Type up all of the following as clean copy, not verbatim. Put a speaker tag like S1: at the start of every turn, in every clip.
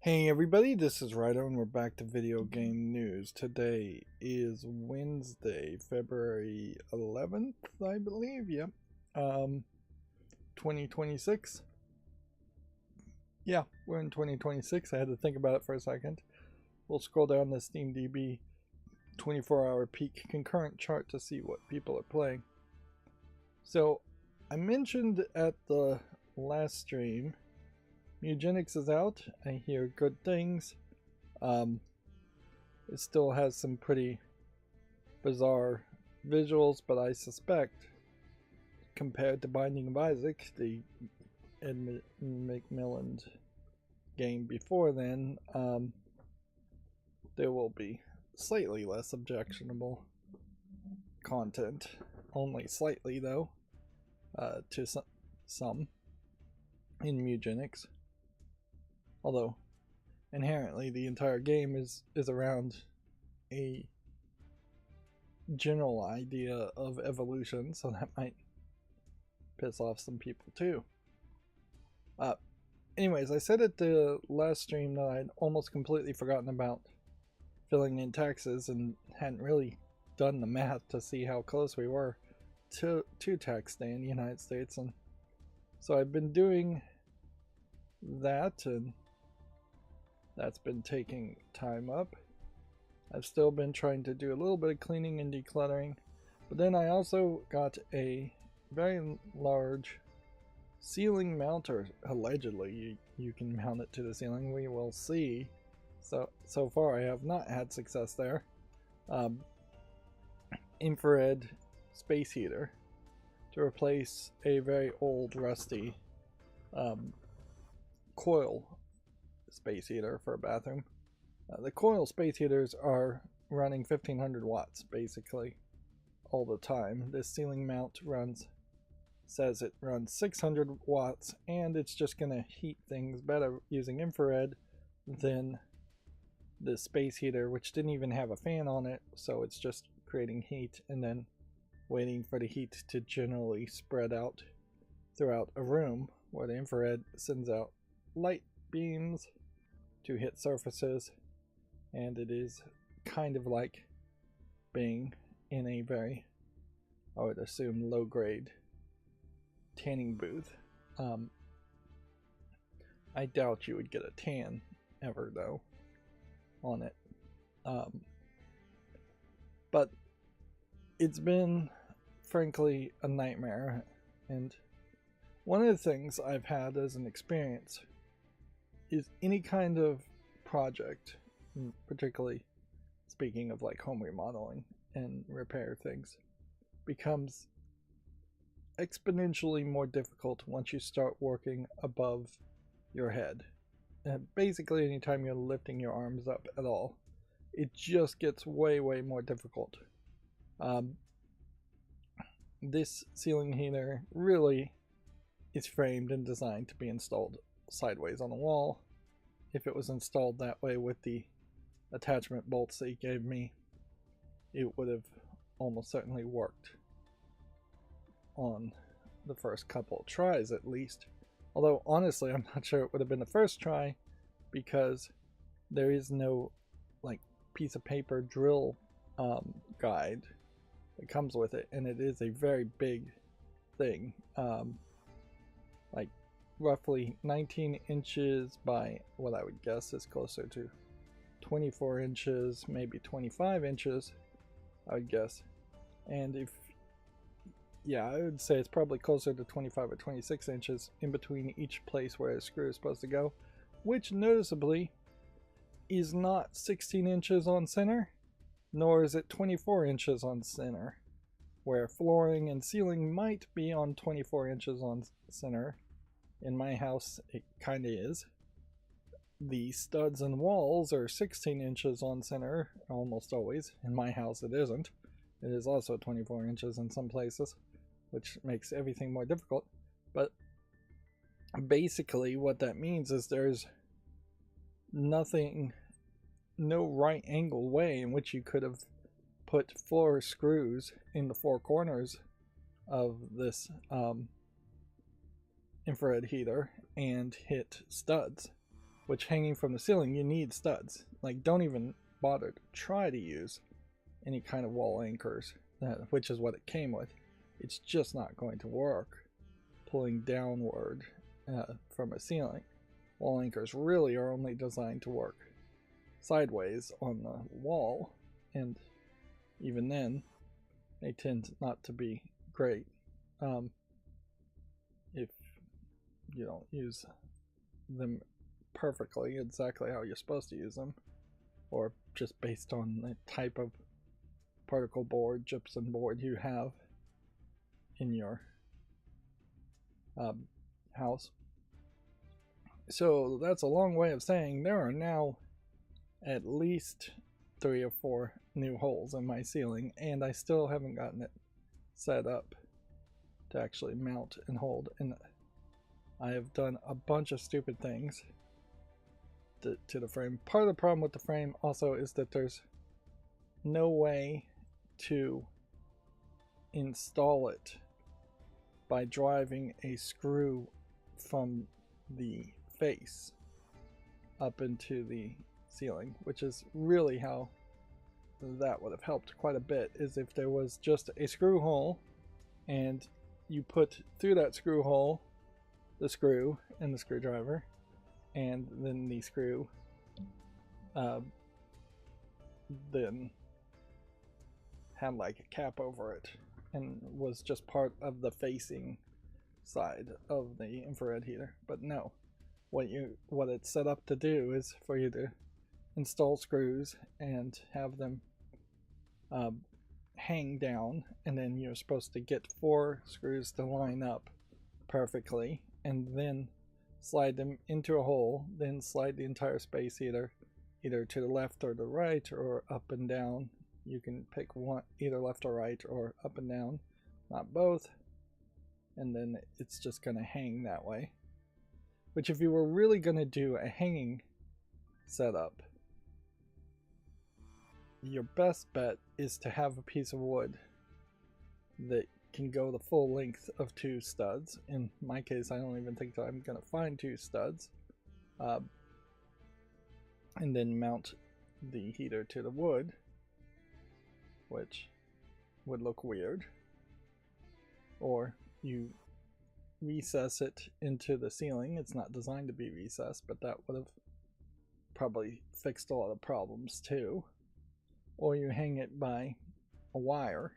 S1: Hey everybody, this is Rydo and we're back to video game news. Today is Wednesday, February 11th, I believe. Yep. 2026. Yeah, we're in 2026. I had to think about it for a second. We'll scroll down the SteamDB 24-hour peak concurrent chart to see what people are playing. So, I mentioned at the last stream Mugenics is out. I hear good things. It still has some pretty bizarre visuals, but I suspect compared to Binding of Isaac, the Ed McMillan game before then, there will be slightly less objectionable content. Only slightly, though, to some in Mugenics. Although, inherently, the entire game is around a general idea of evolution, so that might piss off some people too. Anyways, I said at the last stream that I'd almost completely forgotten about filling in taxes and hadn't really done the math to see how close we were to tax day in the United States, and so I've been doing that, and that's been taking time up. I've still been trying to do a little bit of cleaning and decluttering, but then I also got a very large ceiling mount, or allegedly you can mount it to the ceiling. We will see. So far I have not had success there. Infrared space heater to replace a very old rusty coil space heater for a bathroom. The coil space heaters are running 1500 watts basically all the time. This ceiling mount says it runs 600 watts, and it's just going to heat things better using infrared than the space heater, which didn't even have a fan on it, so it's just creating heat and then waiting for the heat to generally spread out throughout a room, where the infrared sends out light beams to hit surfaces, and it is kind of like being in a very, I would assume, low grade tanning booth. I doubt you would get a tan ever though on it, but it's been frankly a nightmare. And one of the things I've had as an experience is any kind of project, particularly speaking of like home remodeling and repair things, becomes exponentially more difficult once you start working above your head. Basically, anytime you're lifting your arms up at all, it just gets way more difficult. This ceiling heater really is framed and designed to be installed sideways on the wall. If it was installed that way with the attachment bolts that he gave me, it would have almost certainly worked on the first couple tries at least. Although honestly, I'm not sure it would have been the first try, because there is no like piece of paper drill guide that comes with it, and it is a very big thing, like roughly 19 inches by what I would guess is closer to 24 inches, maybe 25 inches, I would guess. And I would say it's probably closer to 25 or 26 inches in between each place where a screw is supposed to go, which noticeably is not 16 inches on center, nor is it 24 inches on center, where flooring and ceiling might be on 24 inches on center. In my house, it kind of is. The studs and walls are 16 inches on center, almost always. In my house, it isn't. It is also 24 inches in some places, which makes everything more difficult. But basically, what that means is there's no right angle way in which you could have put 4 screws in the 4 corners of this infrared heater and hit studs. which hanging from the ceiling, you need studs. Like, don't even bother to try to use any kind of wall anchors, which is what it came with. It's just not going to work pulling downward from a ceiling. Wall anchors really are only designed to work sideways on the wall, and even then they tend not to be great if you don't use them perfectly exactly how you're supposed to use them, or just based on the type of particle board, gypsum board you have in your house. So that's a long way of saying there are now at least 3 or 4 new holes in my ceiling, and I still haven't gotten it set up to actually mount and hold. And I have done a bunch of stupid things to the frame. Part of the problem with the frame also is that there's no way to install it by driving a screw from the face up into the ceiling, which is really how that would have helped quite a bit, is if there was just a screw hole and you put through that screw hole the screw and the screwdriver, and then the screw then had like a cap over it and was just part of the facing side of the infrared heater. But no, what it's set up to do is for you to install screws and have them hang down, and then you're supposed to get 4 screws to line up perfectly and then slide them into a hole, then slide the entire space heater either to the left or the right or up and down. You can pick one, either left or right or up and down, not both, and then it's just going to hang that way. Which, if you were really going to do a hanging setup, your best bet is to have a piece of wood that can go the full length of 2 studs. In my case, I don't even think that I'm going to find 2 studs. And then mount the heater to the wood, which would look weird. Or you recess it into the ceiling. It's not designed to be recessed, but that would have probably fixed a lot of problems too. Or you hang it by a wire,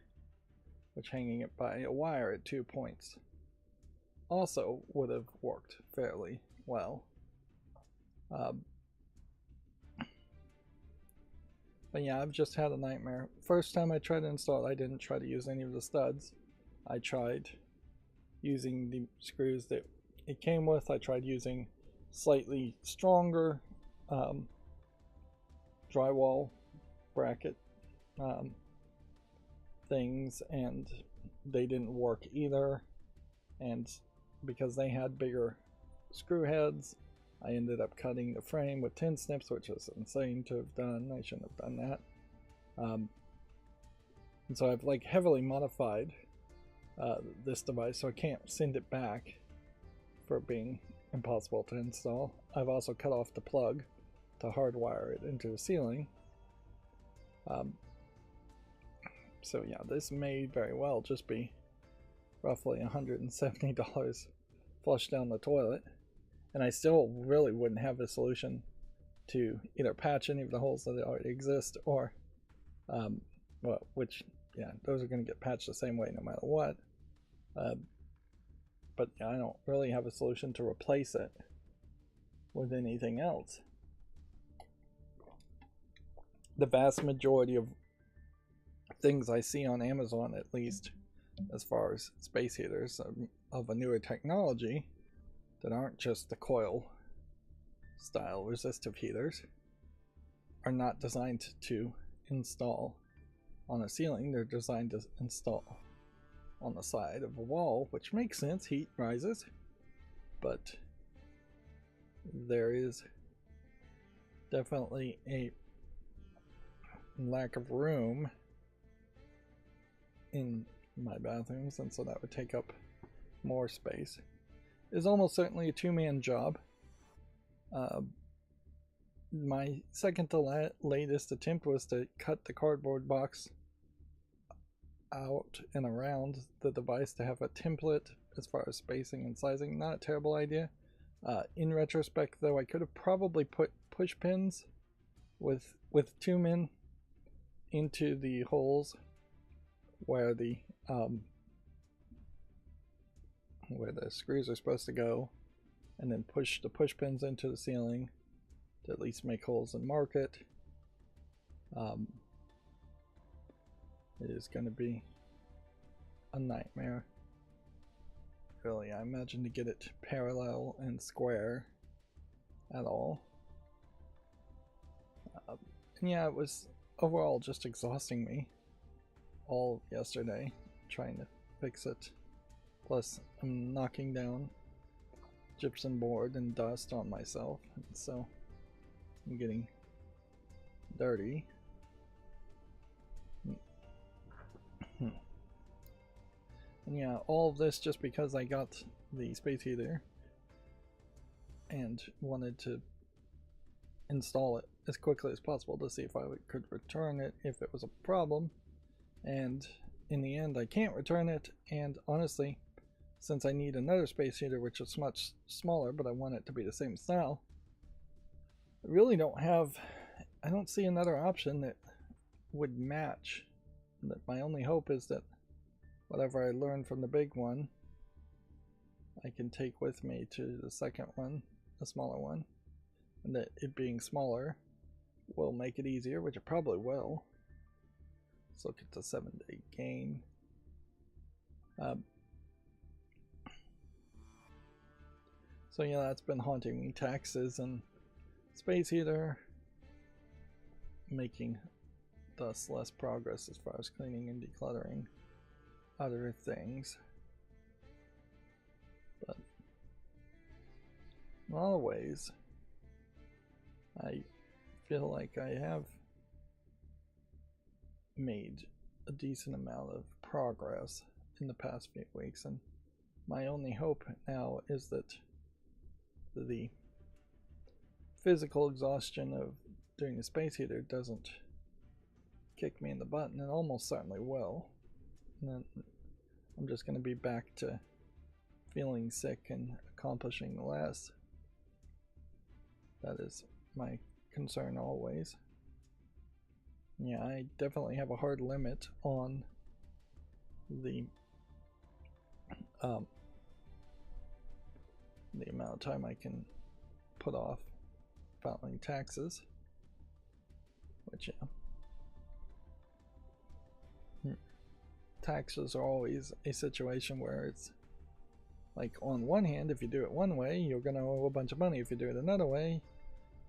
S1: which hanging it by a wire at 2 points also would have worked fairly well. But yeah, I've just had a nightmare. First time I tried to install it, I didn't try to use any of the studs. I tried using the screws that it came with. I tried using slightly stronger drywall bracket things, and they didn't work either. And because they had bigger screw heads, I ended up cutting the frame with tin snips, which was insane to have done. I shouldn't have done that. And so I've like heavily modified this device, so I can't send it back for being impossible to install. I've also cut off the plug to hardwire it into the ceiling. So yeah, this may very well just be roughly $170 flushed down the toilet, and I still really wouldn't have a solution to either patch any of the holes that already exist, or well, which, yeah, those are going to get patched the same way no matter what. But yeah, I don't really have a solution to replace it with anything else. The vast majority of things I see on Amazon, at least as far as space heaters of a newer technology that aren't just the coil style resistive heaters, are not designed to install on a ceiling. They're designed to install on the side of a wall, which makes sense. Heat rises, but there is definitely a lack of room in my bathrooms, and so that would take up more space. It's almost certainly a 2-man job, my second to latest attempt was to cut the cardboard box out and around the device to have a template as far as spacing and sizing. Not a terrible idea. In retrospect, though, I could have probably put push pins with 2 men into the holes where the screws are supposed to go, and then push the push pins into the ceiling to at least make holes and mark it. It is going to be a nightmare. Really, I imagine to get it parallel and square at all. And yeah, it was overall just exhausting me all yesterday trying to fix it. Plus, I'm knocking down gypsum board and dust on myself, and so I'm getting dirty. And yeah, all of this just because I got the space heater and wanted to install it as quickly as possible to see if I could return it if it was a problem. And in the end, I can't return it, and honestly, since I need another space heater which is much smaller but I want it to be the same style, I really I don't see another option that would match. That my only hope is that whatever I learned from the big one I can take with me to the second one, the smaller one, and that it being smaller will make it easier, which it probably will. Let's look at the 7-day gain. So yeah, that's been haunting me. Taxes and space heater, making thus less progress as far as cleaning and decluttering other things. But in a lot of ways, I feel like I have made a decent amount of progress in the past few weeks, and my only hope now is that the physical exhaustion of doing the space heater doesn't kick me in the butt, and it almost certainly will. And then I'm just going to be back to feeling sick and accomplishing less. That is my concern always. Yeah, I definitely have a hard limit on the amount of time I can put off filing taxes, which yeah, taxes are always a situation where it's like, on one hand, if you do it one way, you're going to owe a bunch of money. If you do it another way,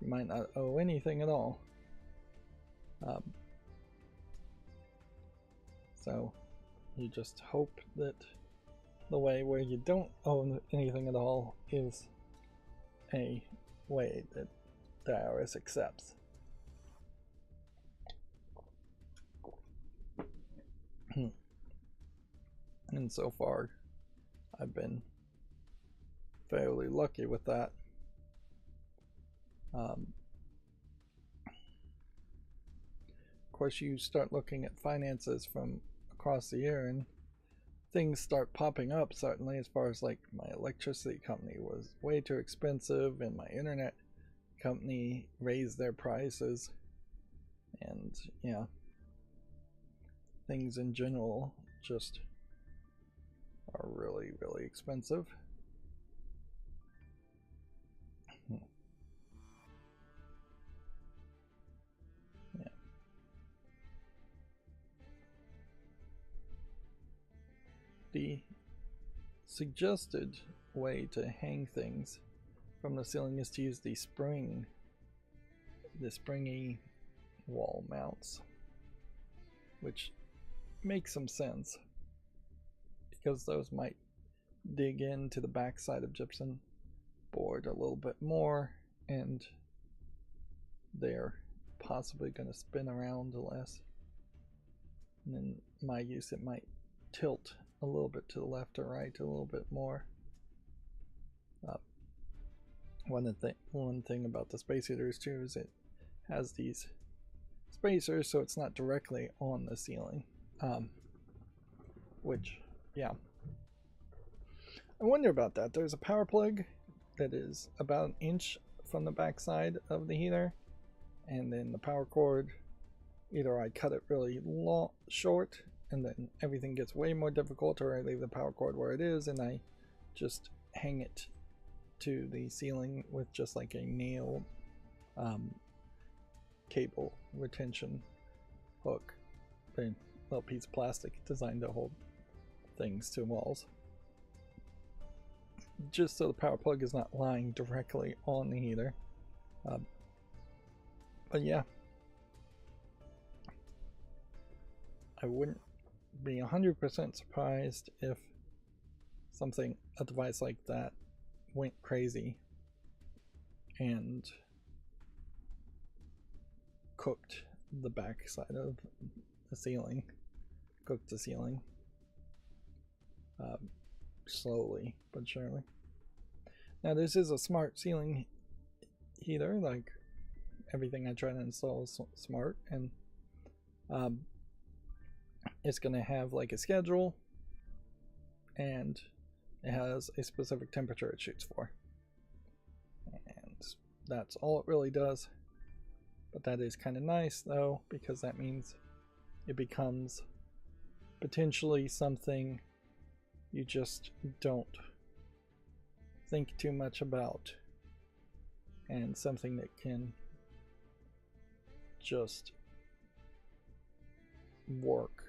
S1: you might not owe anything at all. So you just hope that the way where you don't own anything at all is a way that the IRS accepts. And so far, I've been fairly lucky with that. Of course, you start looking at finances from across the year, and things start popping up, certainly, as far as like my electricity company was way too expensive, and my internet company raised their prices, and yeah, things in general just are really, really expensive. Yeah. The suggested way to hang things from the ceiling is to use the springy wall mounts, which makes some sense because those might dig into the backside of gypsum board a little bit more, and they're possibly going to spin around less. And in my use, it might tilt a little bit to the left or right a little bit more. one thing about the space heaters too is it has these spacers, so it's not directly on the ceiling. Which, yeah. I wonder about that. There's a power plug that is about an inch from the back side of the heater, and then the power cord, either I cut it really short and then everything gets way more difficult, or I leave the power cord where it is and I just hang it to the ceiling with just like a nail cable retention hook, a little piece of plastic designed to hold things to walls, just so the power plug is not lying directly on the heater. But yeah, I wouldn't be 100% surprised if a device like that went crazy and cooked the back side of the ceiling, slowly but surely. Now this is a smart ceiling heater, like everything I try to install is smart, and it's going to have like a schedule, and it has a specific temperature it shoots for, and that's all it really does. But that is kind of nice though, because that means it becomes potentially something you just don't think too much about, and something that can just work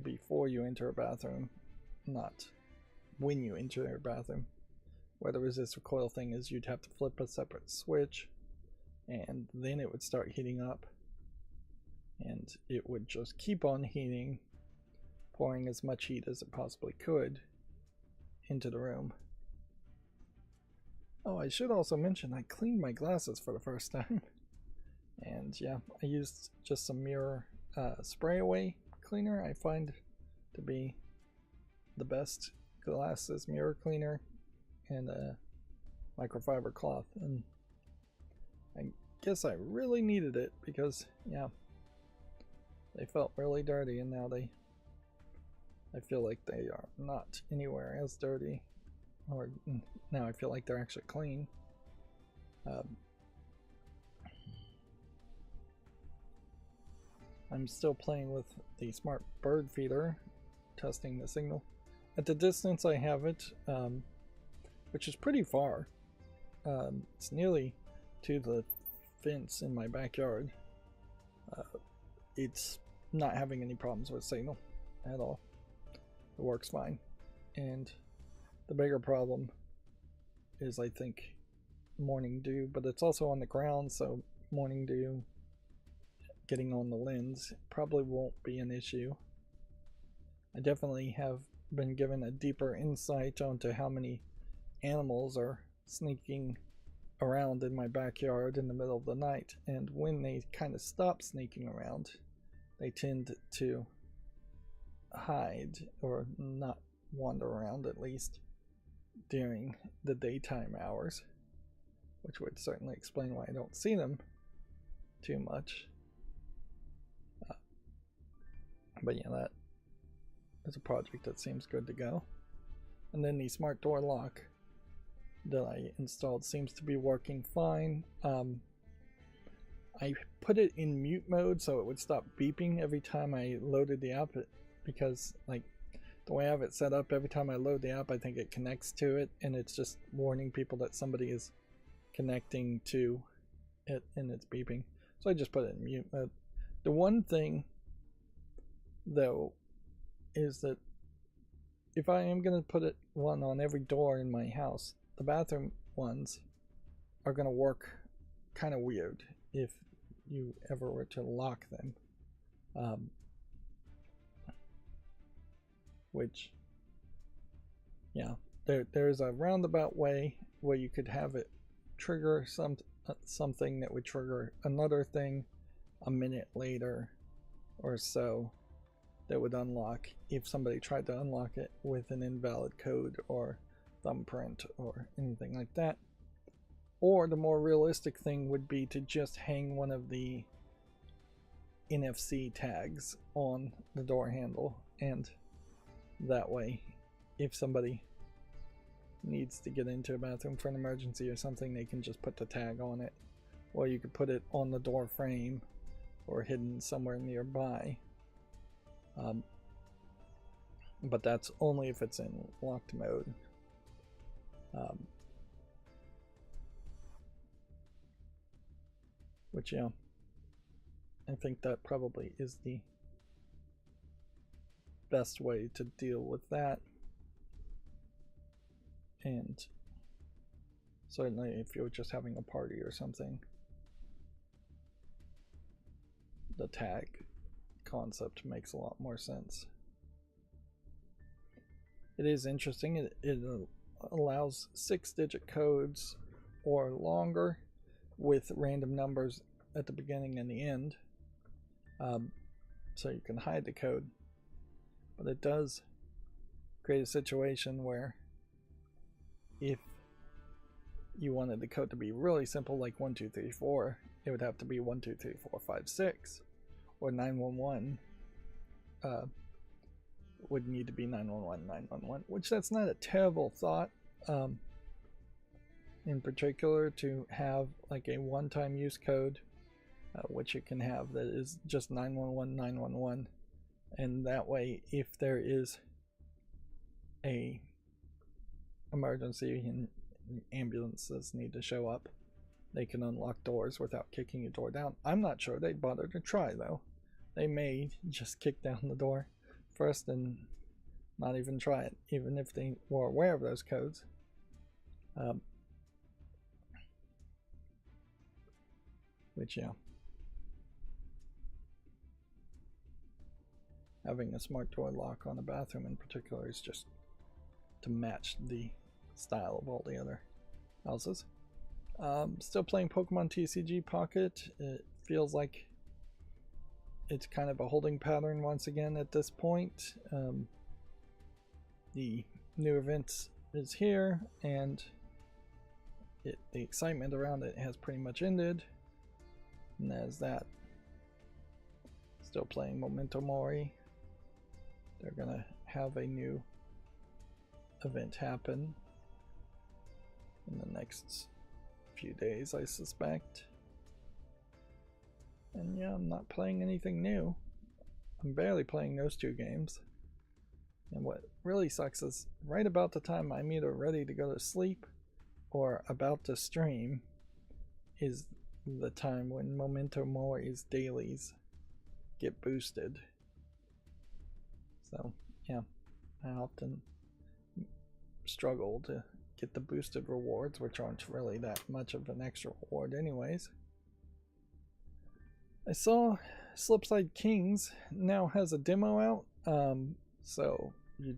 S1: before you enter a bathroom, not when you enter your bathroom. Where the resist recoil thing is, you'd have to flip a separate switch and then it would start heating up, and it would just keep on heating, pouring as much heat as it possibly could into the room. Oh, I should also mention I cleaned my glasses for the first time. And yeah, I used just some mirror spray away cleaner. I find to be the best glasses mirror cleaner, and a microfiber cloth. And I guess I really needed it because, yeah, they felt really dirty, and now I feel like they are not anywhere as dirty, or now I feel like they're actually clean. I'm still playing with the smart bird feeder, testing the signal. At the distance I have it, which is pretty far, it's nearly to the fence in my backyard, it's not having any problems with signal at all. It works fine. And the bigger problem is, I think, morning dew, but it's also on the ground, so morning dew getting on the lens probably won't be an issue. I definitely have been given a deeper insight onto how many animals are sneaking around in my backyard in the middle of the night, and when they kind of stop sneaking around, they tend to hide, or not wander around at least, during the daytime hours, which would certainly explain why I don't see them too much. But yeah, that is a project that seems good to go. And then the smart door lock that I installed seems to be working fine. I put it in mute mode so it would stop beeping every time I loaded the app, because like the way I have it set up, every time I load the app I think it connects to it, and it's just warning people that somebody is connecting to it and it's beeping. So I just put it in mute mode. The one thing though is that if I am going to put one on every door in my house, the bathroom ones are going to work kind of weird if you ever were to lock them. Which, yeah, there's a roundabout way where you could have it trigger something that would trigger another thing a minute later or so, that would unlock if somebody tried to unlock it with an invalid code or thumbprint or anything like that. Or the more realistic thing would be to just hang one of the NFC tags on the door handle, and that way, if somebody needs to get into a bathroom for an emergency or something, they can just put the tag on it. Or you could put it on the door frame or hidden somewhere nearby. But that's only if it's in locked mode. Which, yeah, I think that probably is the best way to deal with that. And certainly if you're just having a party or something, the tag concept makes a lot more sense. It is interesting. It allows 6-digit codes or longer with random numbers at the beginning and the end, so you can hide the code. But it does create a situation where if you wanted the code to be really simple, like 1 2 3 4, it would have to be 1 2 3 4 5 6, or 911 would need to be 911 911, which that's not a terrible thought, in particular, to have like a one-time use code, which you can have, that is just 911 911, and that way if there is a emergency and ambulances need to show up, they can unlock doors without kicking a door down. I'm not sure they'd bother to try, though. They may just kick down the door first and not even try it, even if they were aware of those codes. Which, yeah, having a smart door lock on a bathroom in particular is just to match the style of all the other houses. Still playing Pokemon TCG Pocket. It feels like it's kind of a holding pattern once again at this point. The new event is here, and the excitement around it has pretty much ended. And there's that. Still playing Memento Mori. They're gonna have a new event happen in the next few days, I suspect. And yeah, I'm not playing anything new. I'm barely playing those two games. And what really sucks is right about the time I'm either ready to go to sleep or about to stream is the time when Memento Mori's dailies get boosted. So yeah, I often struggle to get the boosted rewards, which aren't really that much of an extra reward anyways. I saw Slipside Kings now has a demo out, so you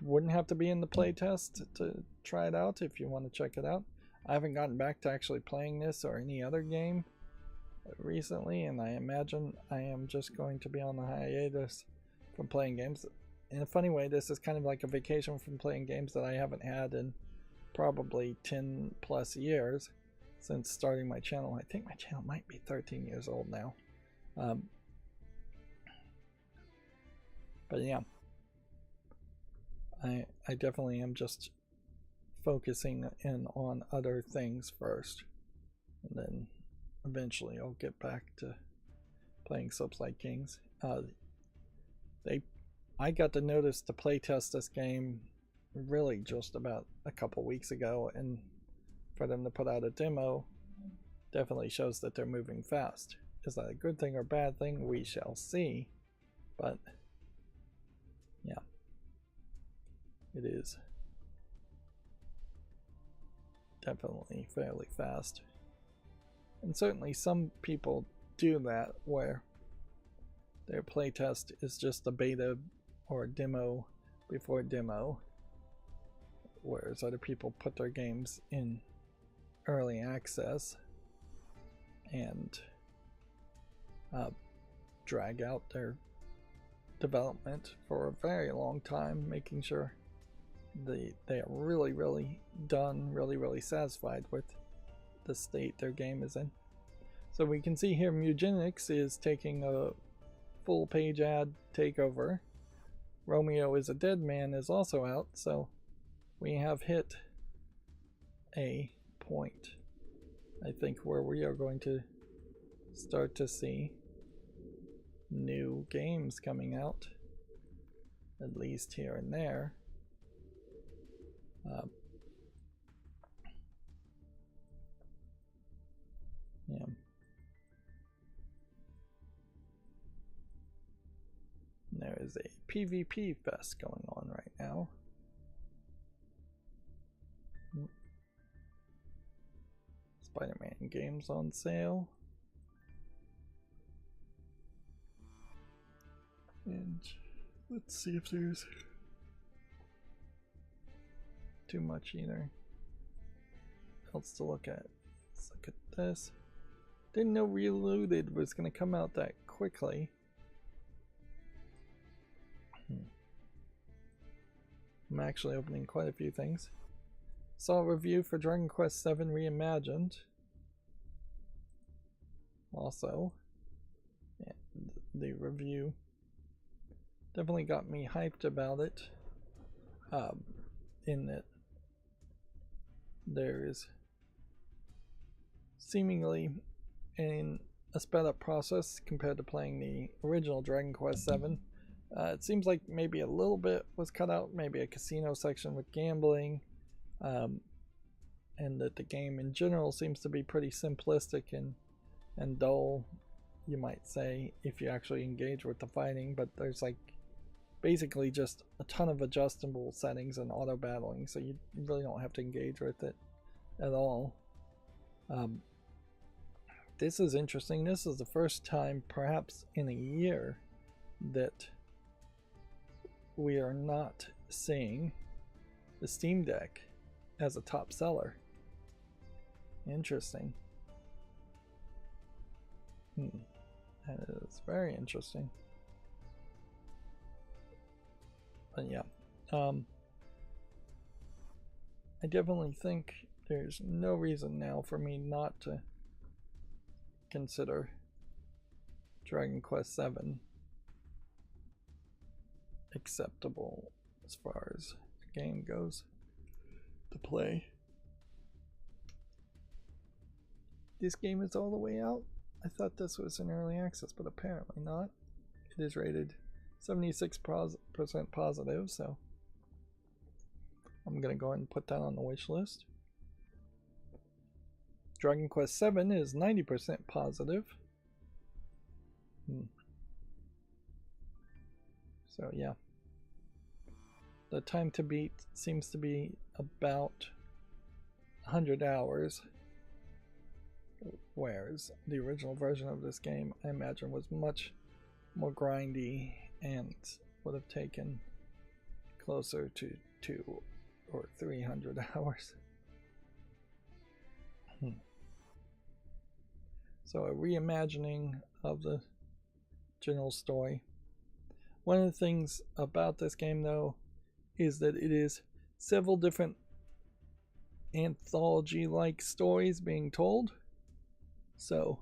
S1: wouldn't have to be in the playtest to try it out if you want to check it out. I haven't gotten back to actually playing this or any other game recently, and I imagine I am just going to be on a hiatus from playing games. In a funny way, this is kind of like a vacation from playing games that I haven't had in probably 10 plus years since starting my channel. I think my channel might be 13 years old now. But yeah, I definitely am just focusing in on other things first, and then eventually I'll get back to playing Slipside Kings. I got the notice to playtest this game really just about a couple weeks ago, and for them to put out a demo definitely shows that they're moving fast. Is that a good thing or bad thing? We shall see. But yeah, it is definitely fairly fast. And certainly some people do that where their playtest is just a beta or a demo before demo, whereas other people put their games in early access and drag out their development for a very long time, making sure they are really done, really satisfied with the state their game is in. So we can see here Mugenics is taking a full page ad takeover. Romeo is a Dead Man is also out, so we have hit a point, I think, where we are going to start to see new games coming out, at least here and there. Yeah. There is a PvP fest going on right now. Spider-Man games on sale. And let's see if there's too much either else to look at. Let's look at this. Didn't know Reloaded was going to come out that quickly. I'm actually opening quite a few things. Saw a review for Dragon Quest VII Reimagined. Also, yeah, the review definitely got me hyped about it. In that there's seemingly a sped up process compared to playing the original Dragon Quest VII. It seems like maybe a little bit was cut out, maybe a casino section with gambling, and that the game in general seems to be pretty simplistic and dull, you might say, if you actually engage with the fighting. But there's like basically just a ton of adjustable settings and auto battling, so you really don't have to engage with it at all. This is interesting. This is the first time perhaps in a year that we are not seeing the Steam Deck as a top seller. Interesting. That is very interesting. But yeah, I definitely think there's no reason now for me not to consider Dragon Quest VII acceptable as far as the game goes to play. This game is all the way out? I thought this was in early access, but apparently not. It is rated 76% positive, so I'm gonna go ahead and put that on the wish list. Dragon Quest VII is 90% positive. So yeah, the time to beat seems to be about 100 hours, whereas the original version of this game, I imagine, was much more grindy and would have taken closer to 200 or 300 hours. So a reimagining of the general story. One of the things about this game, though, is that it is several different anthology-like stories being told. So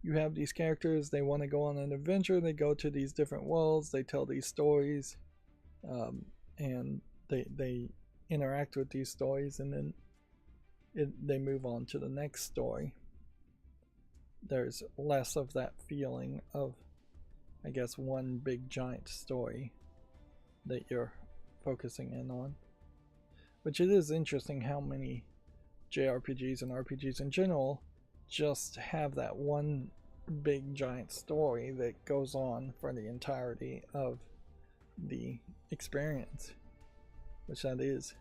S1: you have these characters, they want to go on an adventure, they go to these different worlds, they tell these stories, and they interact with these stories, and then they move on to the next story. There's less of that feeling of, I guess, one big giant story that you're focusing in on. Which it is interesting how many JRPGs and RPGs in general just have that one big giant story that goes on for the entirety of the experience. Which that is,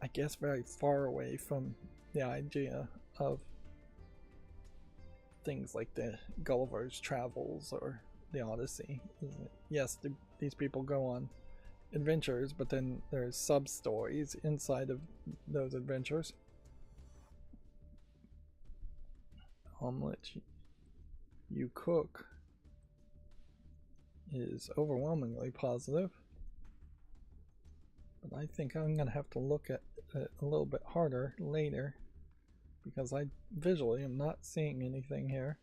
S1: I guess, very far away from the idea of things like the Gulliver's Travels or the Odyssey. Yes, these people go on adventures, but then there's sub-stories inside of those adventures. Omelet You Cook is overwhelmingly positive, but I think I'm gonna have to look at it a little bit harder later because I visually am not seeing anything here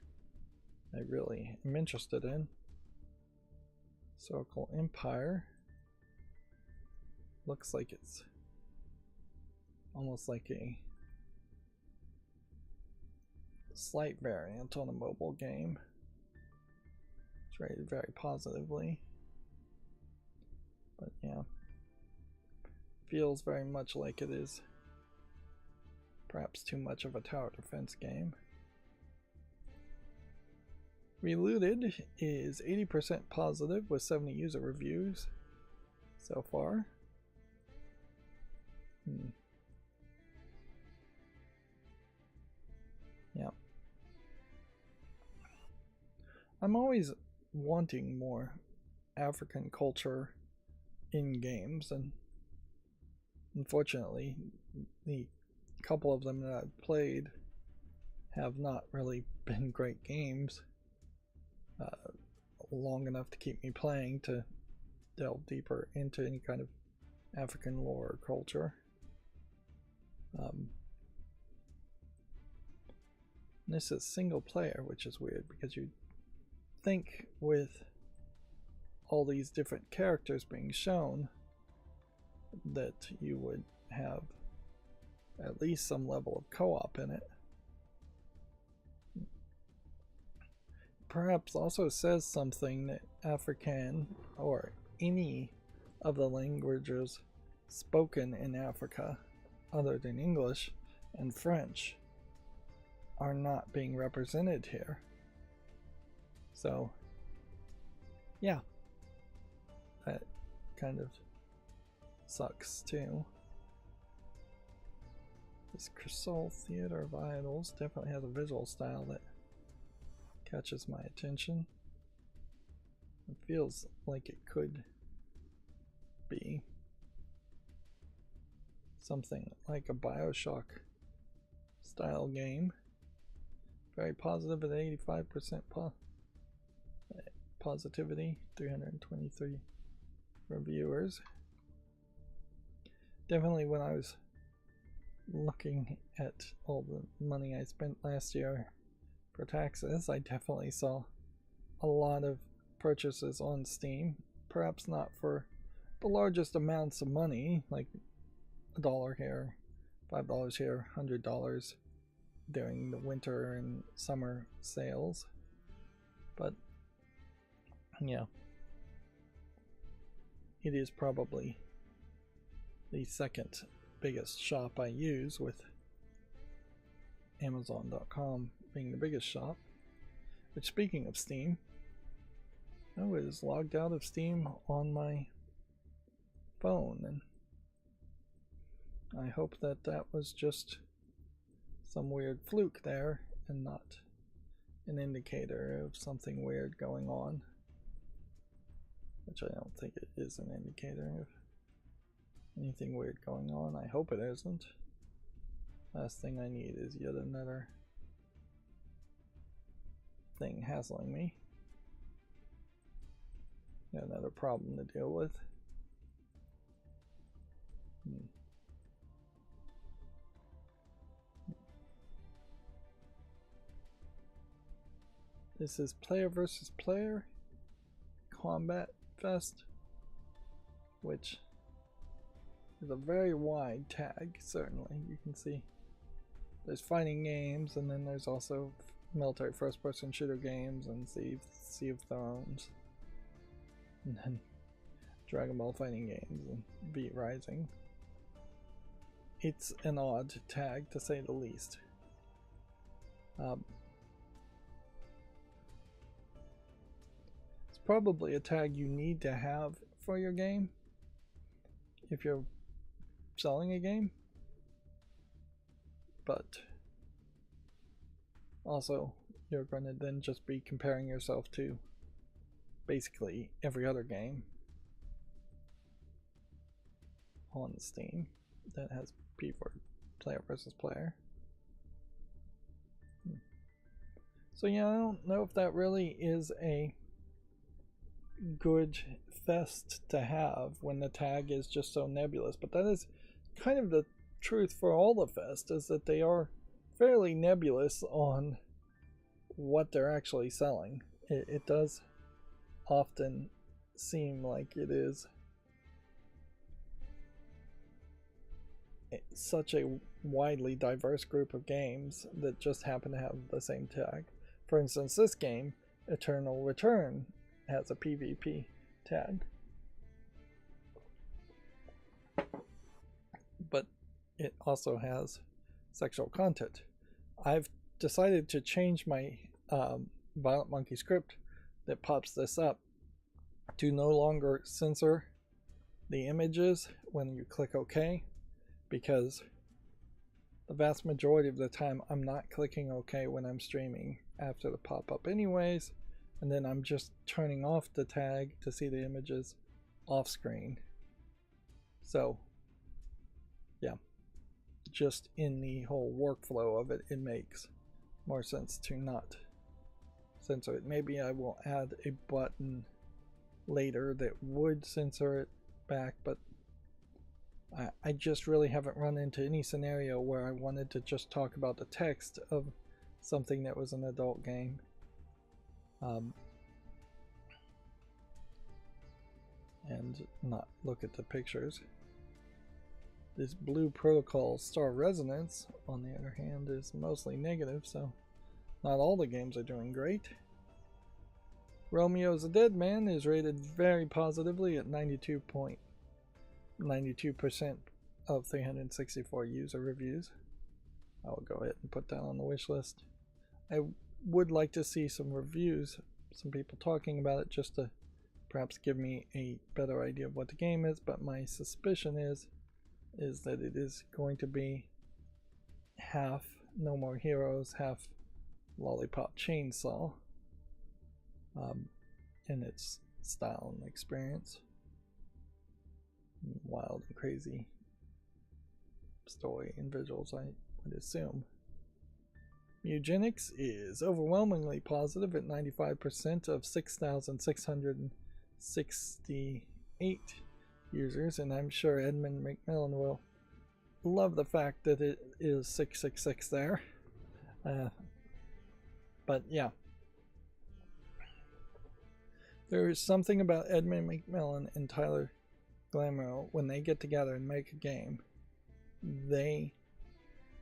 S1: I really am interested in. Circle Empire looks like it's almost like a slight variant on a mobile game. It's rated very positively, but yeah, feels very much like it is perhaps too much of a tower defense game. Reloaded is 80% positive with 70 user reviews so far. Yeah. I'm always wanting more African culture in games, and unfortunately the couple of them that I've played have not really been great games. Long enough to keep me playing to delve deeper into any kind of African lore or culture. This is single player, which is weird because you'd think with all these different characters being shown that you would have at least some level of co-op in it. Perhaps also says something that African, or any of the languages spoken in Africa other than English and French, are not being represented here. So yeah, that kind of sucks too. This Crystal Theater of Idols definitely has a visual style that catches my attention. It feels like it could be something like a BioShock style game. Very positive at 85% positivity, 323 reviewers. Definitely when I was looking at all the money I spent last year for taxes, I definitely saw a lot of purchases on Steam. Perhaps not for the largest amounts of money, like $1 here, $5 here, $100 during the winter and summer sales. But yeah, it is probably the second biggest shop I use, with Amazon.com being the biggest shop. Which, speaking of Steam, I was logged out of Steam on my phone, and I hope that that was just some weird fluke there and not an indicator of something weird going on, which I don't think it is an indicator of anything weird going on. I hope it isn't. Last thing I need is yet another thing hassling me. Got another problem to deal with. This is player versus player combat fest, which is a very wide tag. Certainly you can see there's fighting games, and then there's also military first-person shooter games, and Sea of Thrones, and then Dragon Ball fighting games, and Beat Rising. It's an odd tag, to say the least. It's probably a tag you need to have for your game if you're selling a game, but also you're going to then just be comparing yourself to basically every other game on Steam that has player versus player. So yeah, I don't know if that really is a good fest to have when the tag is just so nebulous, but that is kind of the truth for all the fest, is that they are fairly nebulous on what they're actually selling. It does often seem like it is such a widely diverse group of games that just happen to have the same tag. For instance, this game, Eternal Return, has a PvP tag. But it also has sexual content. I've decided to change my Violent Monkey script that pops this up to no longer censor the images when you click OK, because the vast majority of the time I'm not clicking OK when I'm streaming after the pop-up anyways, and then I'm just turning off the tag to see the images off screen. So yeah, just in the whole workflow of it, it makes more sense to not censor it. Maybe I will add a button later that would censor it back, but I just really haven't run into any scenario where I wanted to just talk about the text of something that was an adult game. And not look at the pictures. This Blue Protocol Star Resonance, on the other hand, is mostly negative, so not all the games are doing great. Romeo's a Dead Man is rated very positively at 92% of 364 user reviews. I will go ahead and put that on the wish list. I would like to see some reviews, some people talking about it, just to perhaps give me a better idea of what the game is, but my suspicion is that it is going to be half No More Heroes, half Lollipop Chainsaw in its style and experience. Wild and crazy story and visuals, I would assume. Eugenics is overwhelmingly positive at 95% of 6,668 users, and I'm sure Edmund McMillan will love the fact that it is 666 there. But yeah, there is something about Edmund McMillan and Tyler Glamero. When they get together and make a game, they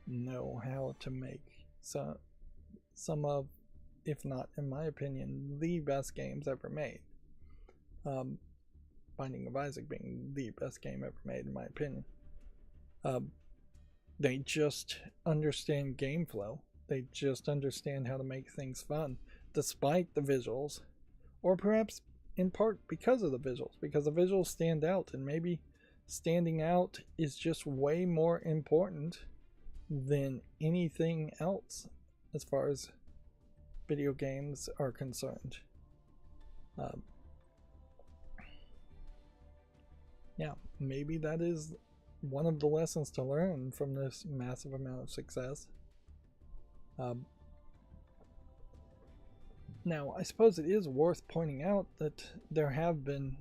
S1: know how to make some of, if not in my opinion, the best games ever made. Binding of Isaac being the best game ever made in my opinion. They just understand game flow. They just understand how to make things fun, despite the visuals, or perhaps in part because of the visuals, because the visuals stand out, and maybe standing out is just way more important than anything else as far as video games are concerned. Yeah, maybe that is one of the lessons to learn from this massive amount of success. Now, I suppose it is worth pointing out that there have been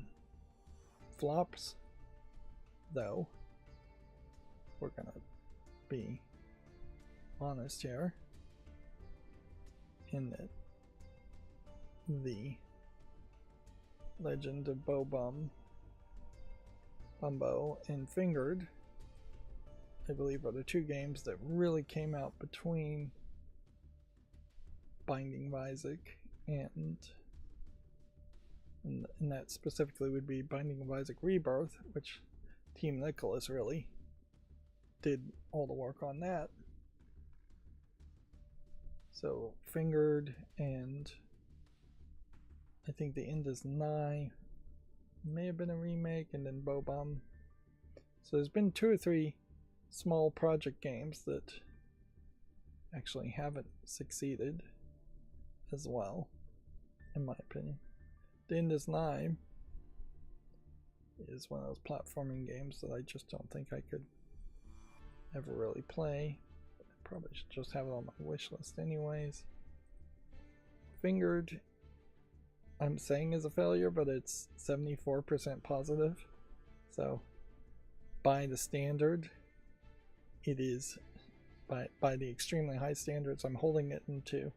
S1: flops, though. We're gonna be honest here, in that the Legend of Bumbo and Fingered, I believe, are the two games that really came out between Binding of Isaac and that specifically would be Binding of Isaac Rebirth, which Team Nicholas really did all the work on that. So Fingered and I think The End is Nigh may have been a remake, and then Bobum. So there's been 2 or 3 small project games that actually haven't succeeded as well, in my opinion. The End is Nigh is one of those platforming games that I just don't think I could ever really play. I probably should just have it on my wish list anyways. Fingered, I'm saying is a failure, but it's 74% positive. So by the standard, it is by the extremely high standards I'm holding it into,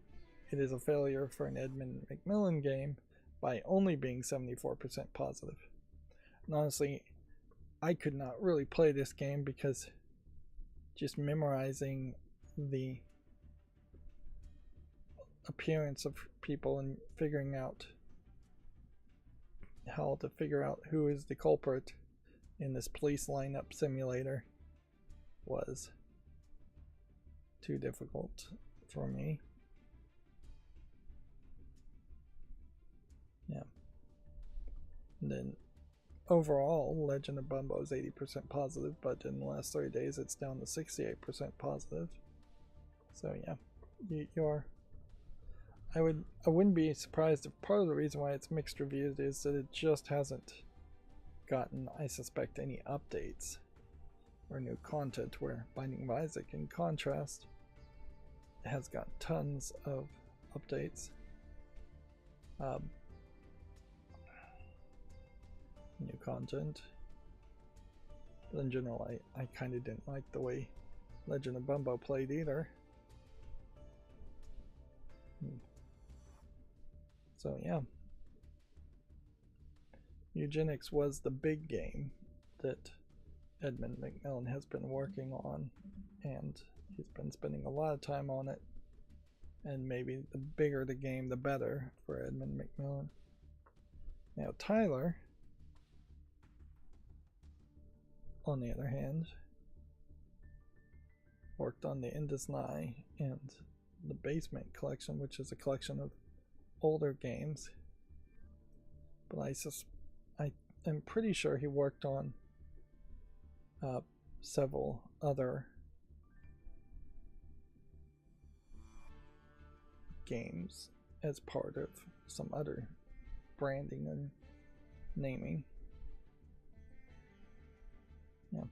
S1: it is a failure for an Edmund Macmillan game by only being 74% positive. And honestly, I could not really play this game because just memorizing the appearance of people and figuring out how to figure out who is the culprit in this police lineup simulator was too difficult for me. Yeah. And then overall, Legend of Bumbo is 80% positive, but in the last 30 days it's down to 68% positive. So yeah, I wouldn't be surprised if part of the reason why it's mixed reviews is that it just hasn't gotten, I suspect, any updates or new content, where Binding of Isaac, in contrast, has got tons of updates. New content. But in general, I kind of didn't like the way Legend of Bumbo played either. So yeah, Eugenics was the big game that Edmund Macmillan has been working on, and he's been spending a lot of time on it, and maybe the bigger the game the better for Edmund Macmillan. Now Tyler, on the other hand, worked on the Indus Nye and the Basement collection, which is a collection of older games, but I'm pretty sure he worked on several other games as part of some other branding and naming. Yeah.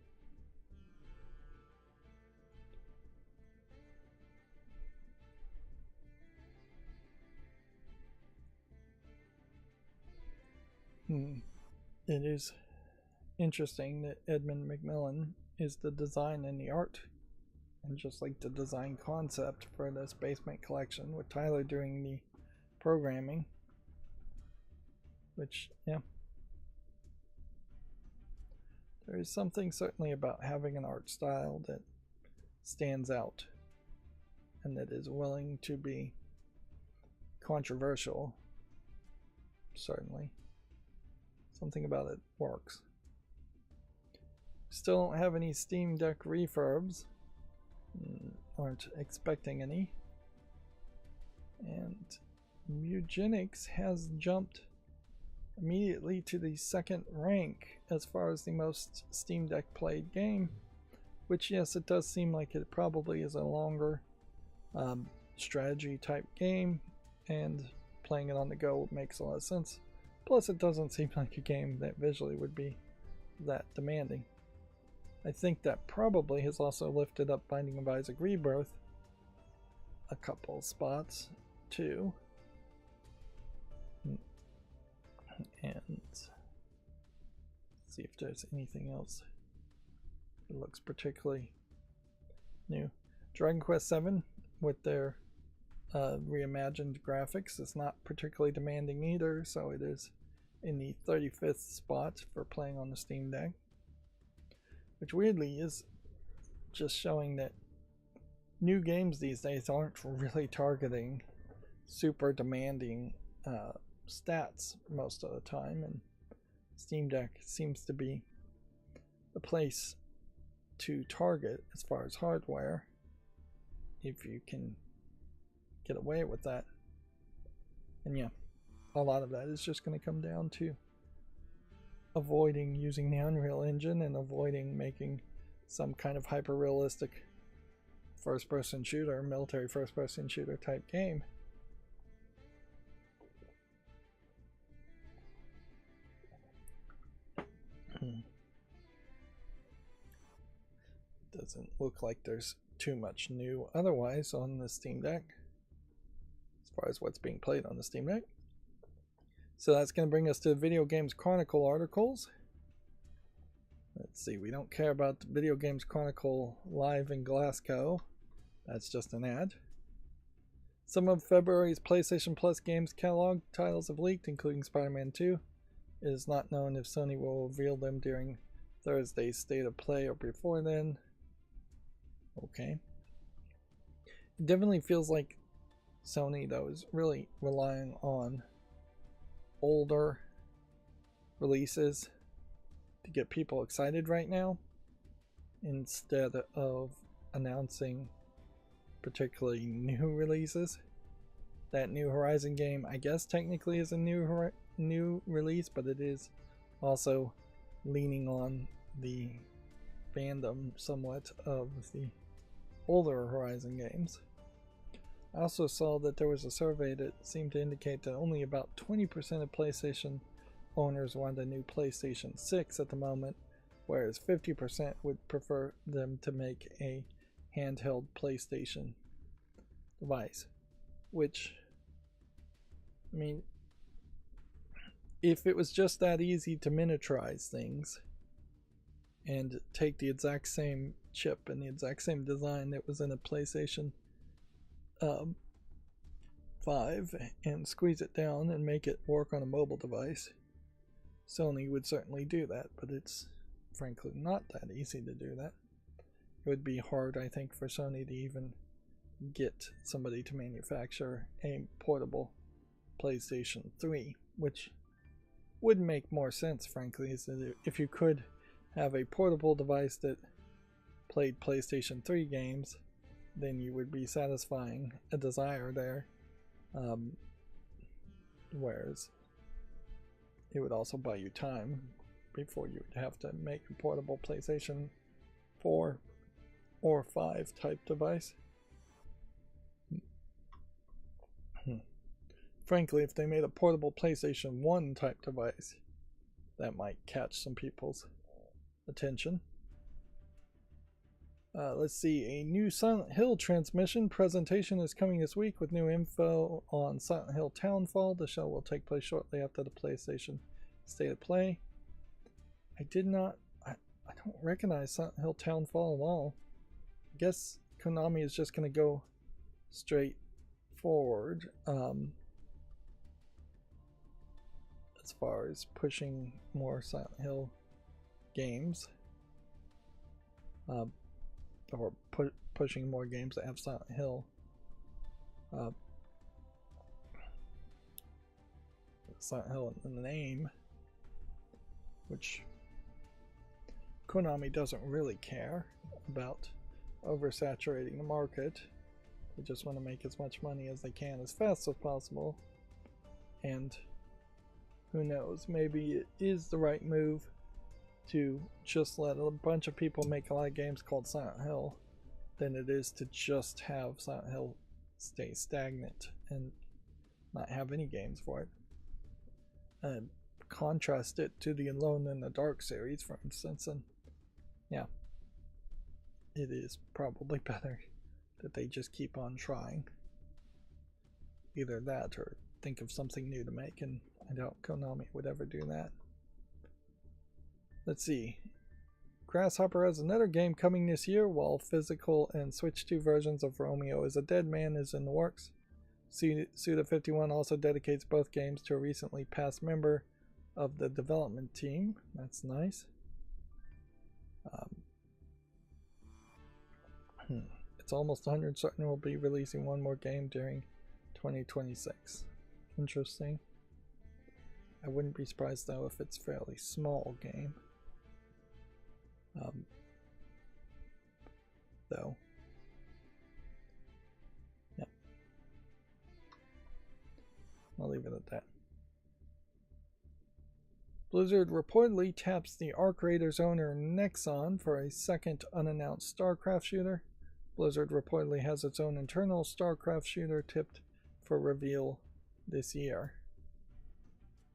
S1: It is interesting that Edmund Macmillan is the design and the art, and just like the design concept for this Basement collection, with Tyler doing the programming, which, yeah, there is something certainly about having an art style that stands out and that is willing to be controversial. Certainly something about it works. Still don't have any Steam Deck refurbs, aren't expecting any, and Eugenics has jumped immediately to the second rank as far as the most Steam Deck played game, which, yes, it does seem like it probably is a longer strategy type game, and playing it on the go makes a lot of sense. Plus, it doesn't seem like a game that visually would be that demanding. I think that probably has also lifted up Binding of Isaac Rebirth a couple spots too. And see if there's anything else that looks particularly new. Dragon Quest VII, with their reimagined graphics, is not particularly demanding either, so it is in the 35th spot for playing on the Steam Deck, which weirdly is just showing that new games these days aren't really targeting super demanding stats most of the time, and Steam Deck seems to be the place to target as far as hardware, if you can get away with that. And yeah, a lot of that is just going to come down to avoiding using the Unreal Engine and avoiding making some kind of hyper-realistic first-person shooter, military first-person shooter type game. Doesn't look like there's too much new otherwise on the Steam Deck as far as what's being played on the Steam Deck. So that's going to bring us to Video Games Chronicle articles. Let's see, we don't care about the Video Games Chronicle live in Glasgow. That's just an ad. Some of February's PlayStation Plus games catalog titles have leaked, including Spider-Man 2. It is not known if Sony will reveal them during Thursday's State of Play or before then. Okay. It definitely feels like Sony, though, is really relying on older releases to get people excited right now, instead of announcing particularly new releases. That new Horizon game, I guess, technically is a new release, but it is also leaning on the fandom somewhat of the older Horizon games. I also saw that there was a survey that seemed to indicate that only about 20% of PlayStation owners want a new PlayStation 6 at the moment, whereas 50% would prefer them to make a handheld PlayStation device. Which, I mean, if it was just that easy to miniaturize things and take the exact same chip and the exact same design that was in a PlayStation 5 and squeeze it down and make it work on a mobile device, Sony would certainly do that, but it's frankly not that easy to do that. It would be hard, I think, for Sony to even get somebody to manufacture a portable PlayStation 3, which would make more sense, frankly, is that if you could have a portable device that played PlayStation 3 games, then you would be satisfying a desire there. Whereas it would also buy you time before you would have to make a portable PlayStation 4 or 5 type device. Frankly, if they made a portable PlayStation 1 type device, that might catch some people's attention. Let's see, a new Silent Hill transmission presentation is coming this week with new info on Silent Hill Townfall. The show will take place shortly after the PlayStation State of Play. I don't recognize Silent Hill Townfall at all. I guess Konami is just going to go straight forward as far as pushing more Silent Hill games. Or pushing more games that have Silent Hill. Silent Hill in the name, which Konami doesn't really care about oversaturating the market. They just want to make as much money as they can as fast as possible. And who knows, maybe it is the right move to just let a bunch of people make a lot of games called Silent Hill than it is to just have Silent Hill stay stagnant and not have any games for it. And contrast it to the Alone in the Dark series, for instance, and yeah, it is probably better that they just keep on trying. Either that or think of something new to make, and I doubt Konami would ever do that. Let's see. Grasshopper has another game coming this year, while physical and Switch 2 versions of Romeo is a Dead Man is in the works. Suda51 also dedicates both games to a recently passed member of the development team. That's nice. It's almost 100 certain we'll be releasing one more game during 2026. Interesting. I wouldn't be surprised though if it's a fairly small game. Though. Yep. I'll leave it at that. Blizzard reportedly taps the Arc Raiders owner Nexon for a second unannounced StarCraft shooter. Blizzard reportedly has its own internal StarCraft shooter tipped for reveal this year.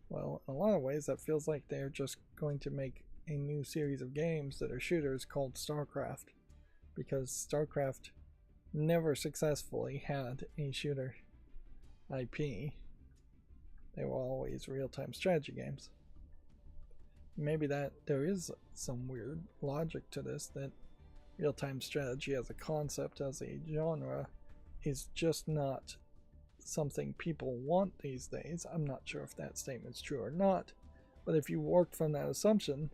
S1: Well, in a lot of ways that feels like they're just going to make a new series of games that are shooters called StarCraft, because StarCraft never successfully had a shooter IP. They were always real-time strategy games. Maybe that there is some weird logic to this, that real-time strategy as a concept, as a genre, is just not something people want these days. I'm not sure if that statement's true or not, but if you work from that assumption,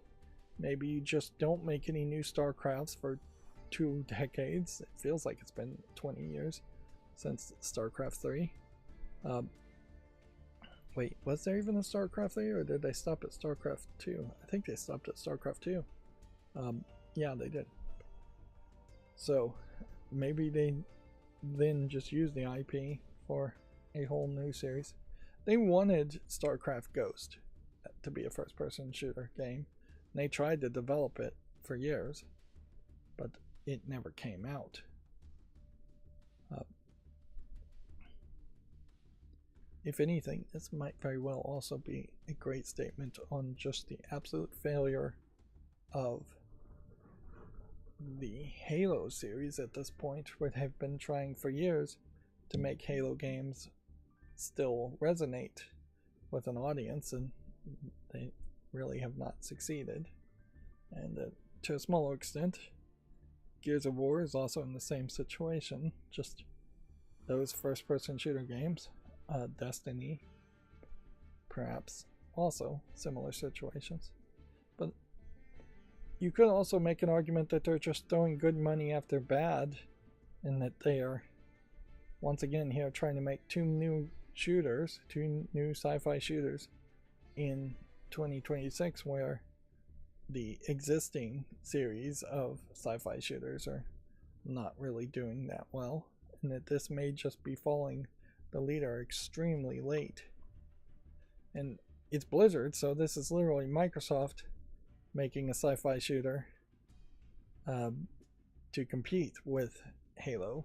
S1: maybe you just don't make any new StarCrafts for 2 decades. It feels like it's been 20 years since StarCraft 3. Wait, was there even a StarCraft 3, or did they stop at StarCraft 2? I think they stopped at StarCraft 2. Yeah, they did. So maybe they then just use the IP for a whole new series. They wanted StarCraft Ghost to be a first-person shooter game. And they tried to develop it for years, but it never came out. If anything, this might very well also be a great statement on just the absolute failure of the Halo series at this point, where they've been trying for years to make Halo games still resonate with an audience, and they really have not succeeded. And to a smaller extent, Gears of War is also in the same situation. Just those first-person shooter games, Destiny, perhaps also similar situations. But you could also make an argument that they're just throwing good money after bad, and that they are once again here trying to make 2 new sci-fi shooters in 2026, where the existing series of sci-fi shooters are not really doing that well, and that this may just be following the leader extremely late. And it's Blizzard, so this is literally Microsoft making a sci-fi shooter to compete with Halo,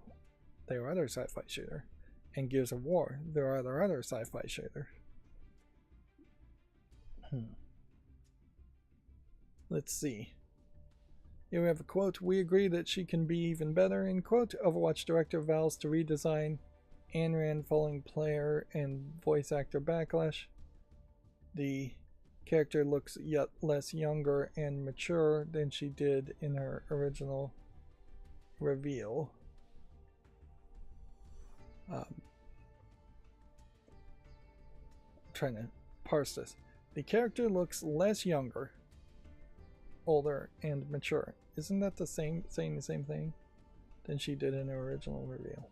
S1: their other sci-fi shooter, and Gears of War, their other sci-fi shooter. Let's see. Here we have a quote. We agree that she can be even better. In quote, Overwatch director vows to redesign Ayn Rand following player and voice actor backlash. The character looks yet less younger and mature than she did in her original reveal. I'm trying to parse this. The character looks less younger, older, and mature. Isn't that the same, saying the same thing than she did in her original reveal?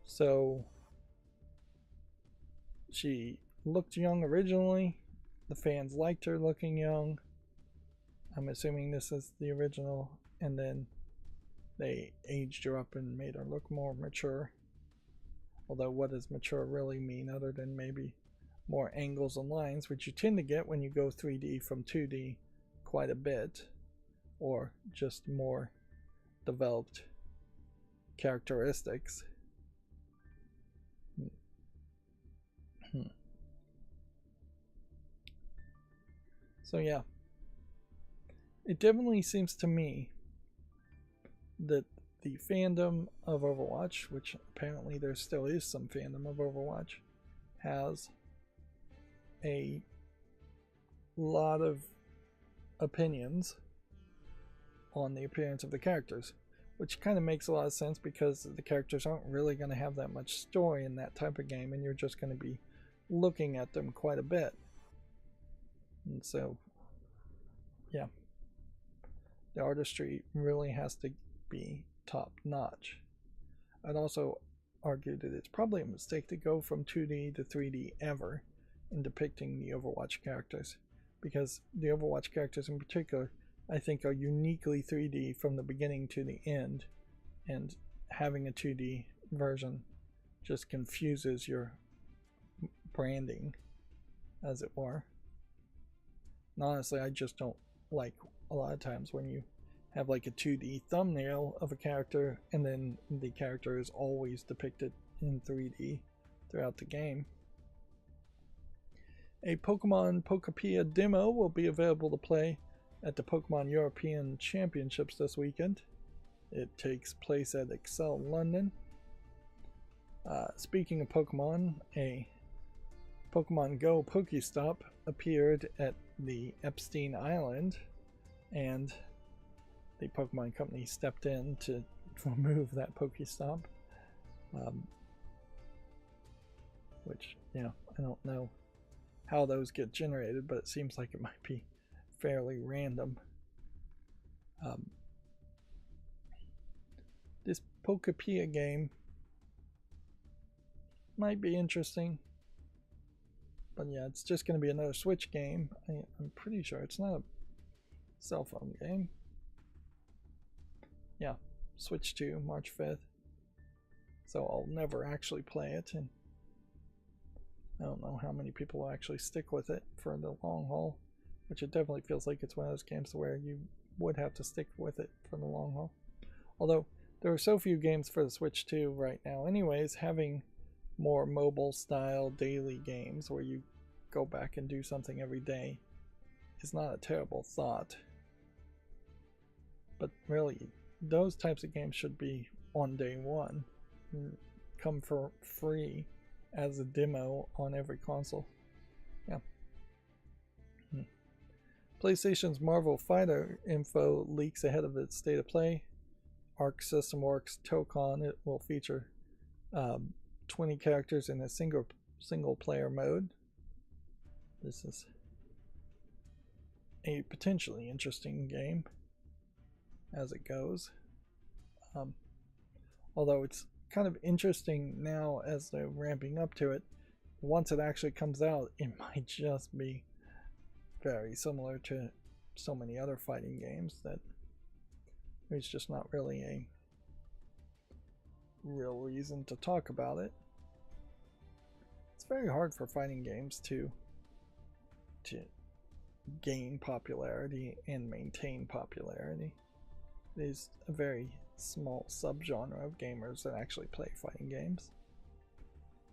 S1: So she looked young originally. The fans liked her looking young. I'm assuming this is the original, and then they aged her up and made her look more mature. Although what does mature really mean, other than maybe more angles and lines, which you tend to get when you go 3D from 2D quite a bit, or just more developed characteristics. So yeah, it definitely seems to me that the fandom of Overwatch, which apparently there still is some fandom of Overwatch, has a lot of opinions on the appearance of the characters, which kind of makes a lot of sense because the characters aren't really going to have that much story in that type of game, and you're just going to be looking at them quite a bit. And so, yeah, the artistry really has to be top notch. I'd also argue that it's probably a mistake to go from 2D to 3D ever in depicting the Overwatch characters, because the Overwatch characters in particular, I think, are uniquely 3D from the beginning to the end, and having a 2D version just confuses your branding, as it were. And honestly, I just don't like a lot of times when you have like a 2D thumbnail of a character and then the character is always depicted in 3D throughout the game. A Pokemon Pokapia demo will be available to play at the Pokemon European Championships this weekend. It takes place at Excel London. Speaking of Pokemon, a Pokemon Go Pokestop appeared at the Epstein Island, and the Pokemon Company stepped in to remove that Pokestop. Which, yeah, I don't know how those get generated, but it seems like it might be fairly random. This Pokepia game might be interesting, but yeah, it's just going to be another Switch game. I'm pretty sure it's not a cell phone game. Yeah, Switch 2, March 5th. So I'll never actually play it, and I don't know how many people will actually stick with it for the long haul, which it definitely feels like it's one of those games where you would have to stick with it for the long haul. Although there are so few games for the Switch 2 right now anyways, having more mobile style daily games where you go back and do something every day is not a terrible thought. But really, those types of games should be on day one, come for free as a demo on every console. Yeah. PlayStation's Marvel Fighter info leaks ahead of its state of play. Arc System Works Tokon. It will feature 20 characters in a single player mode. This is a potentially interesting game as it goes. Although it's kind of interesting now as they're ramping up to it. Once it actually comes out, it might just be very similar to so many other fighting games that there's just not really a real reason to talk about it. It's very hard for fighting games to gain popularity and maintain popularity. It is a very small subgenre of gamers that actually play fighting games.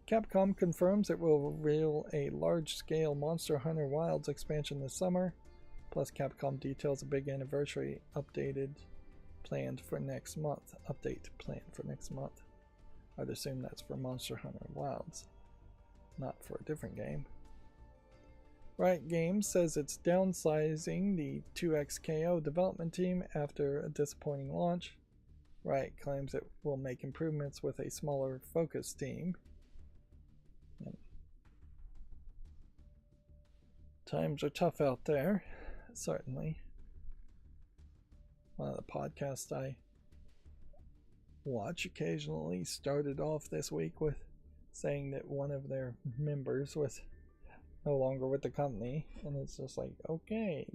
S1: Capcom confirms it will reveal a large-scale Monster Hunter Wilds expansion this summer. Plus, Capcom details a big anniversary update planned for next month. I'd assume that's for Monster Hunter Wilds, not for a different game. Riot Games says it's downsizing the 2XKO development team after a disappointing launch. Riot claims it will make improvements with a smaller focus team. Times are tough out there, certainly. One of the podcasts I watch occasionally started off this week with saying that one of their members was no longer with the company, and it's just like, okay,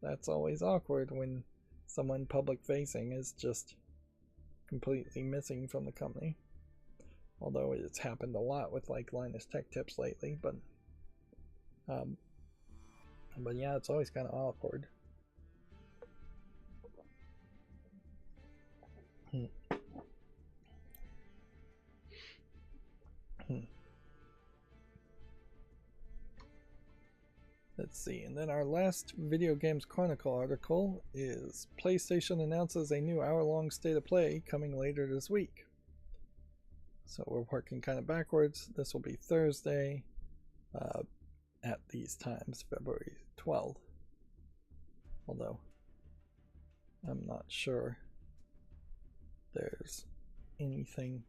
S1: that's always awkward when someone public facing is just completely missing from the company. Although it's happened a lot with like Linus Tech Tips lately, but yeah, it's always kind of awkward. Let's see, and then our last Video Games Chronicle article is PlayStation announces a new hour-long state of play coming later this week. So we're working kind of backwards. This will be Thursday at these times, February 12th. Although I'm not sure there's anything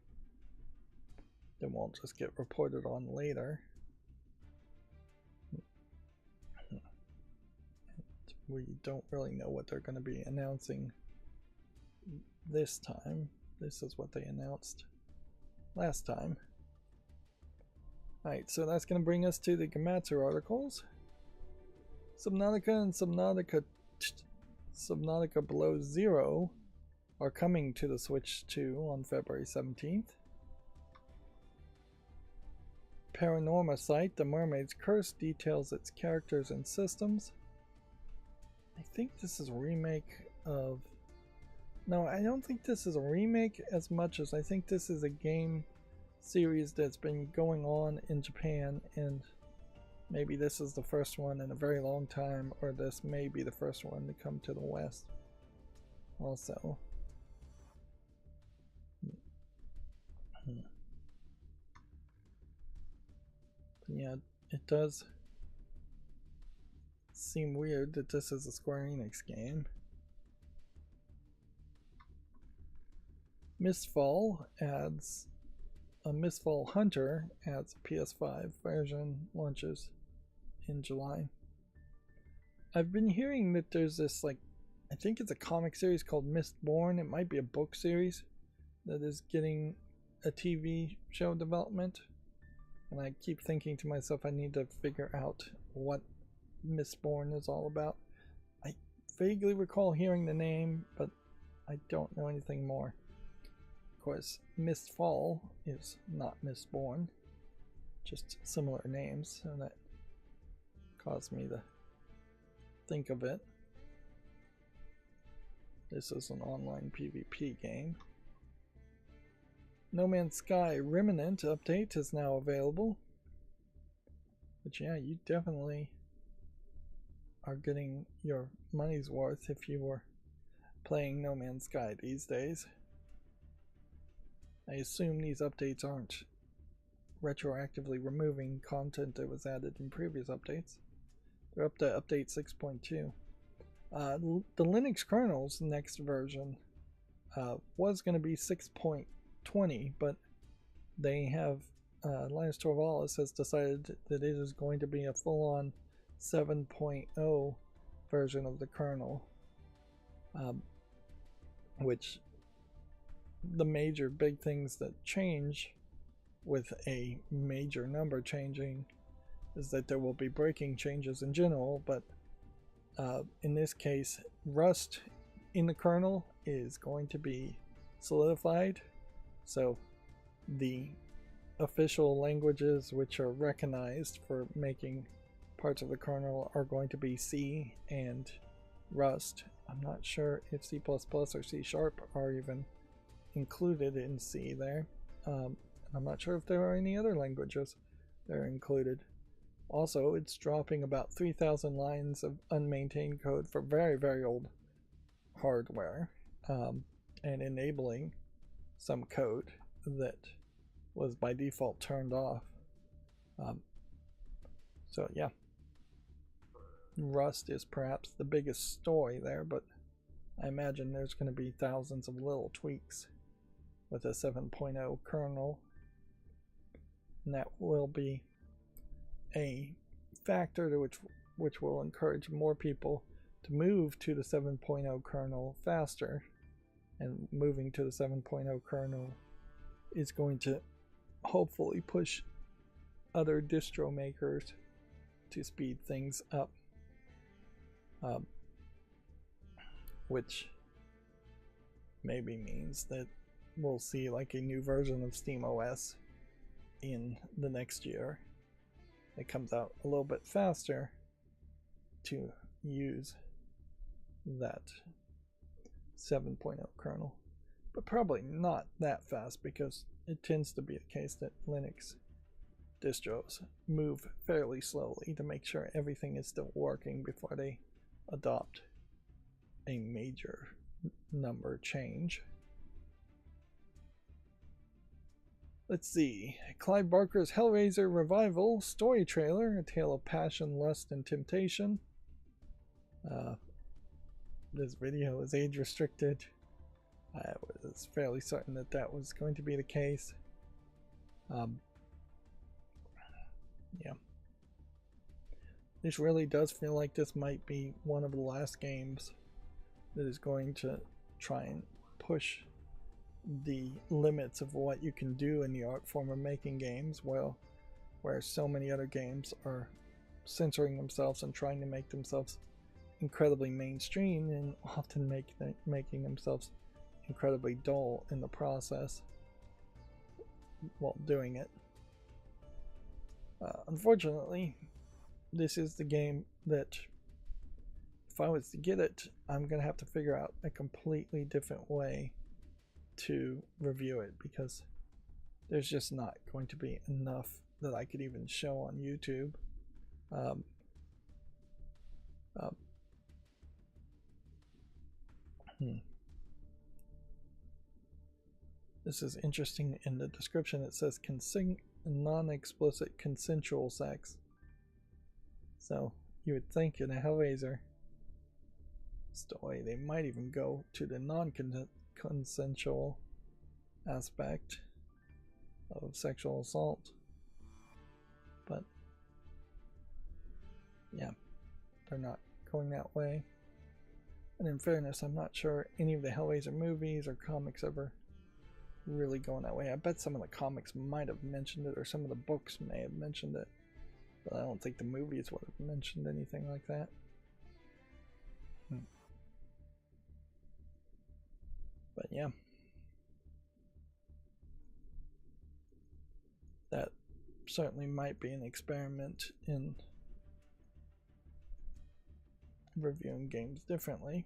S1: that won't just get reported on later. We don't really know what they're going to be announcing this time. This is what they announced last time. Alright, so that's going to bring us to the Gematsu articles. Subnautica and Subnautica Below Zero are coming to the Switch 2 on February 17th. Paranorma site The Mermaid's Curse details its characters and systems. I think this is a remake of... No, I don't think this is a remake as much as I think this is a game series that's been going on in Japan, and maybe this is the first one in a very long time, or this may be the first one to come to the West also. Yeah, it does seem weird that this is a Square Enix game. Mistfall Hunter adds a PS5 version, launches in July. I've been hearing that there's this, like, I think it's a comic series called Mistborn. It might be a book series that is getting a TV show development. And I keep thinking to myself, I need to figure out what Mistborn is all about. I vaguely recall hearing the name, but I don't know anything more. Of course, Mistfall is not Mistborn, just similar names, so that caused me to think of it. This is an online PvP game. No Man's Sky Remnant update is now available. But yeah, you definitely are getting your money's worth if you were playing No Man's Sky these days. I assume these updates aren't retroactively removing content that was added in previous updates. They're up to update 6.2. The Linux kernel's next version was going to be 6.20, but they have Linus Torvalds has decided that it is going to be a full-on 7.0 version of the kernel, which the major big things that change with a major number changing is that there will be breaking changes in general, but in this case, Rust in the kernel is going to be solidified. So the official languages which are recognized for making parts of the kernel are going to be C and Rust. I'm not sure if C++ or C# are even included in C there. I'm not sure if there are any other languages that are included. Also, it's dropping about 3,000 lines of unmaintained code for very, very old hardware, and enabling some code that was by default turned off. So yeah, Rust is perhaps the biggest story there, but I imagine there's going to be thousands of little tweaks with a 7.0 kernel, and that will be a factor to which will encourage more people to move to the 7.0 kernel faster, and moving to the 7.0 kernel is going to hopefully push other distro makers to speed things up, which maybe means that we'll see like a new version of SteamOS in the next year. It comes out a little bit faster to use that 7.0 kernel, but probably not that fast, because it tends to be the case that Linux distros move fairly slowly to make sure everything is still working before they adopt a major number change. Let's see. Clive Barker's Hellraiser Revival story trailer, a tale of passion, lust, and temptation. This video is age restricted. I was fairly certain that that was going to be the case. Yeah. This really does feel like this might be one of the last games that is going to try and push the limits of what you can do in the art form of making games, well, where so many other games are censoring themselves and trying to make themselves incredibly mainstream, and often making themselves incredibly dull in the process while doing it. Unfortunately, this is the game that, if I was to get it, I'm going to have to figure out a completely different way to review it, because there's just not going to be enough that I could even show on YouTube. This is interesting. In the description it says and non-explicit consensual sex. So you would think in a Hellraiser story they might even go to the non-consensual aspect of sexual assault. But yeah, they're not going that way. And in fairness, I'm not sure any of the Hellraiser movies or comics ever really going that way. I bet some of the comics might have mentioned it, or some of the books may have mentioned it, but I don't think the movies would have mentioned anything like that. But yeah, that certainly might be an experiment in reviewing games differently.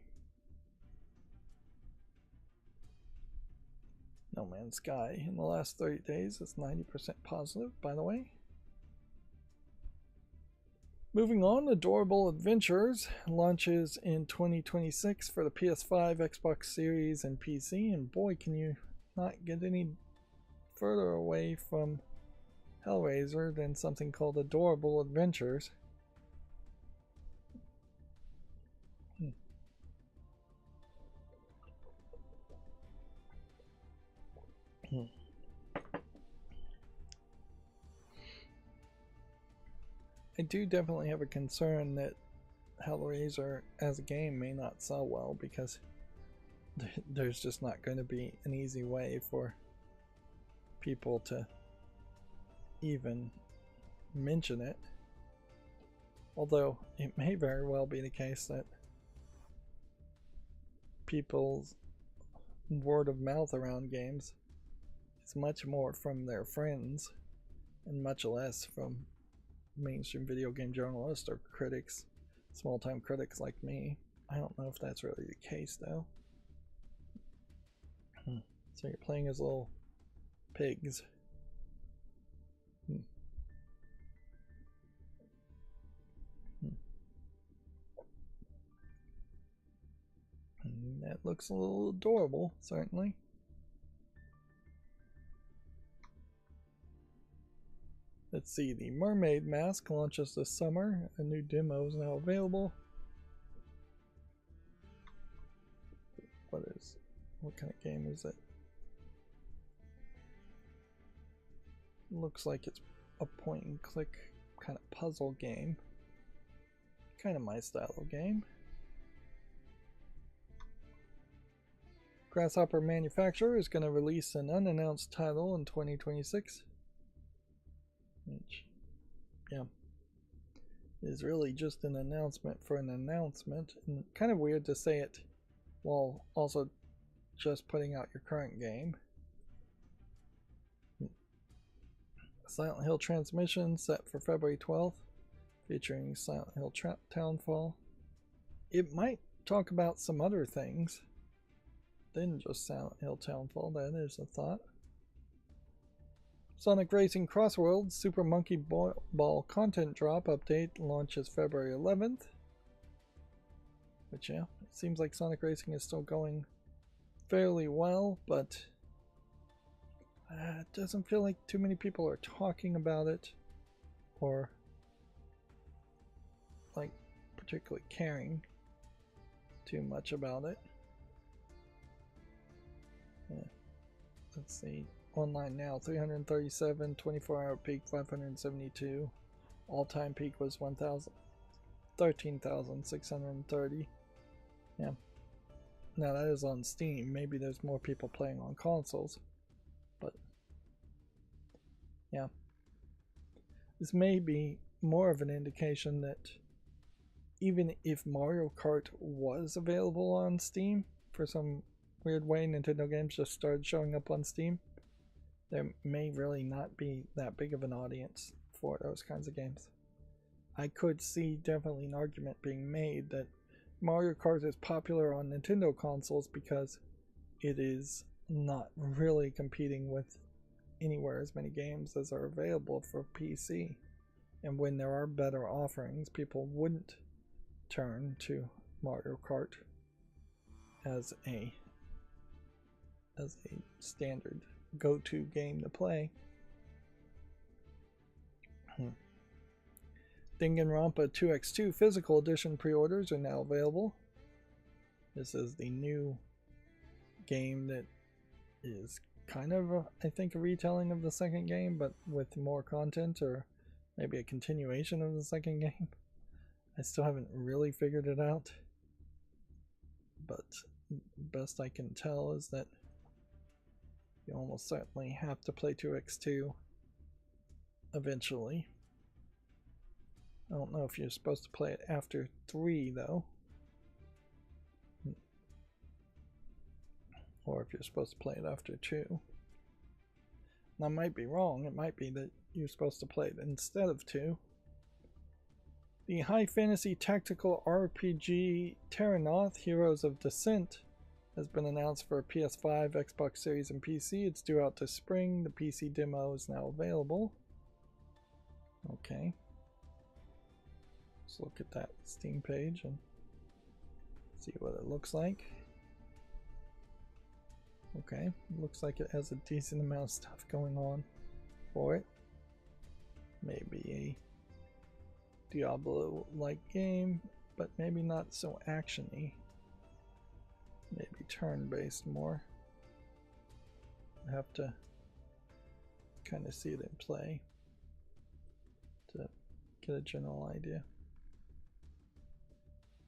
S1: No Man's Sky in the last 30 days is 90% positive, by the way. Moving on, Adorable Adventures launches in 2026 for the PS5, Xbox Series, and PC, and boy, can you not get any further away from Hellraiser than something called Adorable Adventures. I do definitely have a concern that Hellraiser as a game may not sell well, because there's just not going to be an easy way for people to even mention it. Although it may very well be the case that people's word of mouth around games is much more from their friends and much less from mainstream video game journalists or critics, small-time critics like me. I don't know if that's really the case though. So you're playing as little pigs. That looks a little adorable, certainly. Let's see, the Mermaid Mask launches this summer. A new demo is now available. What kind of game is it? Looks like it's a point and click kind of puzzle game. Kind of my style of game. Grasshopper Manufacturer is going to release an unannounced title in 2026. Which, yeah, is really just an announcement for an announcement. And kind of weird to say it while also just putting out your current game. Silent Hill Transmission set for February 12th, featuring Silent Hill Townfall. It might talk about some other things than just Silent Hill Townfall. That is a thought. Sonic Racing Crossworld Super Monkey Ball Content Drop Update launches February 11th. Which, yeah, it seems like Sonic Racing is still going fairly well, but it doesn't feel like too many people are talking about it or like particularly caring too much about it. Yeah. Let's see. Online now 337, 24-hour peak 572, all-time peak was 13,630. Yeah. Now that is on Steam. Maybe there's more people playing on consoles, but yeah. This may be more of an indication that even if Mario Kart was available on Steam, for some weird way Nintendo games just started showing up on Steam, there may really not be that big of an audience for those kinds of games. I could see definitely an argument being made that Mario Kart is popular on Nintendo consoles because it is not really competing with anywhere as many games as are available for PC. And when there are better offerings, people wouldn't turn to Mario Kart as a standard go-to game to play. Danganronpa 2x2 Physical Edition pre-orders are now available. This is the new game that is kind of, I think, a retelling of the second game, but with more content, or maybe a continuation of the second game. I still haven't really figured it out, but best I can tell is that you almost certainly have to play 2x2 eventually. I don't know if you're supposed to play it after 3 though, or if you're supposed to play it after 2. And I might be wrong. It might be that you're supposed to play it instead of 2. The high fantasy tactical RPG Terranoth Heroes of Descent has been announced for PS5, Xbox Series, and PC. It's due out this spring. The PC demo is now available. Okay. Let's look at that Steam page and see what it looks like. Okay, looks like it has a decent amount of stuff going on for it. Maybe a Diablo-like game, but maybe not so action-y. Maybe turn-based more. I have to kind of see it in play to get a general idea.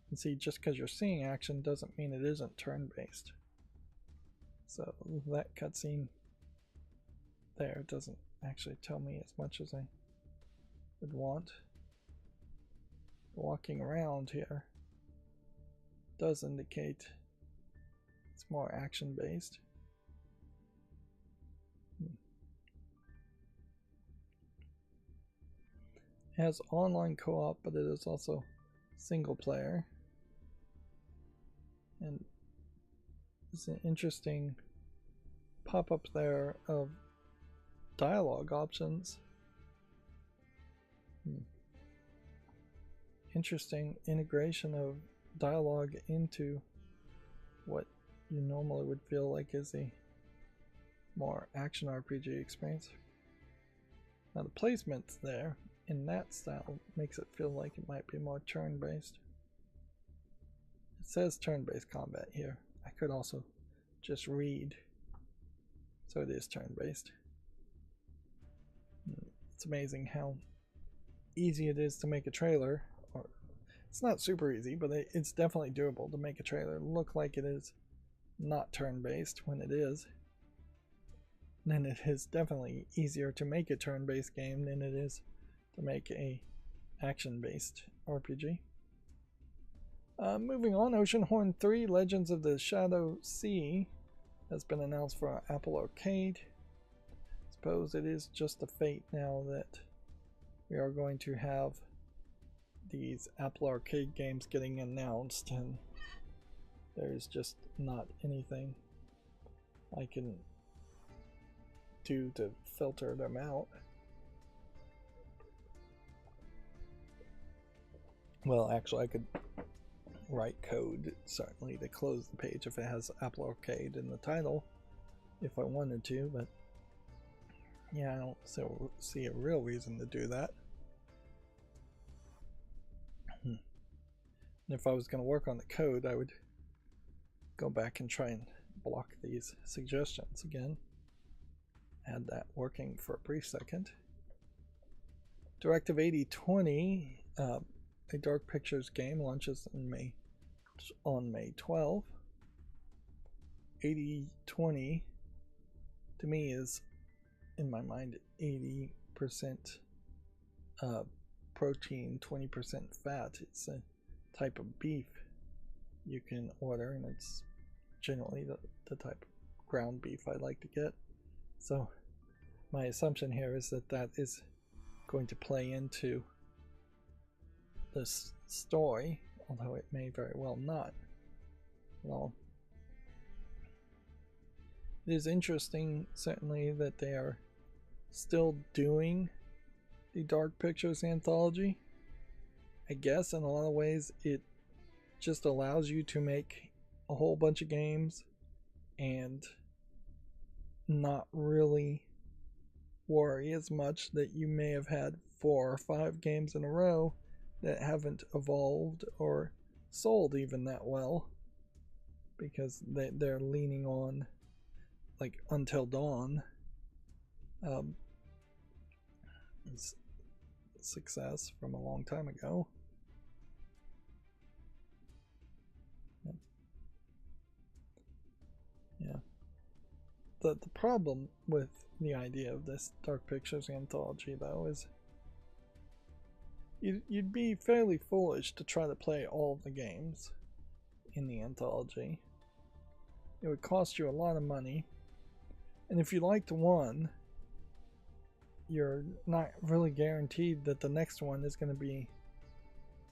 S1: And see, just because you're seeing action doesn't mean it isn't turn-based. So that cutscene there doesn't actually tell me as much as I would want. Walking around here does indicate it's more action-based. It has online co-op, but it is also single player. And it's an interesting pop-up there of dialogue options. Interesting integration of dialogue into what you normally would feel like is a more action RPG experience. Now the placement there in that style makes it feel like it might be more turn-based. It says turn-based combat here. I could also just read. So it is turn-based. It's amazing how easy it is to make a trailer. Or it's not super easy, but it's definitely doable to make a trailer look like it is not turn-based when it is. Then it is definitely easier to make a turn-based game than it is to make a action-based RPG. Moving on, Oceanhorn 3 Legends of the Shadow Sea has been announced for Apple Arcade. Suppose it is just a fate now that we are going to have these Apple Arcade games getting announced, and there's just not anything I can do to filter them out. Well, actually, I could write code certainly to close the page if it has Apple Arcade in the title if I wanted to, but yeah, I don't see a real reason to do that. And if I was going to work on the code, I would go back and try and block these suggestions again. Had that working for a brief second. Directive 8020, a Dark Pictures game, launches on May 12. 8020 to me is, in my mind, 80% protein, 20% fat. It's a type of beef you can order, and it's generally the type of ground beef I like to get. So my assumption here is that that is going to play into this story, although it may very well not. Well, it is interesting, certainly, that they are still doing the Dark Pictures anthology. I guess in a lot of ways it just allows you to make a whole bunch of games and not really worry as much that you may have had 4 or 5 games in a row that haven't evolved or sold even that well, because they're leaning on like Until Dawn success from a long time ago. Yeah. The problem with the idea of this Dark Pictures anthology, though, is you'd be fairly foolish to try to play all of the games in the anthology. It would cost you a lot of money, and if you liked one, you're not really guaranteed that the next one is going to be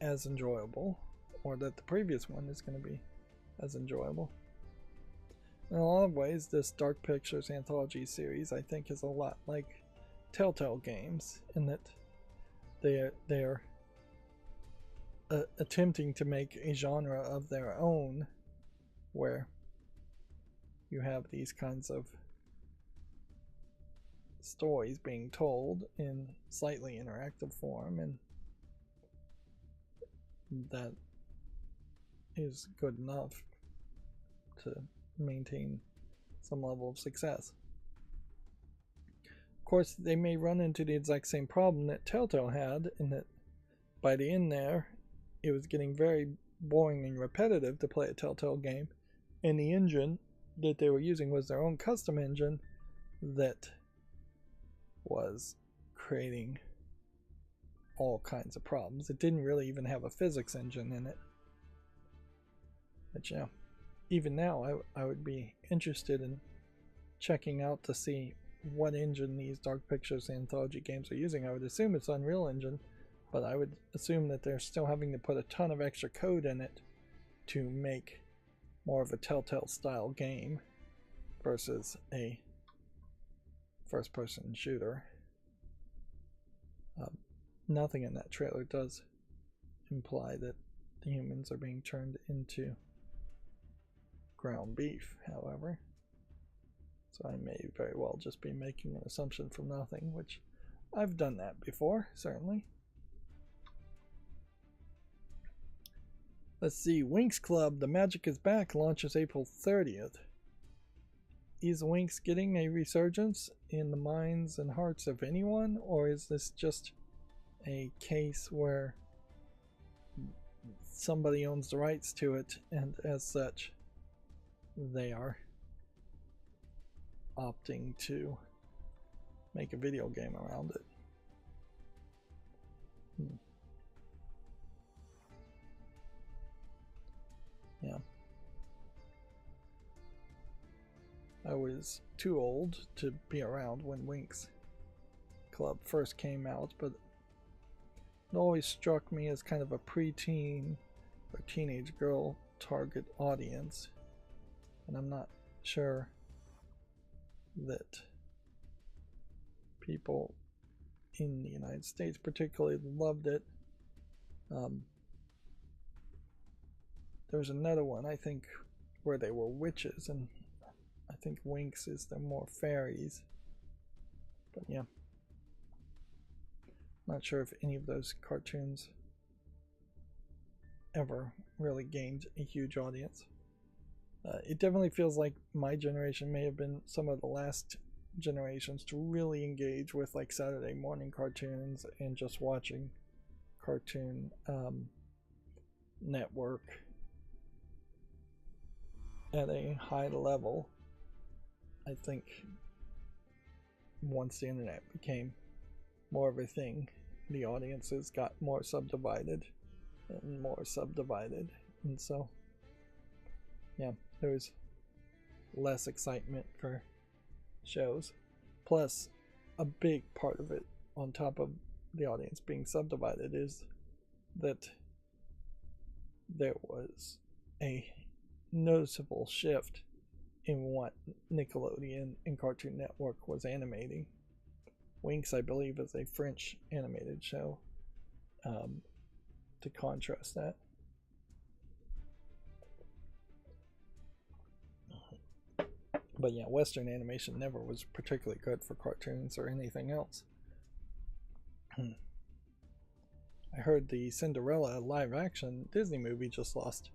S1: as enjoyable, or that the previous one is going to be as enjoyable. In a lot of ways, this Dark Pictures anthology series, I think, is a lot like Telltale games, in that they're attempting to make a genre of their own, where you have these kinds of stories being told in slightly interactive form, and that is good enough to maintain some level of success. Of course, they may run into the exact same problem that Telltale had, in that by the end there, it was getting very boring and repetitive to play a Telltale game, and the engine that they were using was their own custom engine that was creating all kinds of problems. It didn't really even have a physics engine in it. But yeah, even now I would be interested in checking out to see what engine these Dark Pictures anthology games are using. I would assume it's Unreal Engine, but I would assume that they're still having to put a ton of extra code in it to make more of a Telltale style game versus a first-person shooter. Nothing in that trailer does imply that the humans are being turned into ground beef, however. So I may very well just be making an assumption from nothing, which I've done that before, certainly. Let's see, Winx Club, The Magic is Back, launches April 30th. Is Winx getting a resurgence in the minds and hearts of anyone, or is this just a case where somebody owns the rights to it, and as such, they are opting to make a video game around it? Yeah. I was too old to be around when Winx Club first came out, but it always struck me as kind of a preteen or teenage girl target audience, and I'm not sure that people in the United States particularly loved it. There was another one, I think, where they were witches, and I think Winx is the more fairies. But yeah, not sure if any of those cartoons ever really gained a huge audience. It definitely feels like my generation may have been some of the last generations to really engage with like Saturday morning cartoons and just watching Cartoon Network at a high level. I think once the internet became more of a thing, the audiences got more subdivided and more subdivided, and so yeah, there was less excitement for shows. Plus, a big part of it, on top of the audience being subdivided, is that there was a noticeable shift in what Nickelodeon and Cartoon Network was animating. Winx, I believe, is a French animated show, to contrast that. But yeah, Western animation never was particularly good for cartoons or anything else. I heard the Cinderella live action Disney movie just lost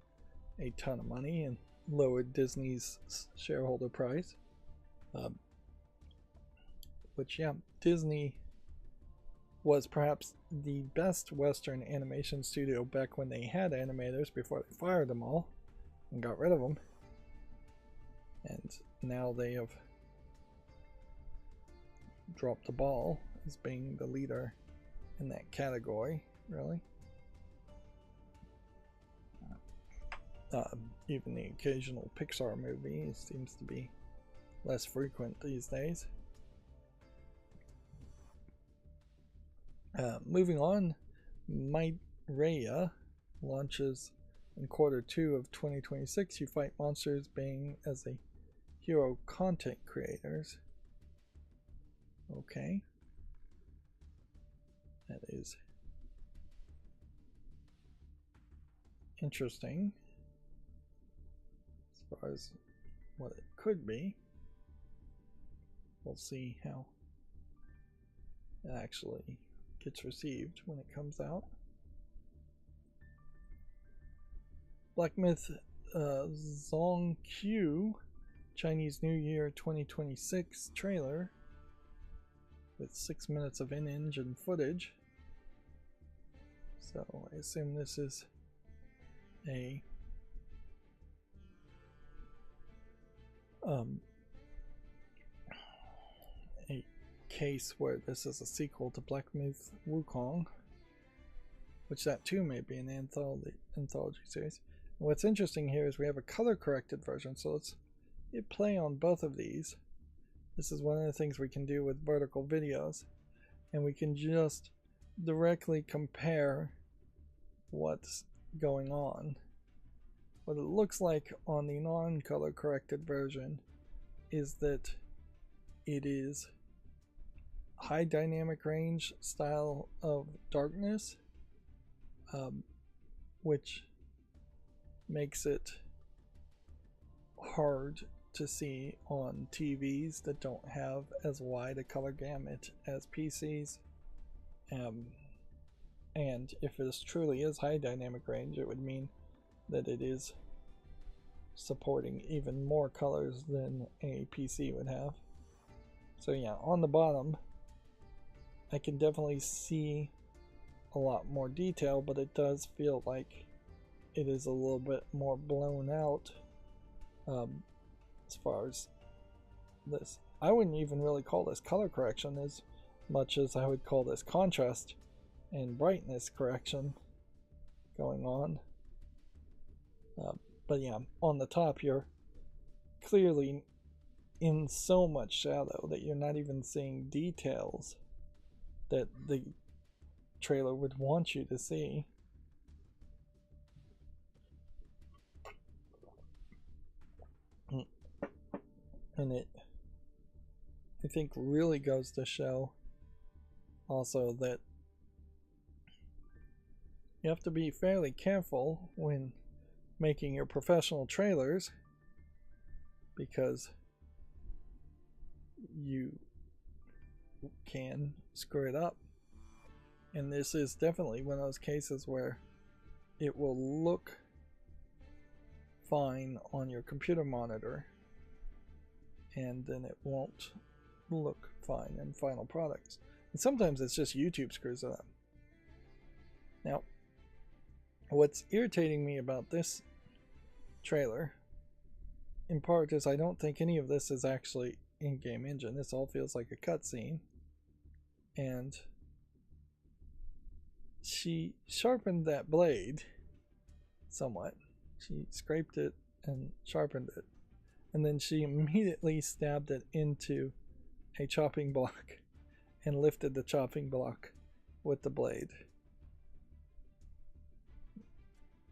S1: a ton of money and lowered Disney's shareholder price. Which, yeah, Disney was perhaps the best Western animation studio back when they had animators before they fired them all and got rid of them. And now they have dropped the ball as being the leader in that category, really. Even the occasional Pixar movie seems to be less frequent these days. Moving on, Raya launches in Q2 of 2026. You fight monsters being as a hero content creators. Okay. That is interesting as far as what it could be. We'll see how it actually gets received when it comes out. Black Myth Zongqiu Chinese New Year 2026 trailer with 6 minutes of in-engine footage. So I assume this is a case where this is a sequel to Black Myth Wukong, which that too may be an anthology series. And what's interesting here is we have a color corrected version, so let's hit play on both of these. This is one of the things we can do with vertical videos, and we can just directly compare what's going on. What it looks like on the non-color corrected version is that it is high dynamic range style of darkness, which makes it hard to see on TVs that don't have as wide a color gamut as PCs. And if this truly is high dynamic range, it would mean that it is supporting even more colors than a PC would have. So yeah, on the bottom I can definitely see a lot more detail, but it does feel like it is a little bit more blown out as far as this. I wouldn't even really call this color correction as much as I would call this contrast and brightness correction going on. But yeah, on the top you're clearly in so much shadow that you're not even seeing details that the trailer would want you to see. And it, I think, really goes to show also that you have to be fairly careful when making your professional trailers, because you can screw it up. And this is definitely one of those cases where it will look fine on your computer monitor and then it won't look fine in final products. And sometimes it's just YouTube screws it up. Now, what's irritating me about this trailer in part is I don't think any of this is actually in-game engine. This all feels like a cutscene. And she sharpened that blade somewhat. She scraped it and sharpened it. And then she immediately stabbed it into a chopping block and lifted the chopping block with the blade.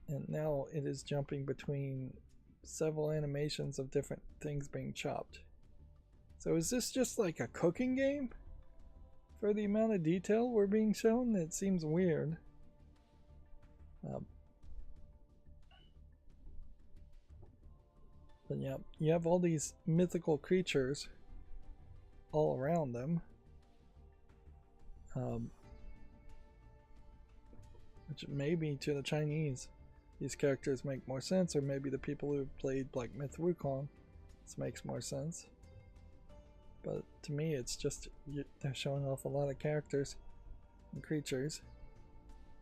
S1: And now it is jumping between several animations of different things being chopped. So is this just like a cooking game? For the amount of detail we're being shown, it seems weird. But yeah, you have all these mythical creatures all around them. which maybe to the Chinese these characters make more sense, or maybe the people who've played like Myth Wukong, this makes more sense. But to me it's just they're showing off a lot of characters and creatures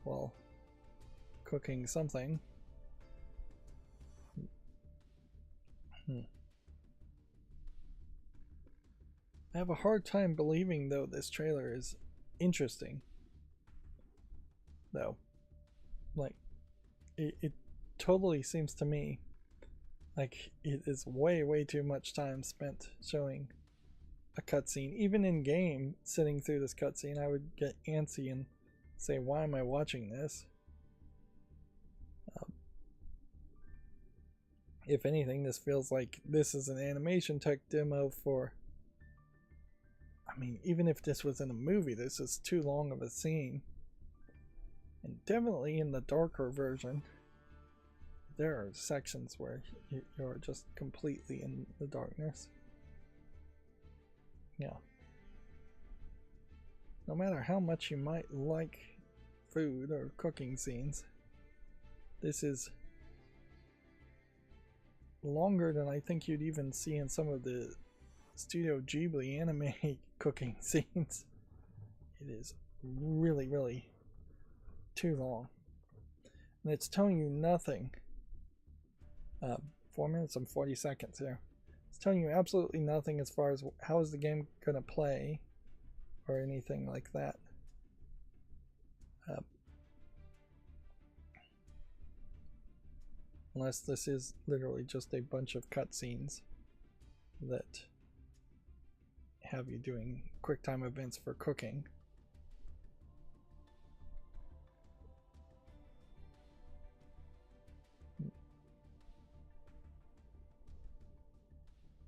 S1: while cooking something. I have a hard time believing though this trailer is interesting though. Like it totally seems to me like it is way too much time spent showing a cutscene. Even in game, sitting through this cutscene, I would get antsy and say, why am I watching this? If anything, this feels like this is an animation tech demo for, I mean, even if this was in a movie, this is too long of a scene. And definitely in the darker version, there are sections where you're just completely in the darkness. Yeah. No matter how much you might like food or cooking scenes, this is longer than I think you'd even see in some of the Studio Ghibli anime cooking scenes. It is really too long. And it's telling you nothing. 4 minutes and 40 seconds here. It's telling you absolutely nothing as far as how is the game going to play or anything like that. Unless this is literally just a bunch of cutscenes that have you doing QuickTime events for cooking.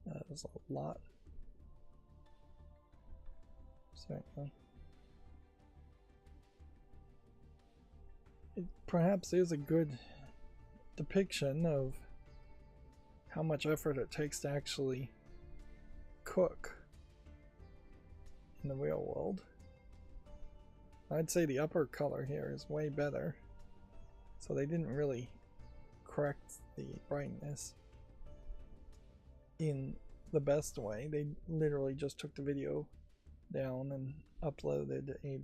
S1: That was a lot. Certainly. It perhaps is a good depiction of how much effort it takes to actually cook in the real world. I'd say the upper color here is way better, so they didn't really correct the brightness in the best way. They literally just took the video down and uploaded a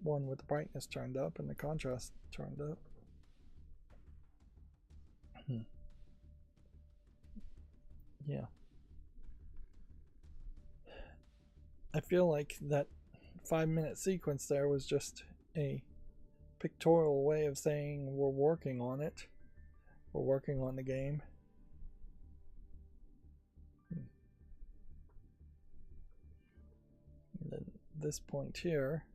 S1: one with the brightness turned up and the contrast turned up. Yeah. I feel like that 5-minute sequence there was just a pictorial way of saying we're working on it. We're working on the game. And then this point here,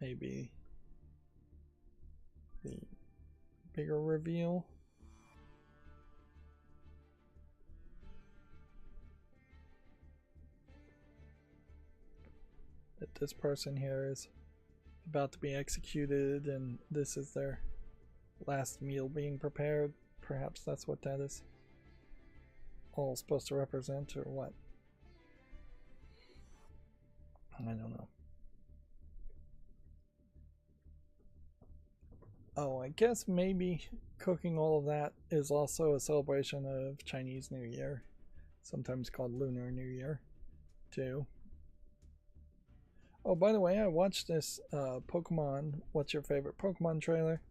S1: maybe the bigger reveal. That this person here is about to be executed and this is their last meal being prepared. Perhaps that's what that is all supposed to represent, or what? I don't know. Oh, I guess maybe cooking all of that is also a celebration of Chinese New Year, sometimes called Lunar New Year, too. Oh, by the way, I watched this Pokemon What's Your Favorite Pokemon trailer.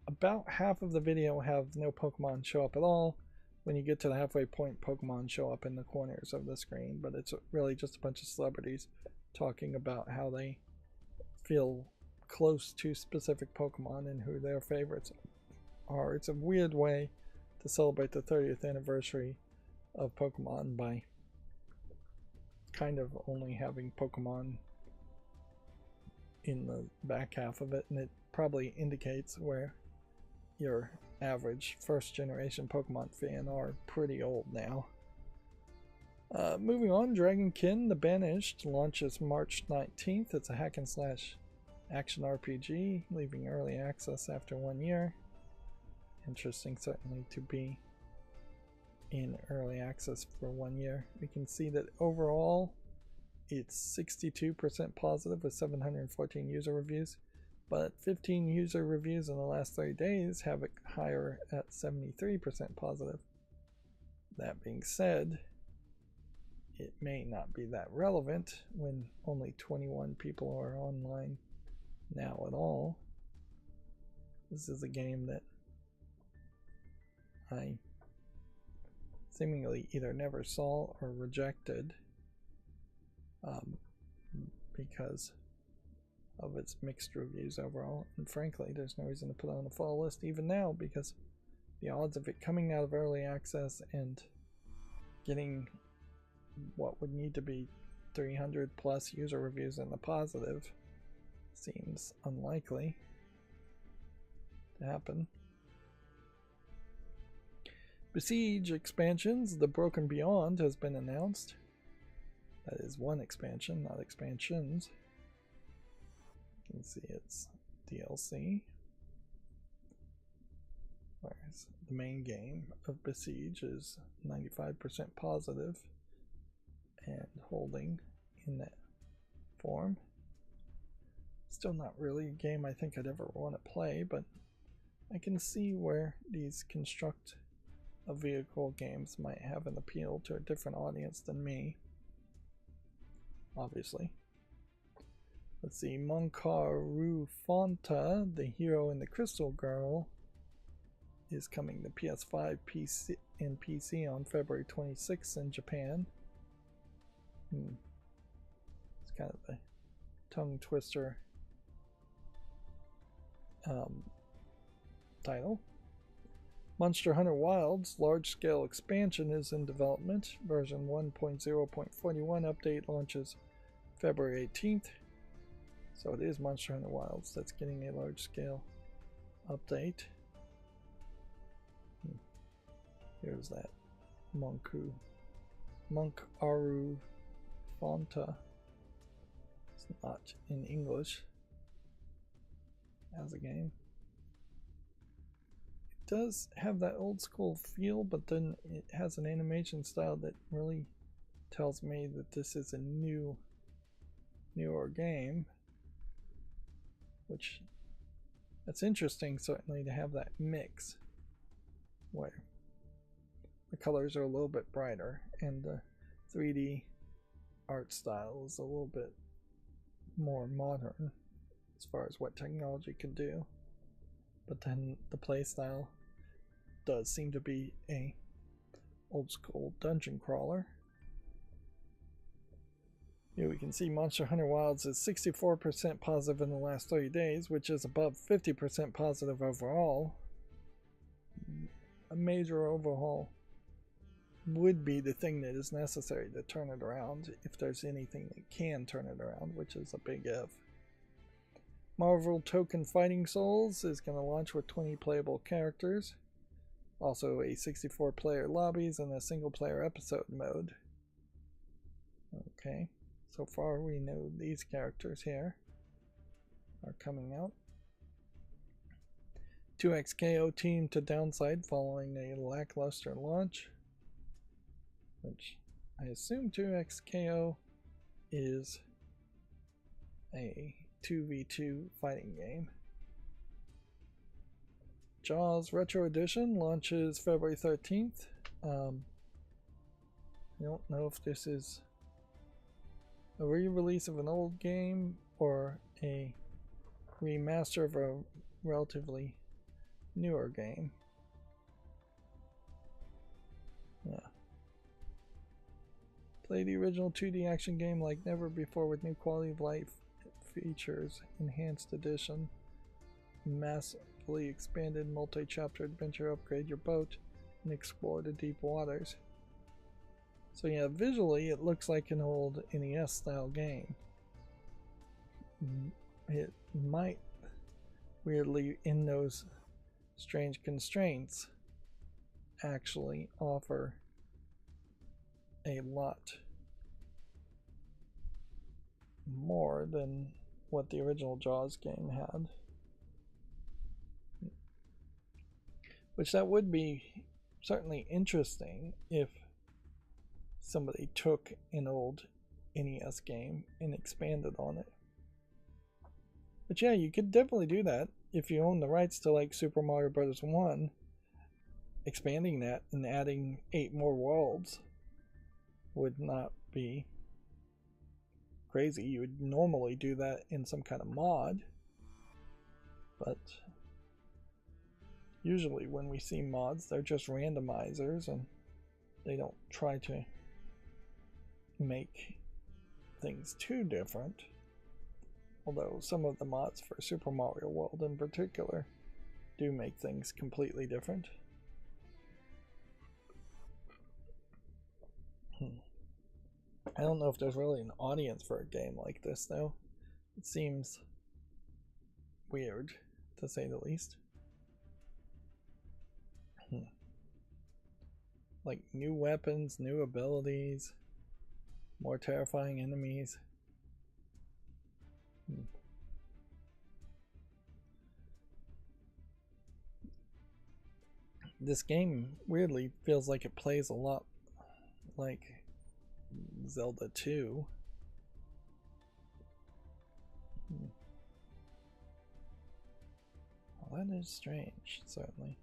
S1: About half of the video have no Pokemon show up at all. When you get to the halfway point, Pokemon show up in the corners of the screen, but it's really just a bunch of celebrities talking about how they feel close to specific Pokemon and who their favorites are. It's a weird way to celebrate the 30th anniversary of Pokemon by kind of only having Pokemon in the back half of it, and it probably indicates where your average first generation Pokemon fan are pretty old now. Moving on, Dragonkin The Banished launches March 19th. It's a hack and slash action RPG, leaving early access after 1 year. Interesting, certainly, to be in early access for 1 year. We can see that overall it's 62% positive with 714 user reviews, but 15 user reviews in the last 30 days have it higher at 73% positive. That being said, it may not be that relevant when only 21 people are online now at all. This is a game that I seemingly either never saw or rejected because of its mixed reviews overall, and frankly there's no reason to put it on the fall list even now, because the odds of it coming out of early access and getting what would need to be 300 plus user reviews in the positive seems unlikely to happen. Besiege expansions, The Broken Beyond has been announced. That is one expansion, not expansions. You can see it's DLC. Whereas the main game of Besiege is 95% positive and holding in that form. Still not really a game I think I'd ever want to play, but I can see where these construct a vehicle games might have an appeal to a different audience than me, obviously. Let's see, Monkaru Fonta, The Hero and the Crystal Girl, is coming to PS5 PC and PC on February 26th in Japan. It's kind of a tongue twister title. Monster Hunter Wilds large-scale expansion is in development. Version 1.0.41 update launches February 18th. So it is Monster Hunter Wilds that's getting a large-scale update. Here's that Monkaru Fonta. It's not in English as a game. It does have that old school feel, but then it has an animation style that really tells me that this is a newer game, which that's interesting, certainly, to have that mix where the colors are a little bit brighter and the 3D art style is a little bit more modern as far as what technology can do, but then the play style does seem to be a old school dungeon crawler. Here we can see Monster Hunter Wilds is 64% positive in the last 30 days, which is above 50% positive overall. A major overhaul would be the thing that is necessary to turn it around, if there's anything that can turn it around, which is a big if. Marvel Token Fighting Souls is going to launch with 20 playable characters, also a 64 player lobbies and a single player episode mode. Okay, so far we know these characters here are coming out. 2XKO team to downside following a lackluster launch, which I assume 2XKO is a 2v2 fighting game. Jaws Retro Edition launches February 13th. I don't know if this is a re-release of an old game or a remaster of a relatively newer game. Yeah. Play the original 2D action game like never before with new quality of life features, enhanced edition, massively expanded multi-chapter adventure, upgrade your boat, and explore the deep waters. So yeah, visually it looks like an old NES style game. It might, weirdly, in those strange constraints, actually offer a lot more than what the original Jaws game had. Which that would be certainly interesting if somebody took an old NES game and expanded on it. But yeah, you could definitely do that if you own the rights to like Super Mario Bros. 1. Expanding that and adding 8 more worlds would not be crazy. You would normally do that in some kind of mod, but usually when we see mods, they're just randomizers and they don't try to make things too different. Although some of the mods for Super Mario World in particular do make things completely different. I don't know if there's really an audience for a game like this though. It seems weird, to say the least. Like new weapons, new abilities, more terrifying enemies. This game weirdly feels like it plays a lot like Zelda 2. Well, that is strange, certainly.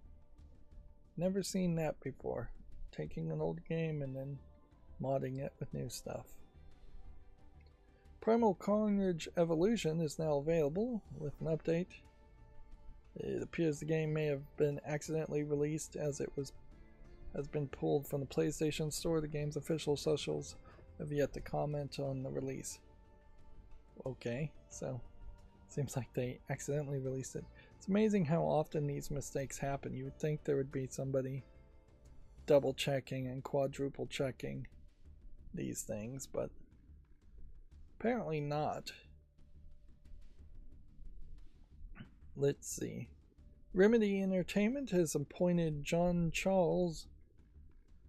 S1: Never seen that before. Taking an old game and then modding it with new stuff. Primal Carnage Evolution is now available with an update. It appears the game may have been accidentally released as it has been pulled from the PlayStation Store. The game's official socials have yet to comment on the release. Okay, so seems like they accidentally released it. It's amazing how often these mistakes happen. You would think there would be somebody double checking and quadruple checking these things, but apparently not. Let's see. Remedy Entertainment has appointed John Charles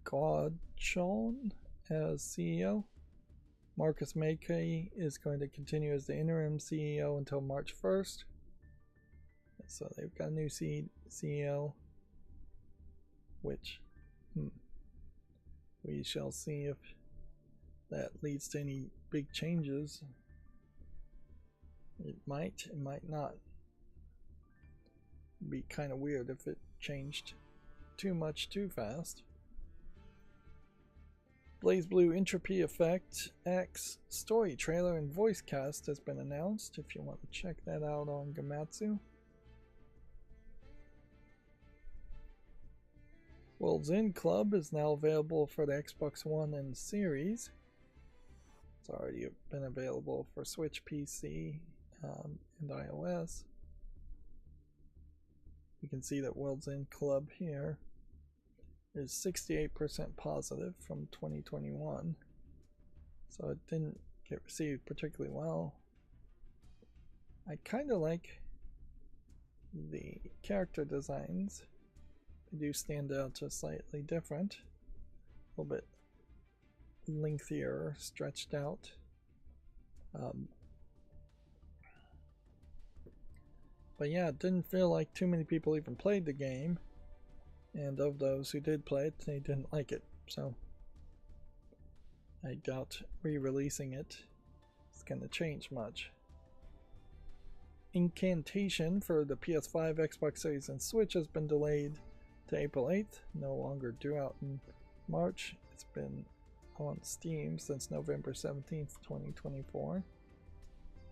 S1: Godchon as CEO. Marcus Mackey is going to continue as the interim CEO until March 1st. So they've got a new CEO, which we shall see if that leads to any big changes. It might not. It'd be kind of weird if it changed too much too fast. BlazBlue Entropy Effect X story trailer and voice cast has been announced if you want to check that out on Gamatsu. World's End Club is now available for the Xbox One and Series. It's already been available for Switch, PC, and iOS. You can see that World's End Club here is 68% positive from 2021. So it didn't get received particularly well. I kind of like the character designs. They do stand out to slightly different. A little bit lengthier, stretched out. But yeah, it didn't feel like too many people even played the game. And of those who did play it, they didn't like it. So I doubt re-releasing it is going to change much. Incantation for the PS5, Xbox Series, and Switch has been delayed to April 8th. No longer due out in March. It's been on Steam since November 17th, 2024.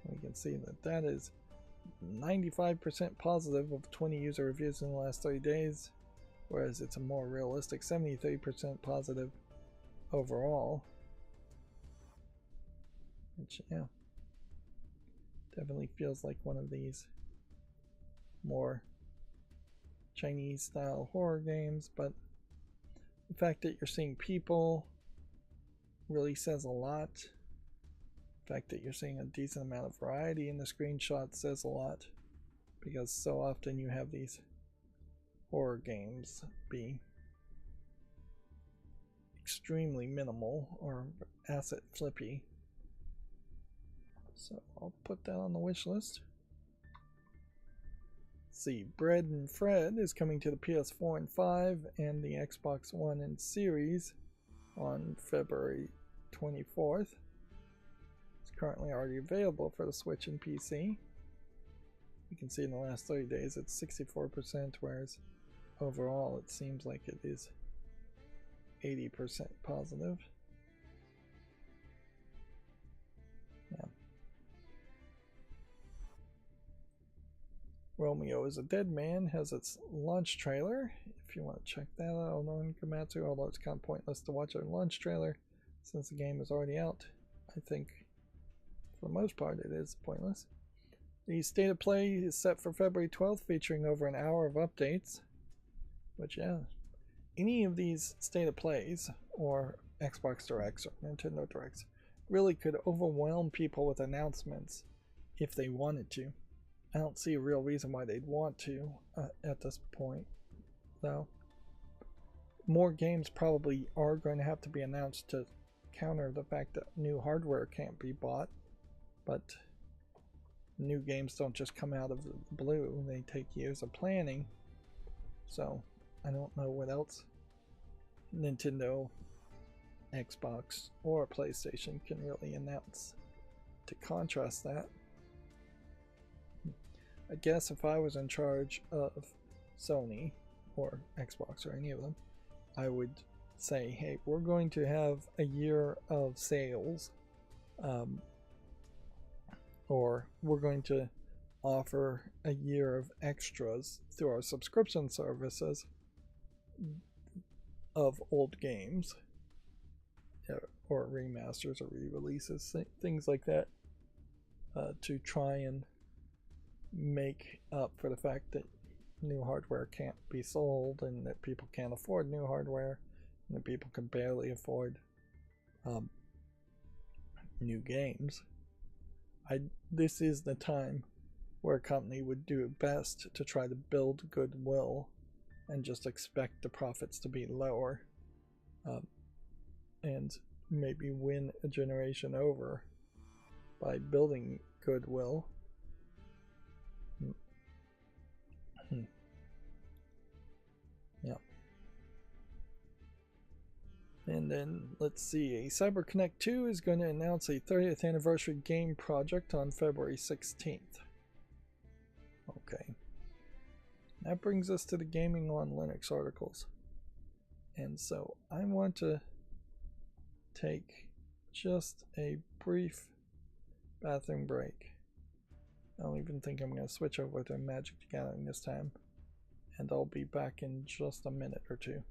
S1: We can see that that is 95% positive of 20 user reviews in the last 30 days, whereas it's a more realistic 73% positive overall. Which, yeah, definitely feels like one of these more Chinese style horror games, but the fact that you're seeing people really says a lot. The fact that you're seeing a decent amount of variety in the screenshots says a lot, because so often you have these horror games be extremely minimal or asset flippy. So I'll put that on the wish list. Let's see, Bread and Fred is coming to the PS4 and 5 and the Xbox One and Series on February 24th. currently already available for the Switch and PC. You can see in the last 30 days it's 64%, whereas overall it seems like it is 80% positive. Yeah. Romeo is a Dead Man has its launch trailer. If you want to check that out on Komatsu, although it's kind of pointless to watch a launch trailer since the game is already out. I think for the most part it is pointless. The State of Play is set for February 12th, featuring over an hour of updates. Which, yeah, any of these State of Plays, or Xbox Directs, or Nintendo Directs, really could overwhelm people with announcements if they wanted to. I don't see a real reason why they'd want to at this point, though. More games probably are going to have to be announced to counter the fact that new hardware can't be bought, but new games don't just come out of the blue. They take years of planning. So I don't know what else Nintendo, Xbox, or PlayStation can really announce to contrast that. I guess if I was in charge of Sony or Xbox or any of them, I would say, hey, we're going to have a year of sales, or we're going to offer a year of extras through our subscription services of old games, or remasters or re-releases, things like that, to try and make up for the fact that new hardware can't be sold and that people can't afford new hardware and that people can barely afford new games. This is the time where a company would do its best to try to build goodwill and just expect the profits to be lower, and maybe win a generation over by building goodwill. Yeah. And then let's see, a CyberConnect 2 is going to announce a 30th anniversary game project on February 16th. Okay. That brings us to the Gaming on Linux articles. And so I want to take just a brief bathroom break. I don't even think I'm going to switch over to Magic the Gathering this time. And I'll be back in just a minute or two.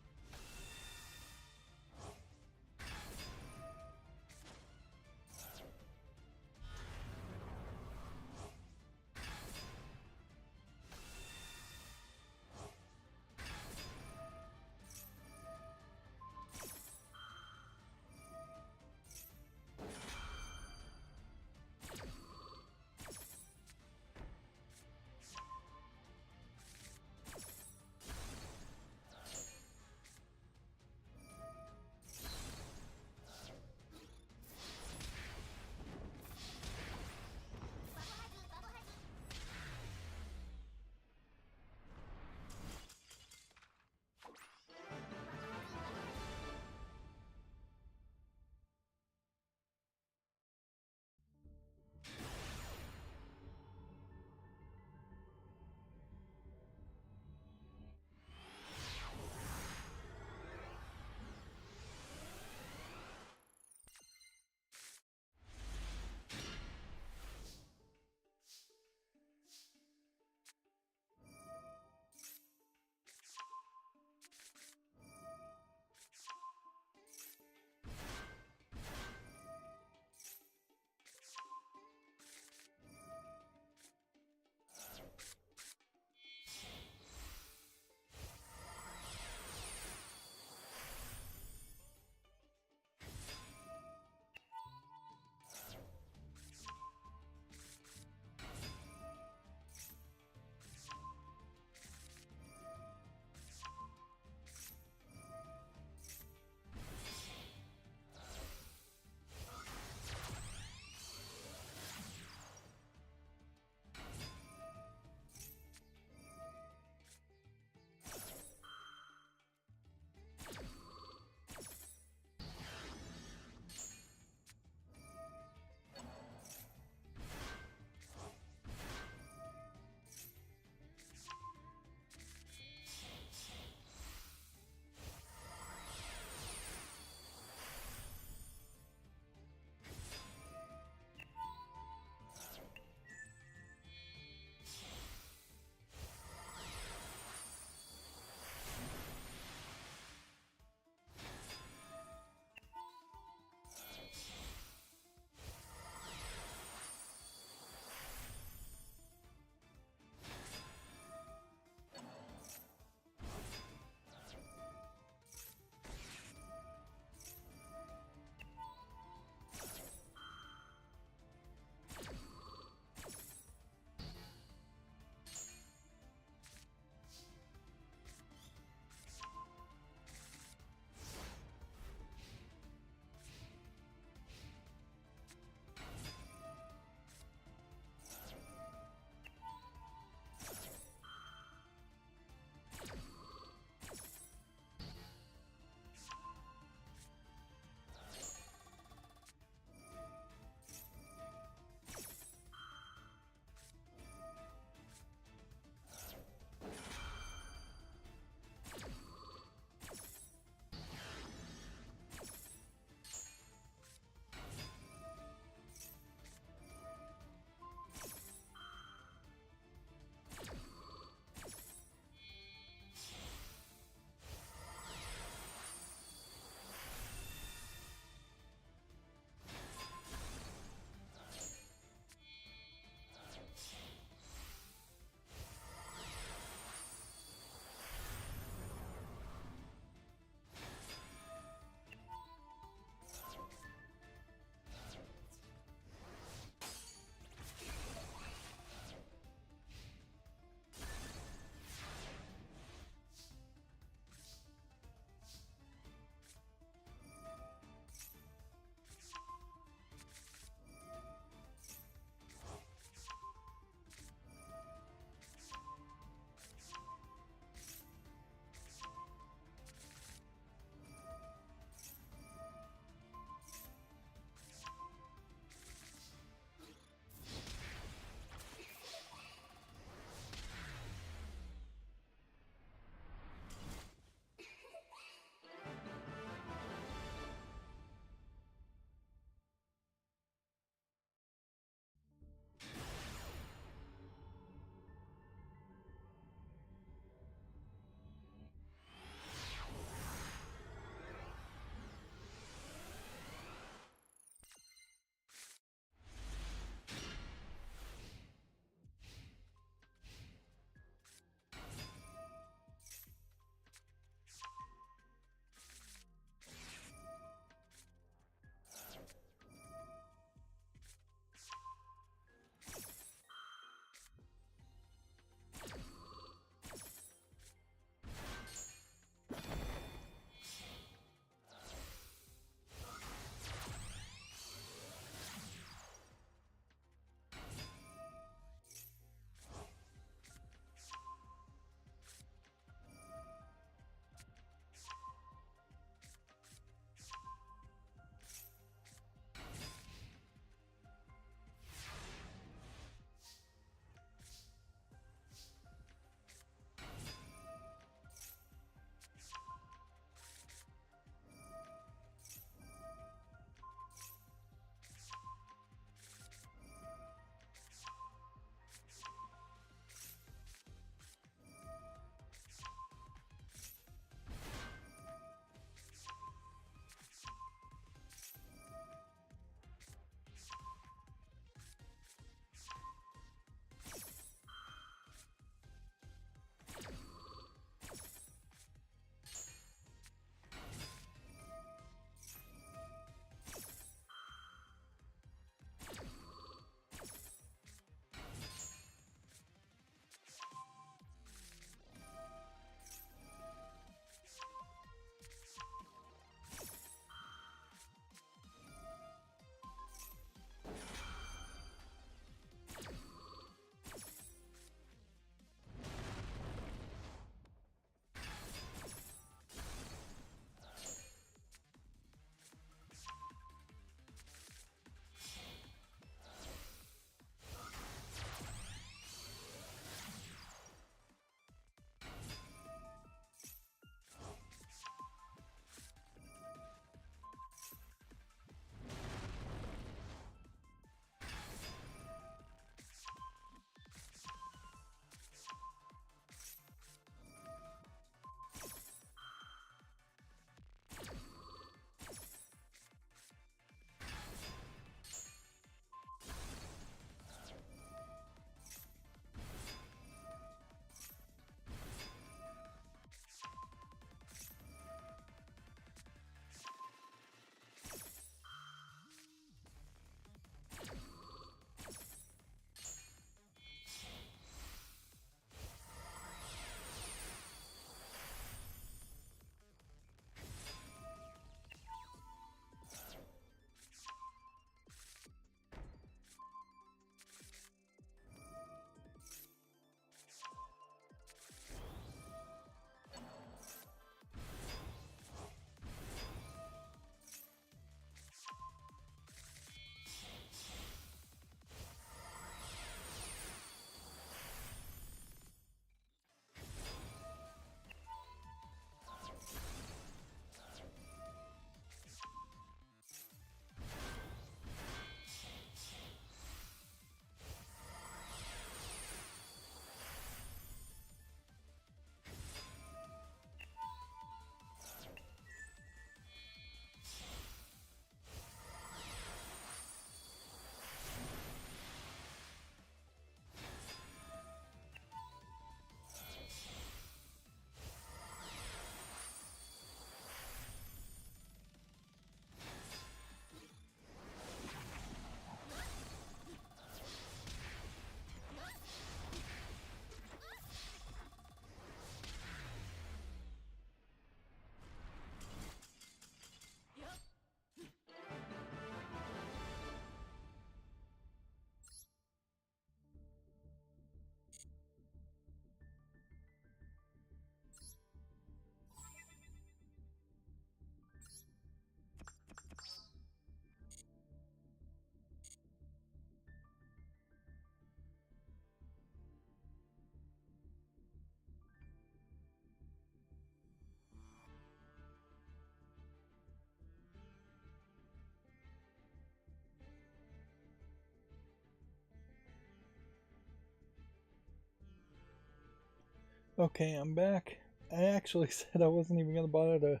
S1: Okay, I'm back. I actually said I wasn't even going to bother to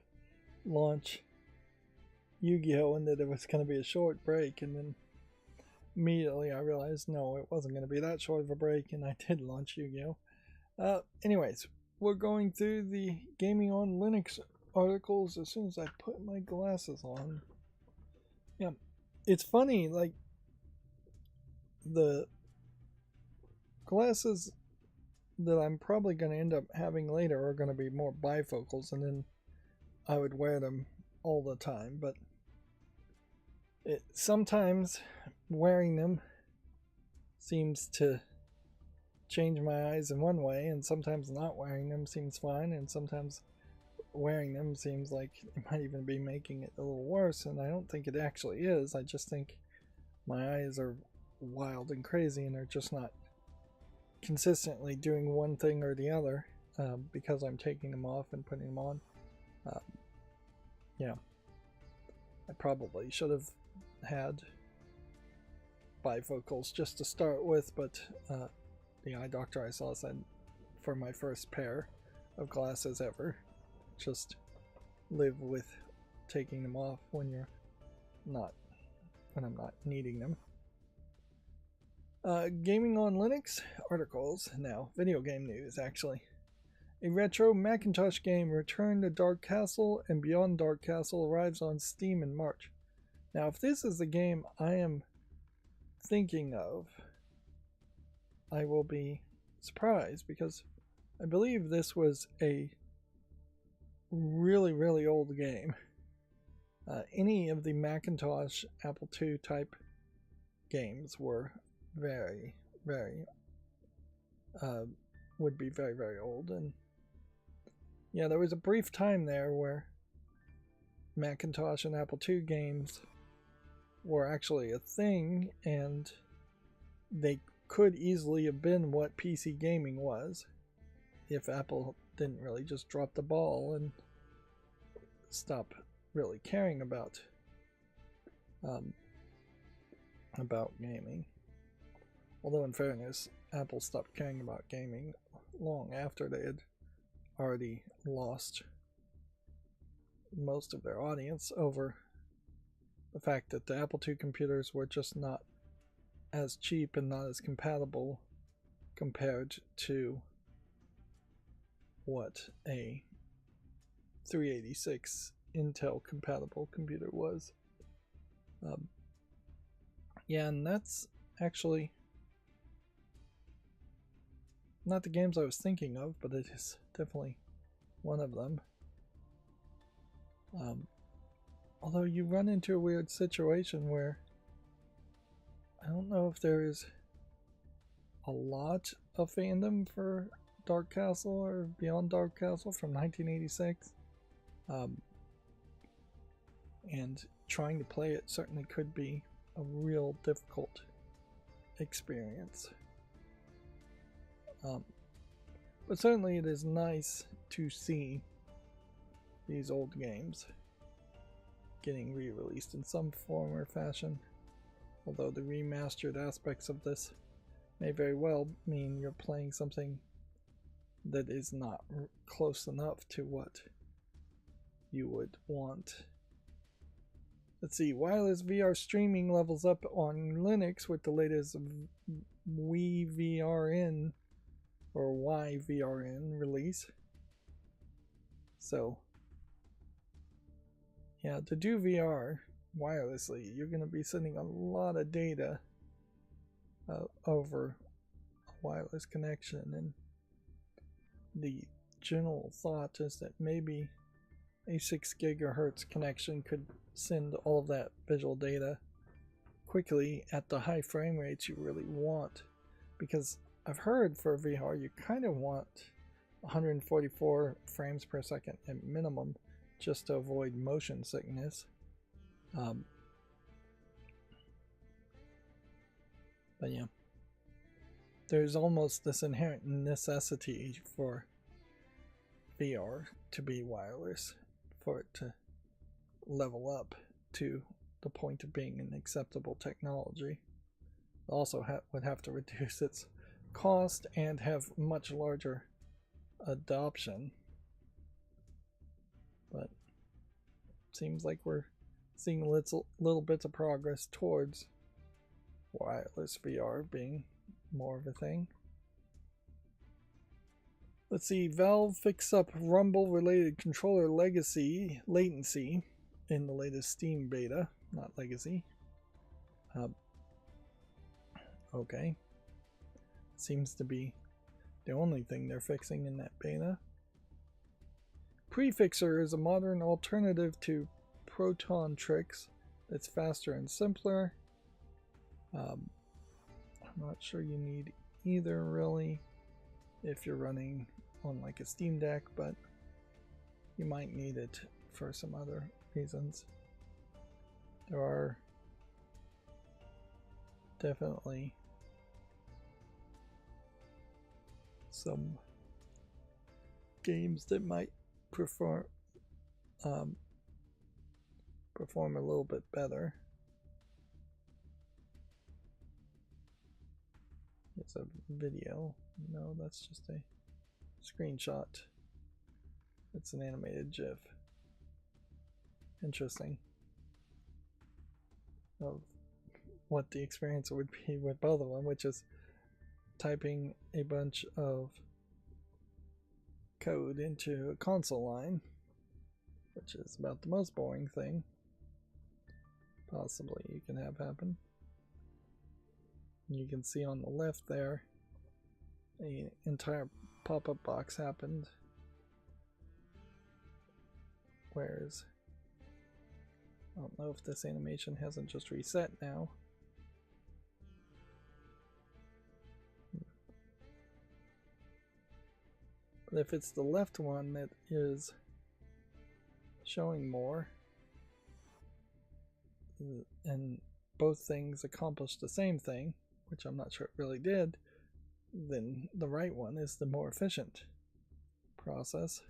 S1: launch Yu-Gi-Oh! And that it was going to be a short break, and then immediately I realized no, it wasn't going to be that short of a break, and I did launch Yu-Gi-Oh! Anyways, we're going through the Gaming on Linux articles as soon as I put my glasses on. Yeah, it's funny, like, the glasses that I'm probably going to end up having later are going to be more bifocals, and then I would wear them all the time, but sometimes wearing them seems to change my eyes in one way, and sometimes not wearing them seems fine, and sometimes wearing them seems like it might even be making it a little worse, and I don't think it actually is. I just think my eyes are wild and crazy and are just not consistently doing one thing or the other because I'm taking them off and putting them on. Yeah, I probably should have had bifocals just to start with, but the eye doctor I saw said for my first pair of glasses ever, just live with taking them off when I'm not needing them. Gaming on Linux articles now. Video game news, actually. A retro Macintosh game, Return to Dark Castle and Beyond Dark Castle, arrives on Steam in March. Now, if this is the game I am thinking of, I will be surprised, because I believe this was a really, really old game. Any of the Macintosh Apple II type games were very, very, would be very, very old. And yeah, there was a brief time there where Macintosh and Apple II games were actually a thing, and they could easily have been what PC gaming was if Apple didn't really just drop the ball and stop really caring about gaming. Although in fairness, Apple stopped caring about gaming long after they had already lost most of their audience over the fact that the Apple II computers were just not as cheap and not as compatible compared to what a 386 Intel compatible computer was. Yeah, and that's actually not the games I was thinking of, but it is definitely one of them. Although you run into a weird situation where I don't know if there is a lot of fandom for Dark Castle or Beyond Dark Castle from 1986. And trying to play it certainly could be a real difficult experience. But certainly it is nice to see these old games getting re-released in some form or fashion, although the remastered aspects of this may very well mean you're playing something that is not close enough to what you would want. Let's see, wireless VR streaming levels up on Linux with the latest WiiVRN or YVRN release. So yeah, to do VR wirelessly, you're going to be sending a lot of data over a wireless connection, and the general thought is that maybe a 6 gigahertz connection could send all of that visual data quickly at the high frame rates you really want, because I've heard for VR you kind of want 144 frames per second at minimum just to avoid motion sickness. But yeah, there's almost this inherent necessity for VR to be wireless for it to level up to the point of being an acceptable technology. It also would have to reduce its cost and have much larger adoption, but seems like we're seeing little bits of progress towards wireless VR being more of a thing. Let's see, Valve fixed up Rumble related controller latency in the latest Steam beta, not legacy. Okay. Seems to be the only thing they're fixing in that beta. Prefixer is a modern alternative to Proton Tricks that's faster and simpler. I'm not sure you need either really if you're running on like a Steam Deck, but you might need it for some other reasons. There are definitely some games that might perform a little bit better. It's a video. No, that's just a screenshot. It's an animated GIF. Interesting. Of what the experience would be with both of them, which is typing a bunch of code into a console line, which is about the most boring thing possibly you can have happen. You can see on the left there an entire pop-up box happened, whereas I don't know if this animation hasn't just reset now. But if it's the left one that is showing more, and both things accomplish the same thing, which I'm not sure it really did, then the right one is the more efficient process.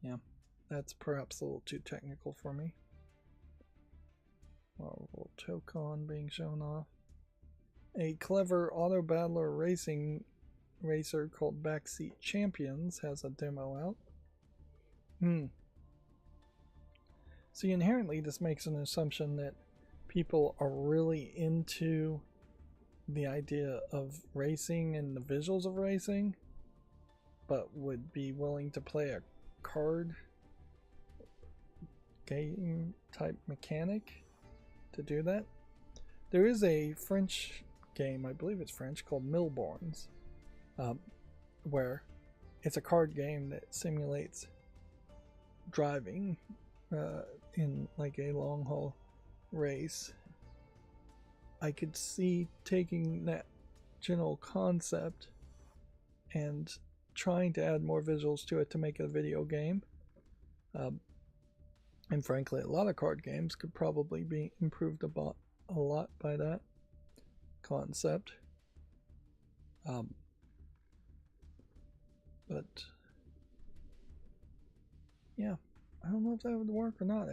S1: Yeah, that's perhaps a little too technical for me. Marvel Tokon being shown off. A clever auto battler racer called Backseat Champions has a demo out. See, inherently this makes an assumption that people are really into the idea of racing and the visuals of racing, but would be willing to play a card game type mechanic to do that. There is a French game, I believe it's French, called Millborns, where it's a card game that simulates driving in like a long haul race. I could see taking that general concept and trying to add more visuals to it to make it a video game. And frankly, a lot of card games could probably be improved a lot by that concept. But yeah, I don't know if that would work or not.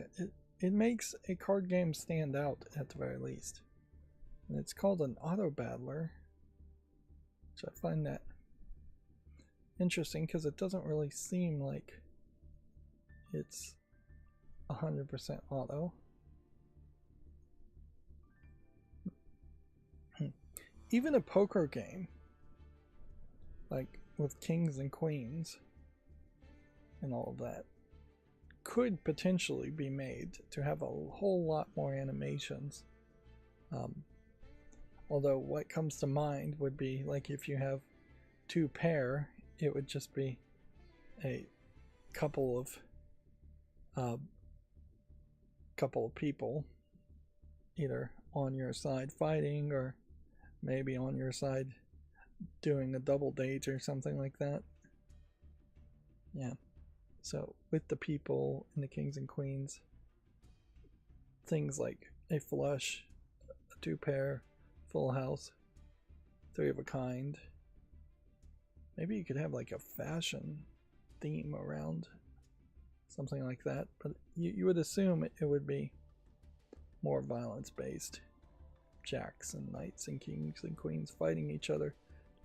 S1: It makes a card game stand out at the very least. And it's called an auto battler, which I find that interesting because it doesn't really seem like it's 100% auto. Even a poker game, like with kings and queens and all of that, could potentially be made to have a whole lot more animations. Although what comes to mind would be like if you have two pair, it would just be a couple of people either on your side fighting or maybe on your side doing a double date or something like that. Yeah. So with the people and the kings and queens, things like a flush, a two pair, full house, three of a kind. Maybe you could have like a fashion theme around something like that, but you would assume it would be more violence based jacks and knights and kings and queens fighting each other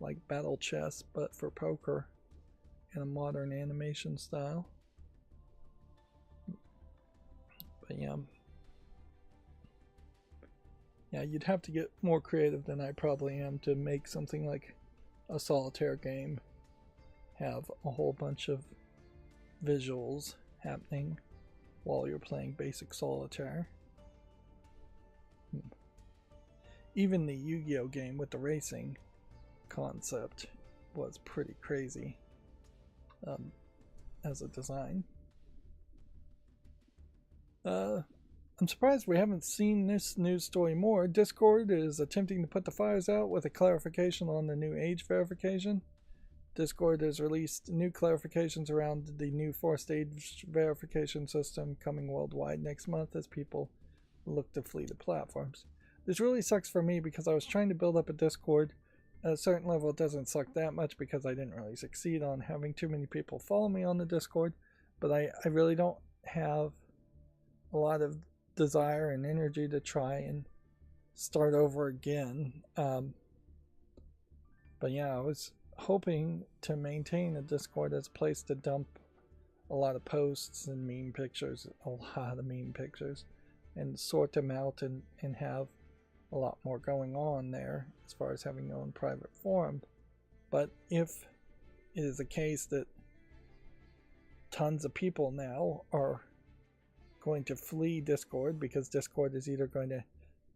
S1: like battle chess, but for poker in a modern animation style. But yeah, you'd have to get more creative than I probably am to make something like a solitaire game have a whole bunch of visuals happening while you're playing basic solitaire. Even the Yu-Gi-Oh game with the racing concept was pretty crazy as a design. I'm surprised we haven't seen this news story more. Discord is attempting to put the fires out with a clarification on the new age verification. Discord has released new clarifications around the new forced age verification system coming worldwide next month as people look to flee the platforms. This really sucks for me because I was trying to build up a Discord. At a certain level, it doesn't suck that much because I didn't really succeed on having too many people follow me on the Discord. But I really don't have a lot of desire and energy to try and start over again. But yeah, I was hoping to maintain a Discord as a place to dump a lot of posts and meme pictures, and sort them out and have a lot more going on there as far as having your own private forum. But if it is a case that tons of people now are going to flee Discord because Discord is either going to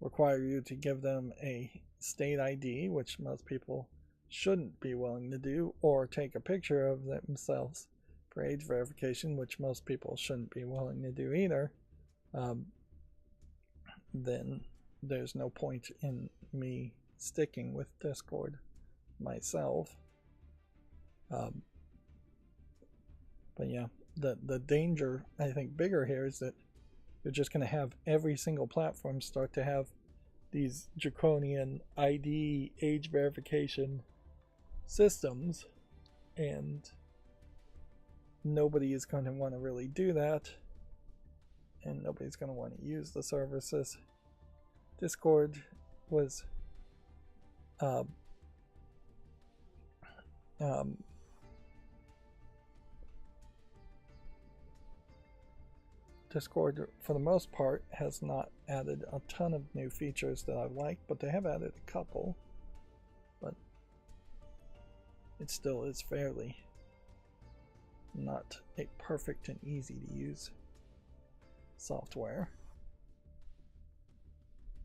S1: require you to give them a state ID, which most people shouldn't be willing to do, or take a picture of themselves for age verification, which most people shouldn't be willing to do either, then there's no point in me sticking with Discord myself. But yeah, the danger, I think, bigger here is that you're just going to have every single platform start to have these draconian ID age verification systems, and nobody is going to want to really do that, and nobody's going to want to use the services. Discord was Discord, for the most part, has not added a ton of new features that I like, but they have added a couple. But it still is fairly not a perfect and easy to use software.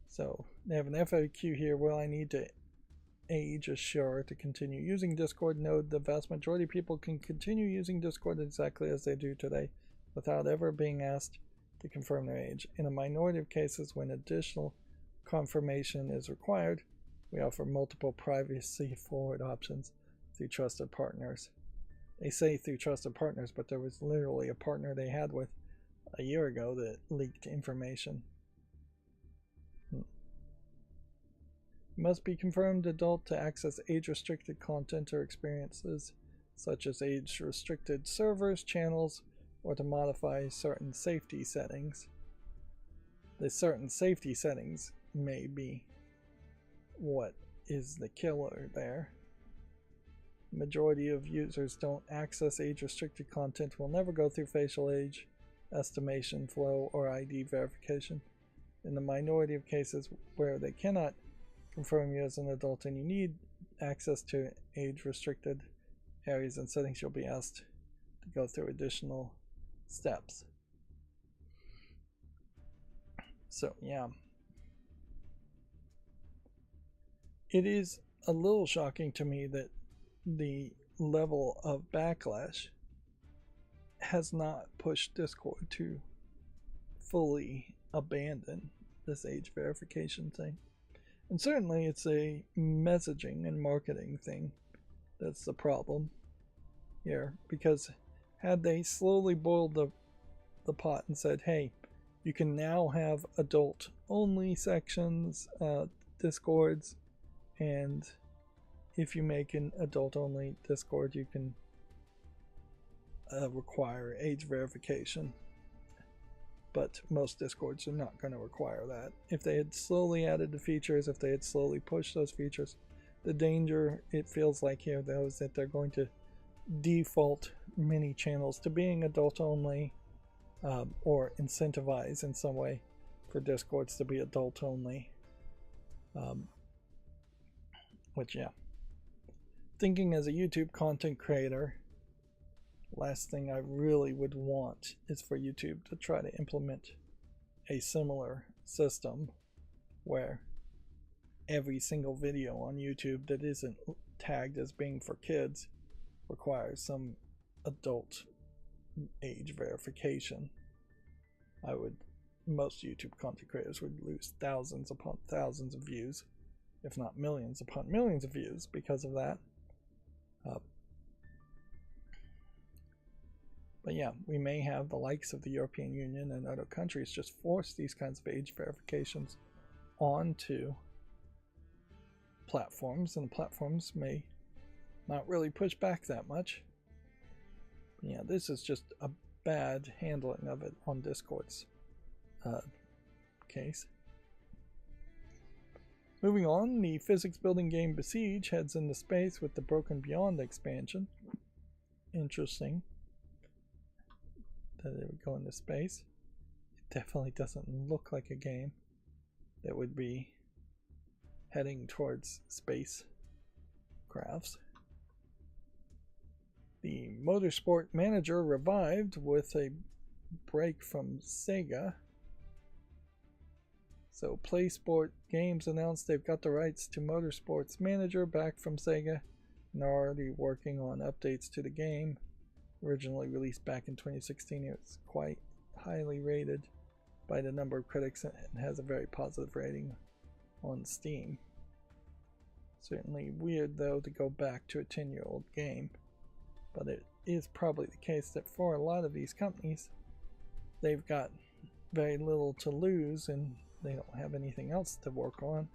S1: So they have an FAQ here. Will I need to age assure to continue using Discord? No, the vast majority of people can continue using Discord exactly as they do today without ever being asked to confirm their age. In a minority of cases, when additional confirmation is required, we offer multiple privacy-forward options through trusted partners. They say through trusted partners, but there was literally a partner they had with a year ago that leaked information. You must be confirmed adult to access age-restricted content or experiences, such as age-restricted servers, channels, or to modify certain safety settings. The certain safety settings may be what is the killer there. Majority of users don't access age-restricted content, will never go through facial age estimation, flow, or ID verification. In the minority of cases where they cannot confirm you as an adult and you need access to age-restricted areas and settings, you'll be asked to go through additional steps. So yeah, it is a little shocking to me that the level of backlash has not pushed Discord to fully abandon this age verification thing. And certainly it's a messaging and marketing thing that's the problem here, because had they slowly boiled the pot and said, hey, you can now have adult only sections, Discords, and if you make an adult only Discord, you can require age verification. but most Discords are not going to require that. If they had slowly added the features, if they had slowly pushed those features, the danger, it feels like here, though, is that they're going to default many channels to being adult only, or incentivize in some way for Discords to be adult only. Which, yeah. Thinking as a YouTube content creator, last thing I really would want is for YouTube to try to implement a similar system where every single video on YouTube that isn't tagged as being for kids requires some adult age verification. Most YouTube content creators would lose thousands upon thousands of views, if not millions upon millions of views because of that. But yeah, we may have the likes of the European Union and other countries just force these kinds of age verifications onto platforms, and platforms may not really push back that much. But yeah, this is just a bad handling of it on Discord's case. Moving on, the physics building game Besiege heads into space with the Broken Beyond expansion. Interesting that it would go into space. It definitely doesn't look like a game that would be heading towards space crafts. The Motorsport Manager revived with a break from Sega. So PlaySport Games announced they've got the rights to Motorsports Manager back from Sega and are already working on updates to the game. Originally released back in 2016, it was quite highly rated by the number of critics and has a very positive rating on Steam. Certainly weird though to go back to a 10-year-old game, but it is probably the case that for a lot of these companies, they've got very little to lose and they don't have anything else to work on.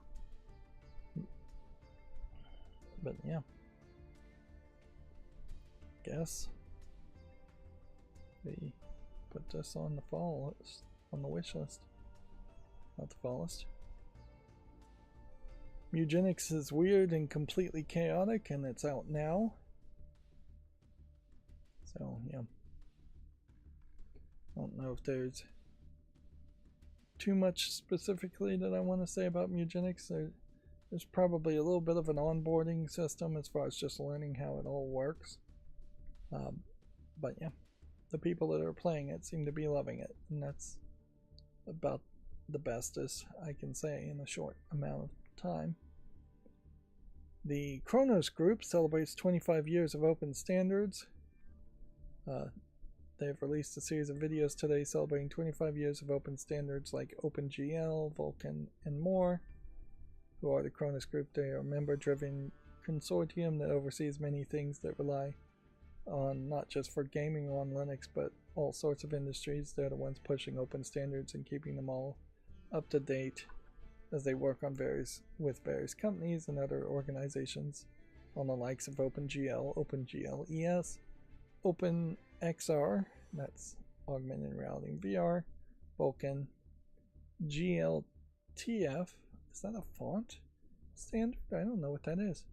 S1: But yeah, guess they put this on the fall list, on the wish list, not the fall list. Mugenics is weird and completely chaotic, and it's out now. So yeah, I don't know if there's too much specifically that I want to say about Mugenics. There's probably a little bit of an onboarding system as far as just learning how it all works. But yeah, the people that are playing it seem to be loving it, and that's about the best as I can say in a short amount of time. The Kronos Group celebrates 25 years of open standards. They've released a series of videos today celebrating 25 years of open standards like OpenGL, Vulkan, and more. Who are the Kronos Group? They are a member-driven consortium that oversees many things that rely on not just for gaming on Linux, but all sorts of industries. They're the ones pushing open standards and keeping them all up to date as they work on with various companies and other organizations on the likes of OpenGL, OpenGL ES, OpenXR, that's augmented reality and VR, Vulkan, GLTF, is that a font standard? I don't know what that is.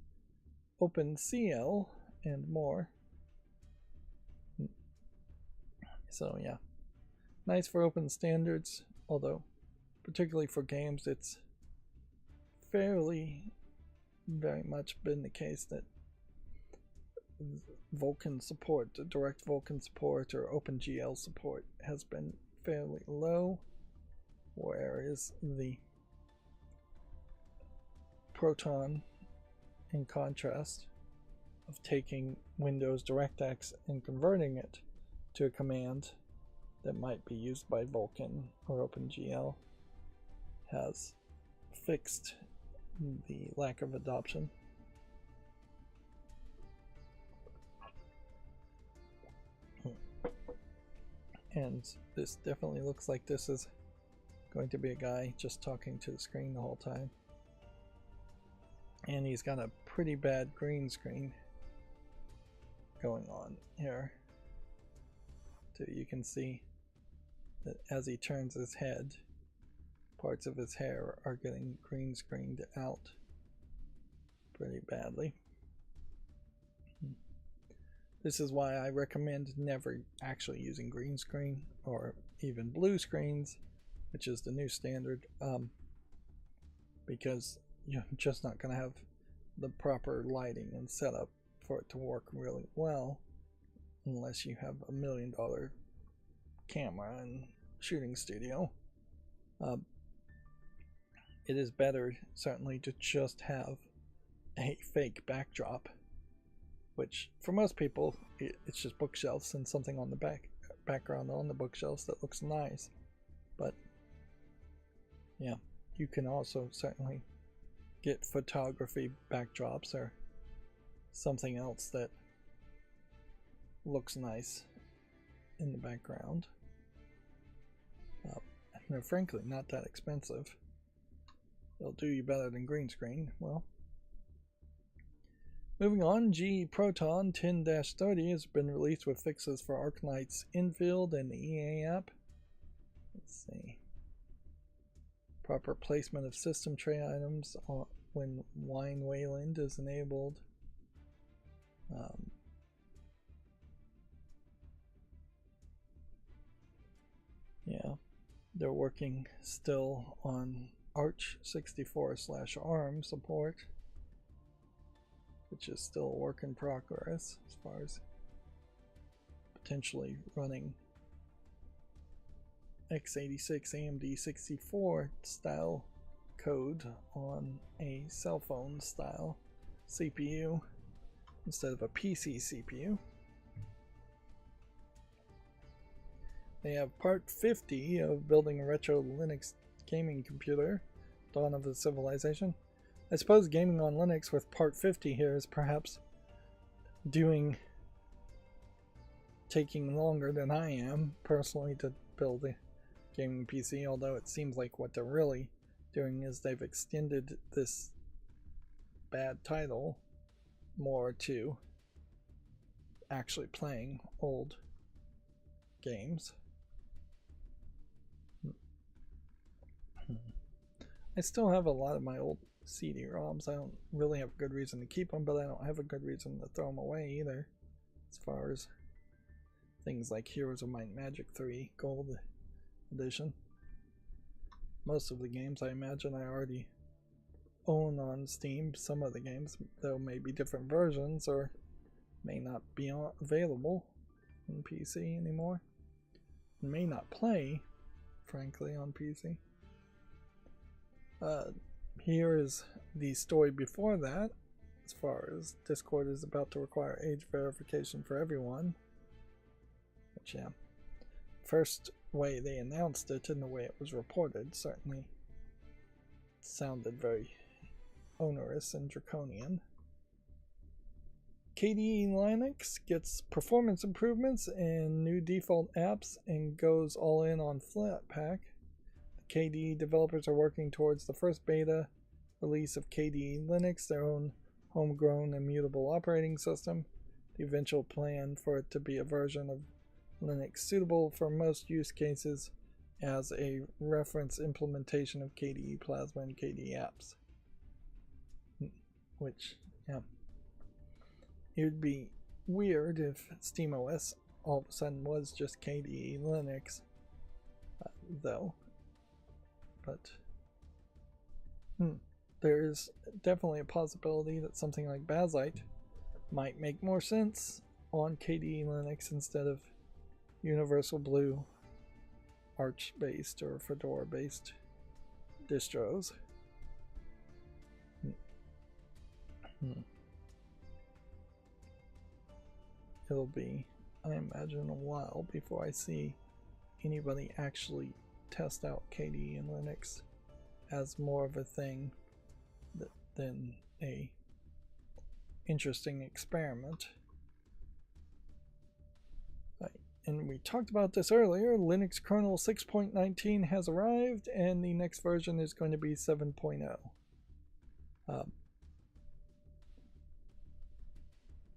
S1: OpenCL, and more. So yeah, nice for open standards, although particularly for games it's very much been the case that Vulkan support, direct Vulkan support or OpenGL support has been fairly low, whereas the Proton, in contrast, of taking Windows DirectX and converting it to a command that might be used by Vulkan or OpenGL, has fixed the lack of adoption. And this definitely looks like this is going to be a guy just talking to the screen the whole time. And he's got a pretty bad green screen going on here. So you can see that as he turns his head, parts of his hair are getting green screened out pretty badly. This is why I recommend never actually using green screen or even blue screens, which is the new standard, because you're just not going to have the proper lighting and setup for it to work really well unless you have $1 million camera and shooting studio. It is better certainly to just have a fake backdrop, which for most people it's just bookshelves and something on the background on the bookshelves that looks nice. But yeah, you can also certainly get photography backdrops or something else that looks nice in the background. They're frankly not that expensive. They'll do you better than green screen. Well, moving on, GE Proton 10-30 has been released with fixes for Arknight's infield and the EA app. Let's see. Proper placement of system tray items when Wine Wayland is enabled. Yeah, they're working still on Arch 64/ARM support, which is still a work in progress as far as potentially running x86 AMD 64 style code on a cell phone style CPU instead of a PC CPU. They have part 50 of building a retro Linux gaming computer, Dawn of the Civilization. I suppose gaming on Linux with part 50 here is perhaps taking longer than I am personally to build a gaming PC, although it seems like what they're really doing is they've extended this bad title more to actually playing old games. I still have a lot of my old CD-ROMs. I don't really have a good reason to keep them, but I don't have a good reason to throw them away either. As far as things like Heroes of Might and Magic 3 Gold Edition. Most of the games I imagine I already own on Steam. Some of the games, though, may be different versions or may not be available on PC anymore. May not play, frankly, on PC. Here is the story before that, as far as Discord is about to require age verification for everyone. Which, yeah, first way they announced it and the way it was reported certainly sounded very onerous and draconian. KDE Linux gets performance improvements and new default apps and goes all in on Flatpak. KDE developers are working towards the first beta release of KDE Linux, their own homegrown immutable operating system. The eventual plan for it to be a version of Linux suitable for most use cases as a reference implementation of KDE Plasma and KDE apps. Which, yeah, it would be weird if SteamOS all of a sudden was just KDE Linux, though. But there is definitely a possibility that something like Bazzite might make more sense on KDE Linux instead of Universal Blue Arch based or Fedora based distros. It'll be, I imagine, a while before I see anybody actually test out KDE and Linux as more of a thing than a interesting experiment. And we talked about this earlier, Linux kernel 6.19 has arrived and the next version is going to be 7.0.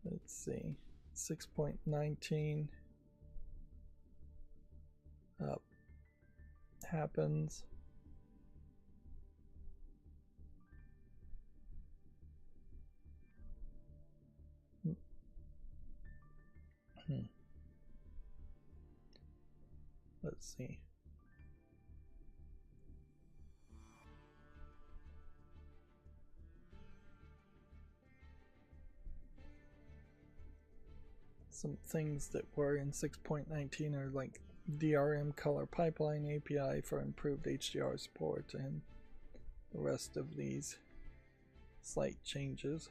S1: Let's see, 6.19. happens. Let's see. Some things that were in 6.19 are like DRM color pipeline API for improved HDR support, and the rest of these slight changes.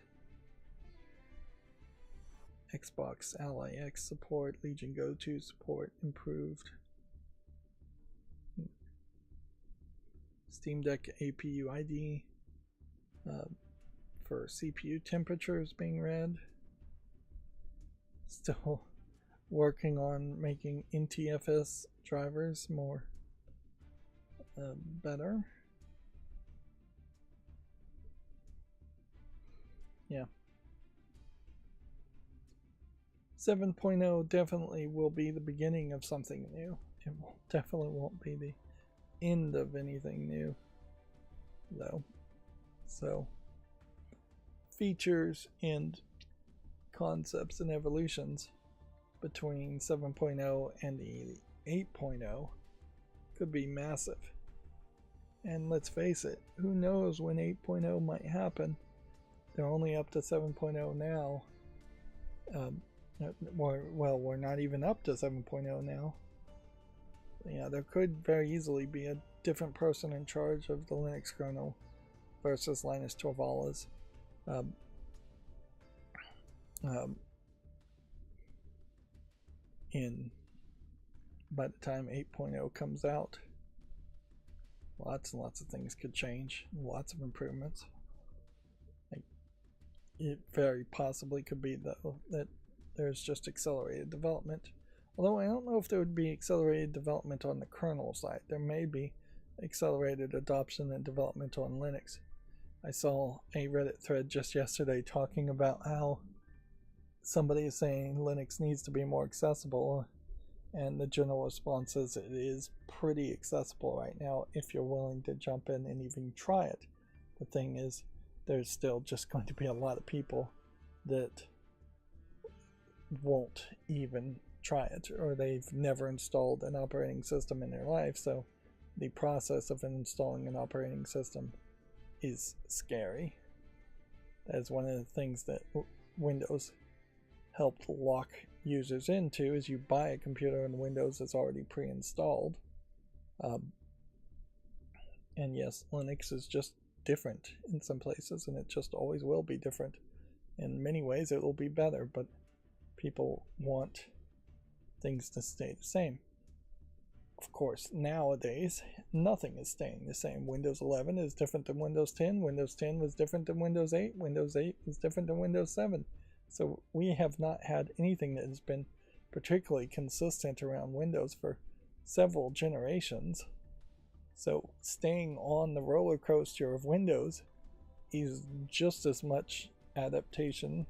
S1: Xbox Ally X support, Legion Go-To support improved. Steam Deck APU ID for CPU temperatures being read. Still working on making NTFS drivers more better. Yeah. 7.0 definitely will be the beginning of something new. It definitely won't be the end of anything new, though. So, features and concepts and evolutions between 7.0 and the 8.0 could be massive. And let's face it, who knows when 8.0 might happen? They're only up to 7.0 now. Well, we're not even up to 7.0 now. Yeah, there could very easily be a different person in charge of the Linux kernel versus Linus Torvalds. By the time 8.0 comes out, lots and lots of things could change, lots of improvements. It very possibly could be, though, that there's just accelerated development. Although I don't know if there would be accelerated development on the kernel side. There may be accelerated adoption and development on Linux. I saw a Reddit thread just yesterday talking about how somebody is saying Linux needs to be more accessible, and the general response is it is pretty accessible right now if you're willing to jump in and even try it. The thing is, there's still just going to be a lot of people that won't even try it, or they've never installed an operating system in their life, so the process of installing an operating system is scary. That's one of the things that Windows helped lock users into, is you buy a computer and Windows is already pre-installed. And yes, Linux is just different in some places, and it just always will be different. In many ways it will be better, but people want things to stay the same. Of course, nowadays nothing is staying the same. Windows 11 is different than Windows 10. Windows 10 was different than Windows 8. Windows 8 was different than Windows 7. So we have not had anything that has been particularly consistent around Windows for several generations. So staying on the roller coaster of Windows is just as much adaptation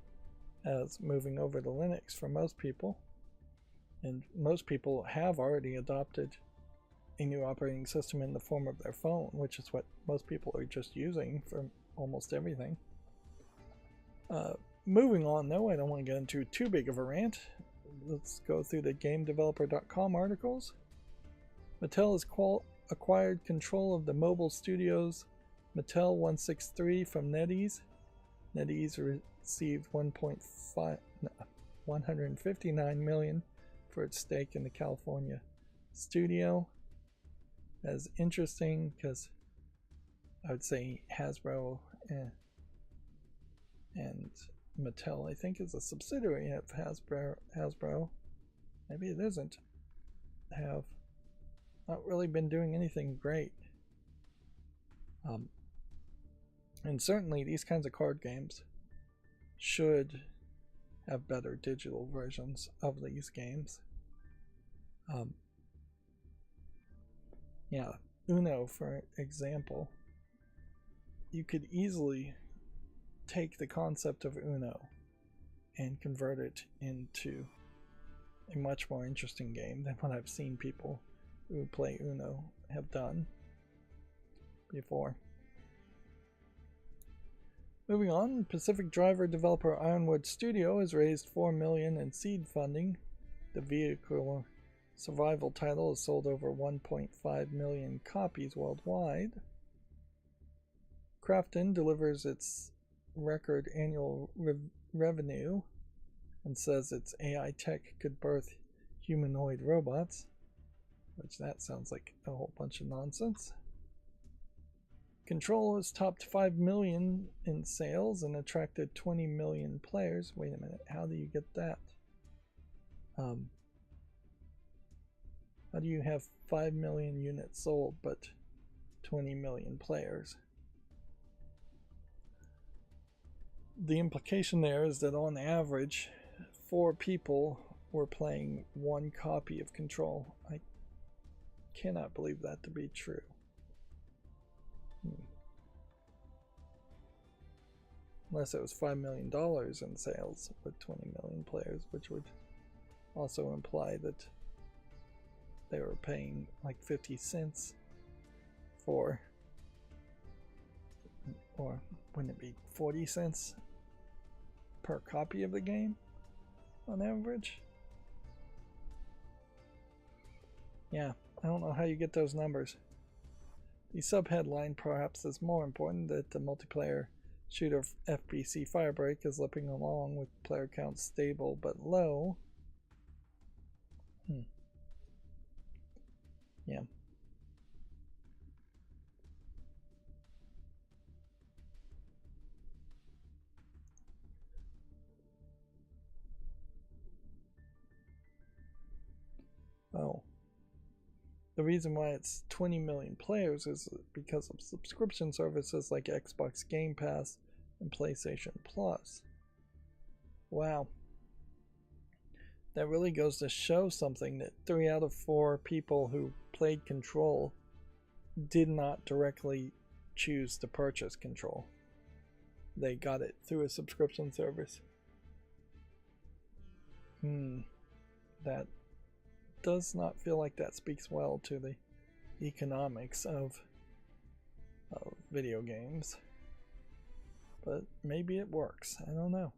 S1: as moving over to Linux for most people. And most people have already adopted a new operating system in the form of their phone, which is what most people are just using for almost everything. Moving on, though, I don't want to get into too big of a rant. Let's go through the GameDeveloper.com articles. Mattel has acquired control of the mobile studios Mattel 163 from NetEase. NetEase received $159 million for its stake in the California studio. That's interesting because I would say Hasbro and Mattel, I think, is a subsidiary of Hasbro. Maybe it isn't. Have not really been doing anything great. And certainly these kinds of card games should have better digital versions of these games. Yeah, Uno, for example, you could easily take the concept of Uno and convert it into a much more interesting game than what I've seen people who play Uno have done before. Moving on, Pacific Driver developer Ironwood Studio has raised $4 million in seed funding. The vehicle survival title has sold over 1.5 million copies worldwide. Crafton delivers its record annual revenue and says its AI tech could birth humanoid robots, which that sounds like a whole bunch of nonsense. Control has topped 5 million in sales and attracted 20 million players. Wait a minute, how do you get that? How do you have 5 million units sold but 20 million players? The implication there is that on average, 4 people were playing 1 copy of Control. I cannot believe that to be true. Unless it was $5 million in sales with 20 million players, which would also imply that they were paying like 50 cents for, or wouldn't it be 40 cents per copy of the game on average? Yeah, I don't know how you get those numbers. The subheadline perhaps is more important, that the multiplayer shooter FBC Firebreak is limping along with player count stable but low. Yeah. Oh. The reason why it's 20 million players is because of subscription services like Xbox Game Pass and PlayStation Plus. Wow. That really goes to show something, that 3 out of 4 people who played Control did not directly choose to purchase Control. They got it through a subscription service. That does not feel like that speaks well to the economics of video games. But maybe it works. I don't know.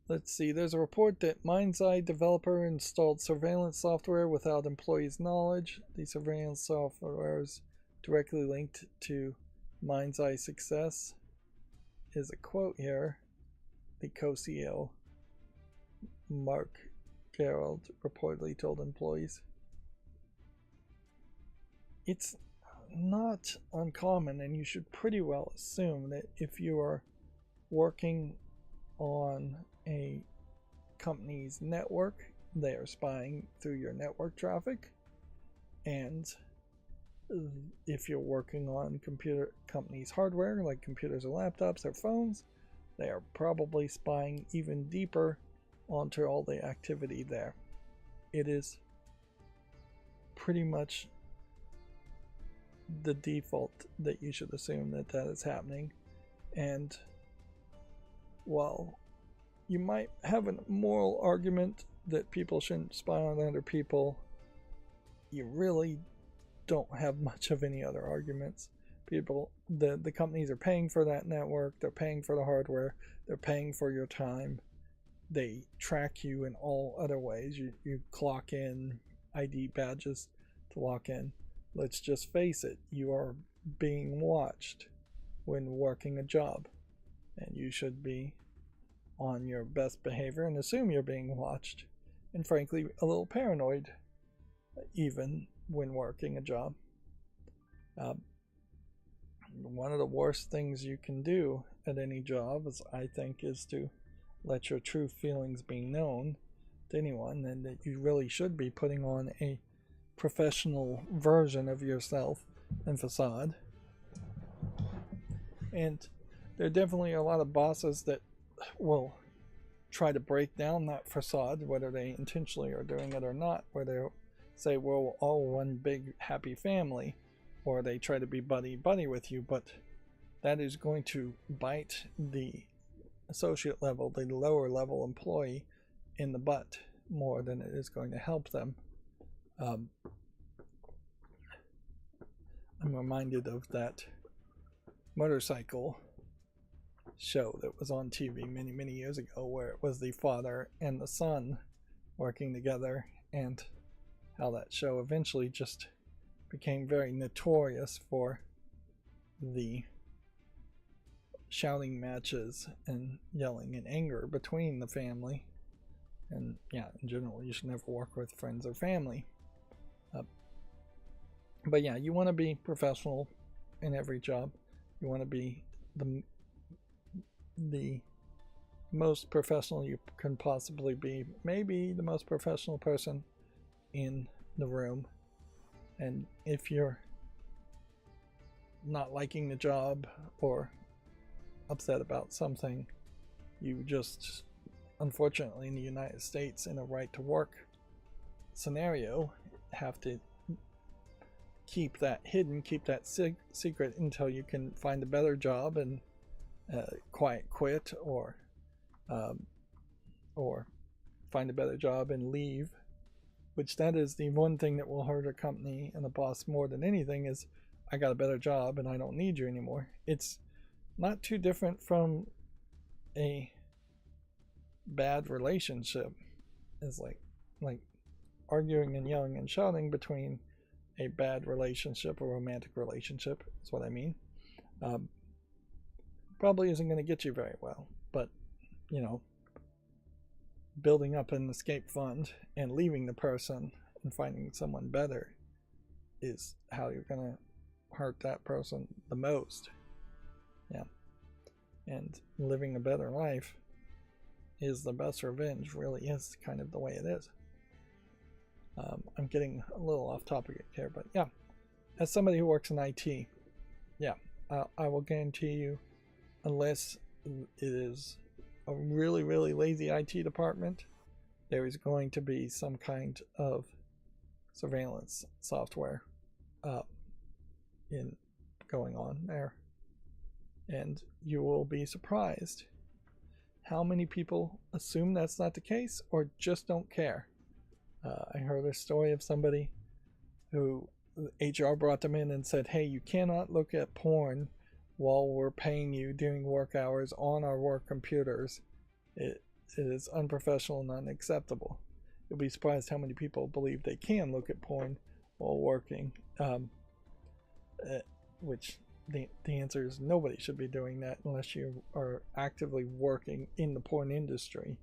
S1: Let's see, there's a report that Mind's Eye developer installed surveillance software without employees' knowledge. The surveillance software is directly linked to Mind's Eye success. Is a quote here. The co-CEO, Mark Gerald, reportedly told employees. It's not uncommon, and you should pretty well assume that if you are working on a company's network, they are spying through your network traffic. And if you're working on computer companies' hardware, like computers or laptops or phones, they are probably spying even deeper onto all the activity there. It is pretty much the default that you should assume that that is happening. And while you might have a moral argument that people shouldn't spy on other people, you really don't have much of any other arguments. The companies are paying for that network, they're paying for the hardware, they're paying for your time, they track you in all other ways. You clock in, ID badges to lock in. Let's just face it, you are being watched when working a job, and you should be on your best behavior and assume you're being watched, and frankly a little paranoid even when working a job. One of the worst things you can do at any job I think is to let your true feelings be known to anyone, and that you really should be putting on a professional version of yourself and facade. And there definitely are a lot of bosses that will try to break down that facade, whether they intentionally are doing it or not, where they say we're all one big happy family, or they try to be buddy with you, but that is going to bite the associate level, the lower level employee, in the butt, more than it is going to help them. I'm reminded of that motorcycle show that was on TV many, many years ago, where it was the father and the son working together, and how that show eventually just became very notorious for the shouting matches and yelling and anger between the family. And yeah, in general, you should never work with friends or family. But yeah, you want to be professional in every job. You want to be the most professional you can possibly be. Maybe the most professional person in the room. And if you're not liking the job or upset about something, you just, unfortunately in the United States, in a right to work scenario, have to keep that hidden, keep that secret until you can find a better job and quiet quit, or find a better job and leave. Which that is the one thing that will hurt a company and a boss more than anything, is I got a better job and I don't need you anymore. It's not too different from a bad relationship. It's like arguing and yelling and shouting between a bad relationship, a romantic relationship is what I mean. Probably isn't going to get you very well, but you know, building up an escape fund and leaving the person and finding someone better is how you're going to hurt that person the most. Yeah. And living a better life is the best revenge, really is kind of the way it is. I'm getting a little off topic here, but yeah, as somebody who works in IT, yeah, I will guarantee you, unless it is a really, really lazy IT department, there is going to be some kind of surveillance software going on there. And you will be surprised how many people assume that's not the case or just don't care. I heard a story of somebody who HR brought them in and said, hey, you cannot look at porn while we're paying you during work hours on our work computers. It is unprofessional and unacceptable. You'll be surprised how many people believe they can look at porn while working, which the answer is nobody should be doing that unless you are actively working in the porn industry,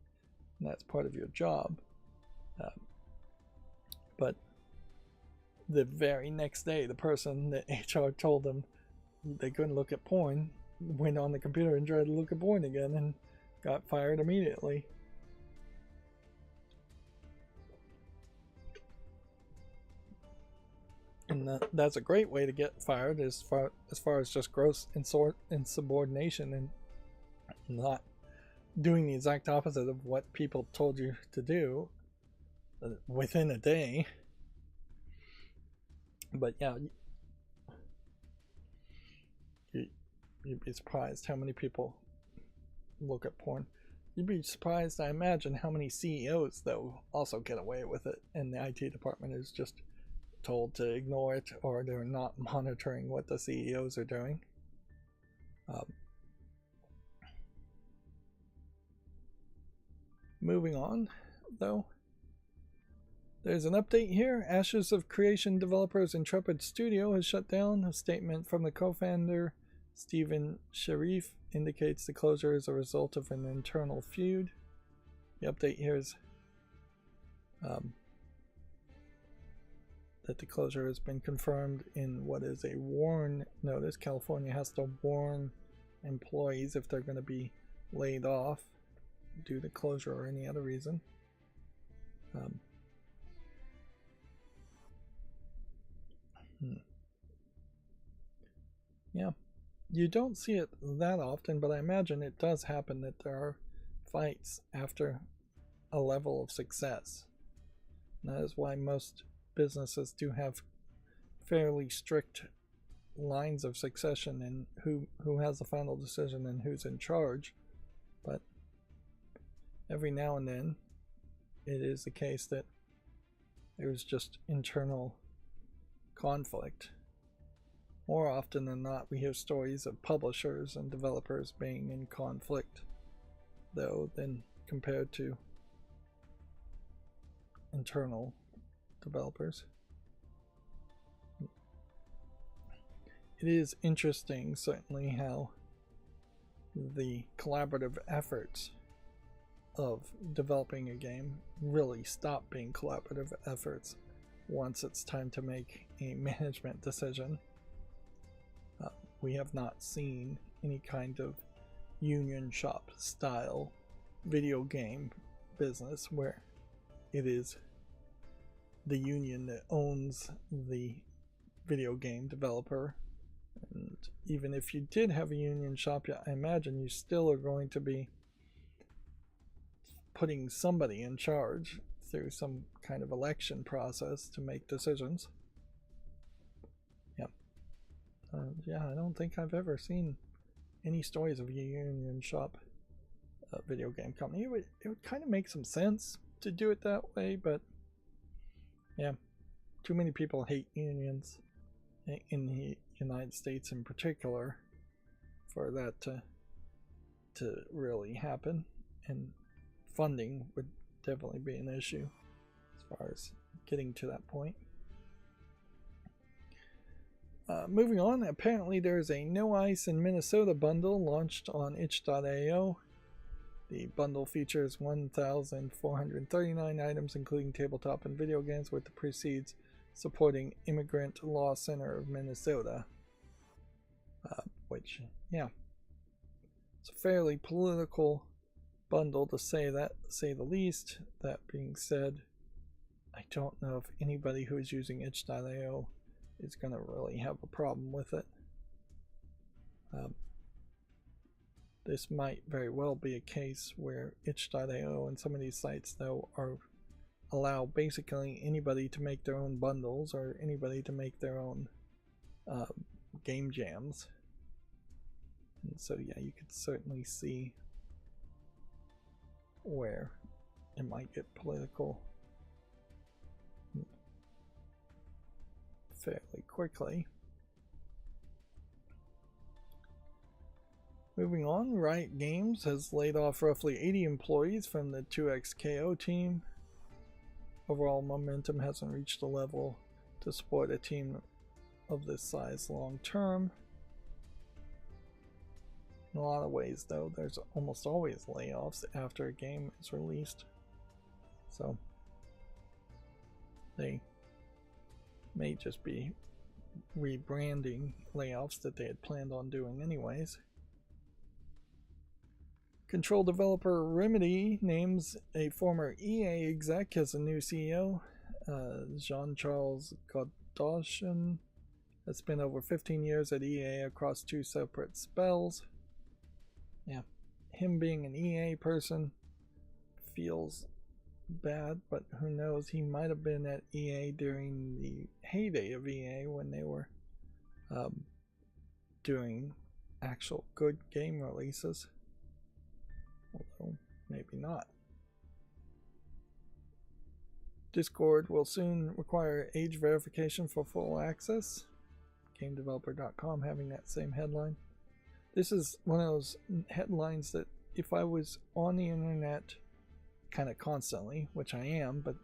S1: and that's part of your job. But the very next day, the person that HR told them they couldn't look at porn went on the computer and tried to look at porn again and got fired immediately. And that's a great way to get fired, as far as just gross insubordination and not doing the exact opposite of what people told you to do within a day. But yeah, you'd be surprised how many people look at porn. You'd be surprised, I imagine, how many CEOs, though, also get away with it, and the IT department is just told to ignore it, or they're not monitoring what the CEOs are doing. Moving on, though, there's an update here. Ashes of Creation developers Intrepid Studio has shut down. A statement from the co-founder, Stephen Sharif, indicates the closure is a result of an internal feud. The update here is that the closure has been confirmed in what is a warn notice. California has to warn employees if they're going to be laid off due to closure or any other reason. Yeah, you don't see it that often, but I imagine it does happen that there are fights after a level of success. And that is why most businesses do have fairly strict lines of succession in who has the final decision and who's in charge. But every now and then it is the case that there's just internal conflict. More often than not, we hear stories of publishers and developers being in conflict, though, than compared to internal developers. It is interesting, certainly, how the collaborative efforts of developing a game really stop being collaborative efforts once it's time to make a management decision. We have not seen any kind of union shop style video game business where it is the union that owns the video game developer. And even if you did have a union shop, I imagine you still are going to be putting somebody in charge through some kind of election process to make decisions. Yeah, I don't think I've ever seen any stories of a union shop video game company. It would kind of make some sense to do it that way, but yeah, too many people hate unions in the United States in particular for that to really happen, and funding would definitely be an issue as far as getting to that point. Moving on, apparently there's a No Ice in Minnesota bundle launched on itch.io. The bundle features 1,439 items, including tabletop and video games, with the proceeds supporting Immigrant Law Center of Minnesota. Which, yeah, it's a fairly political bundle to say the least. That being said, I don't know if anybody who is using itch.io is going to really have a problem with it. This might very well be a case where itch.io and some of these sites, though, allow basically anybody to make their own bundles or anybody to make their own game jams. And so yeah, you could certainly see where it might get political fairly quickly. Moving on, Riot Games has laid off roughly 80 employees from the 2XKO team. Overall momentum hasn't reached a level to support a team of this size long term. In a lot of ways, though, there's almost always layoffs after a game is released. So they may just be rebranding layoffs that they had planned on doing anyways. Control developer Remedy names a former EA exec as a new CEO. Jean-Charles Godoshin has spent over 15 years at EA across 2 separate spells. Yeah, him being an EA person feels bad, but who knows, he might have been at EA during the heyday of EA when they were doing actual good game releases. Although, maybe not. Discord will soon require age verification for full access. GameDeveloper.com having that same headline. This is one of those headlines that if I was on the internet kind of constantly, which I am, but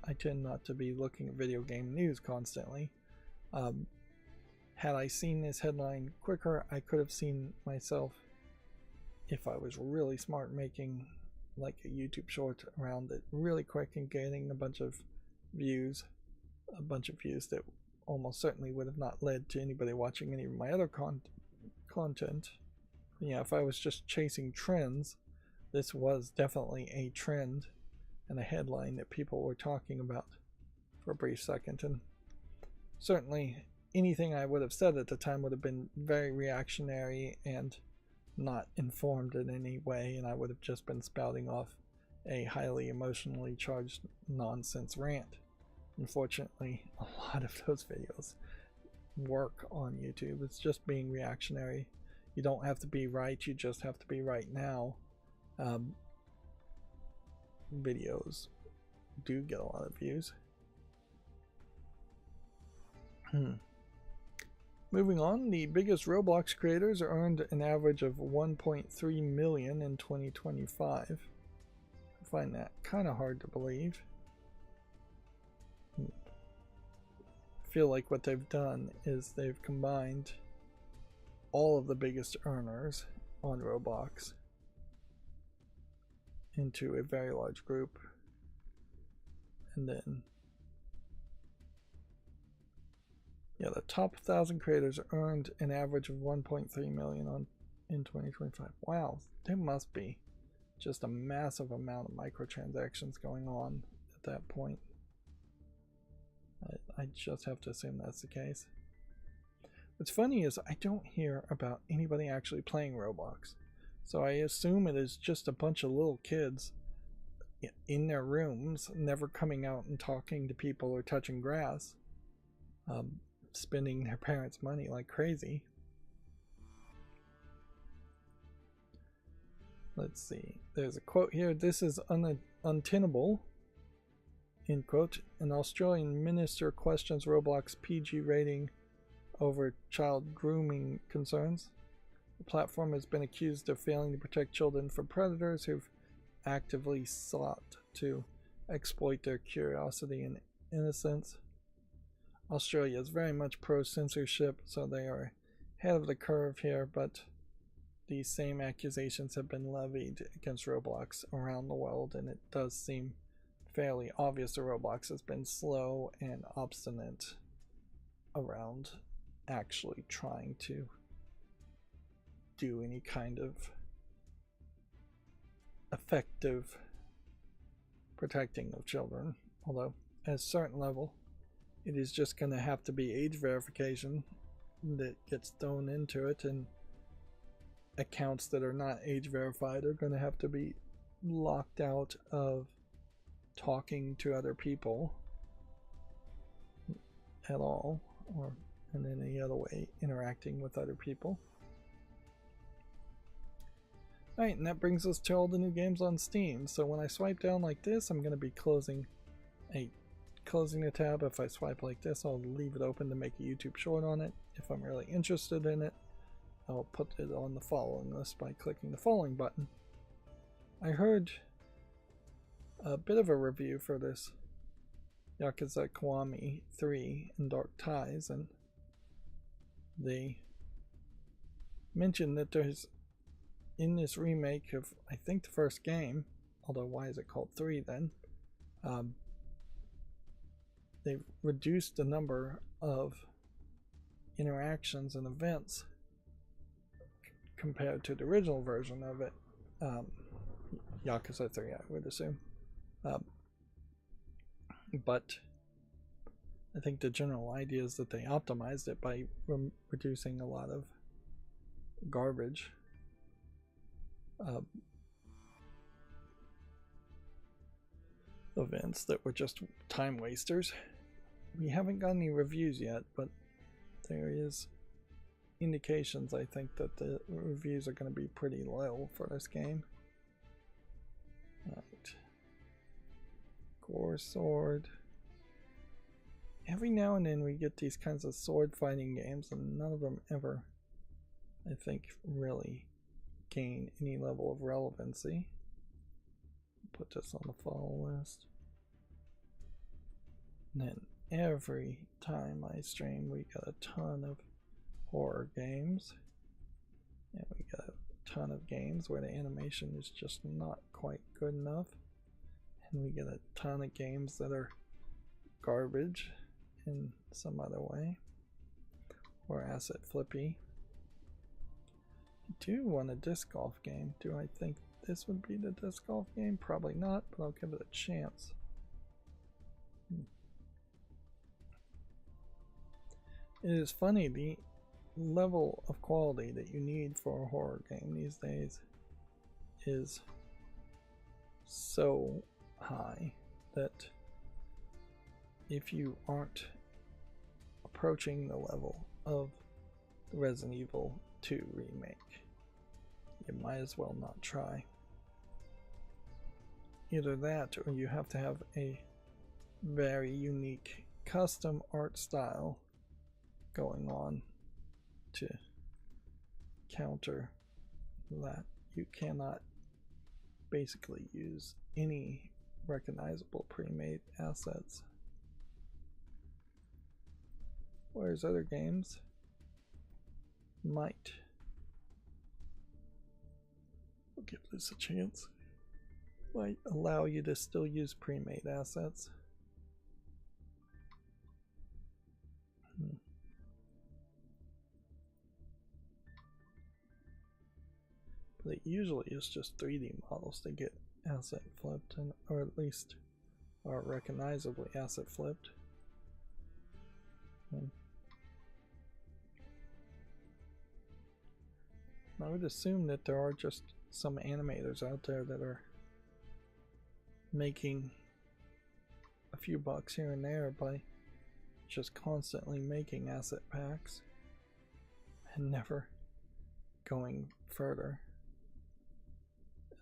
S1: I tend not to be looking at video game news constantly. Had I seen this headline quicker, I could have seen myself, if I was really smart, making like a YouTube short around it really quick and gaining a bunch of views that almost certainly would have not led to anybody watching any of my other content. Yeah, if I was just chasing trends, this was definitely a trend and a headline that people were talking about for a brief second, and certainly anything I would have said at the time would have been very reactionary and not informed in any way, and I would have just been spouting off a highly emotionally charged nonsense rant. Unfortunately, a lot of those videos work on YouTube. It's just being reactionary. You don't have to be right, you just have to be right now. Videos do get a lot of views. Moving on, the biggest Roblox creators earned an average of 1.3 million in 2025. I find that kind of hard to believe. I feel like what they've done is they've combined all of the biggest earners on Roblox into a very large group, and then the top 1,000 creators earned an average of 1.3 million in 2025. Wow, there must be just a massive amount of microtransactions going on at that point. I just have to assume that's the case. What's funny is I don't hear about anybody actually playing Roblox, so I assume it is just a bunch of little kids in their rooms, never coming out and talking to people or touching grass, spending their parents' money like crazy. Let's see. There's a quote here. "This is untenable," end quote. An Australian minister questions Roblox PG rating over child grooming concerns. The platform has been accused of failing to protect children from predators who've actively sought to exploit their curiosity and innocence. Australia is very much pro-censorship, so they are ahead of the curve here, but these same accusations have been levied against Roblox around the world, and it does seem fairly obvious that Roblox has been slow and obstinate around actually trying to do any kind of effective protecting of children, although at a certain level it is just going to have to be age verification that gets thrown into it, and accounts that are not age verified are going to have to be locked out of talking to other people at all, or in any other way interacting with other people. Alright, and that brings us to all the new games on Steam. So when I swipe down like this, I'm going to be closing the tab. If I swipe like this, I'll leave it open to make a YouTube short on it. If I'm really interested in it, I'll put it on the following list by clicking the following button. I heard a bit of a review for this Yakuza Kiwami 3 and Dark Ties, and they mentioned that there's, in this remake of, I think, the first game, although why is it called 3 then? They've reduced the number of interactions and events compared to the original version of it. Yakuza 3, I would assume. But I think the general idea is that they optimized it by reducing a lot of garbage. Events that were just time wasters. We haven't got any reviews yet, but there is indications, I think, that the reviews are going to be pretty low for this game. Right. Gore Sword. Every now and then we get these kinds of sword fighting games, and none of them ever, I think, really gain any level of relevancy. Put this on the follow list. And then every time I stream, we got a ton of horror games, and we got a ton of games where the animation is just not quite good enough, and we get a ton of games that are garbage in some other way, or asset flippy. I do want a disc golf game. Do I think this would be the disc golf game? Probably not, but I'll give it a chance. It is funny, the level of quality that you need for a horror game these days is so high that if you aren't approaching the level of the Resident Evil 2 remake, you might as well not try. Either that, or you have to have a very unique custom art style going on to counter that. You cannot basically use any recognizable pre-made assets, whereas other games might. I'll give this a chance. Might allow you to still use pre-made assets. But it usually is just 3D models that get asset flipped, or at least are recognizably asset flipped. I would assume that there are just some animators out there that are making a few bucks here and there by just constantly making asset packs and never going further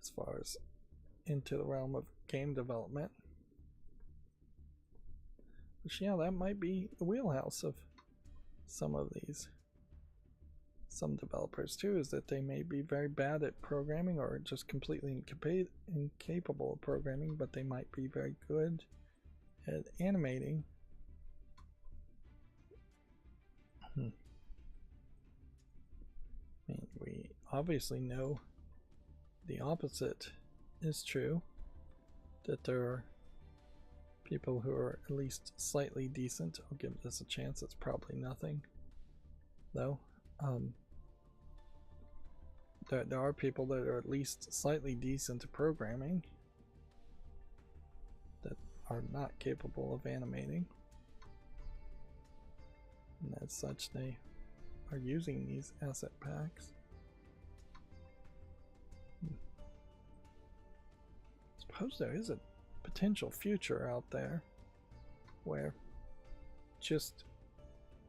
S1: as far as into the realm of game development. Which, yeah, that might be the wheelhouse of some of these. Some developers too, is that they may be very bad at programming or just completely incapable of programming, but they might be very good at animating. I mean, we obviously know the opposite is true, that there are people who are at least slightly decent. I'll give this a chance. It's probably nothing, though. There are people that are at least slightly decent at programming that are not capable of animating, and as such they are using these asset packs. I suppose there is a potential future out there where just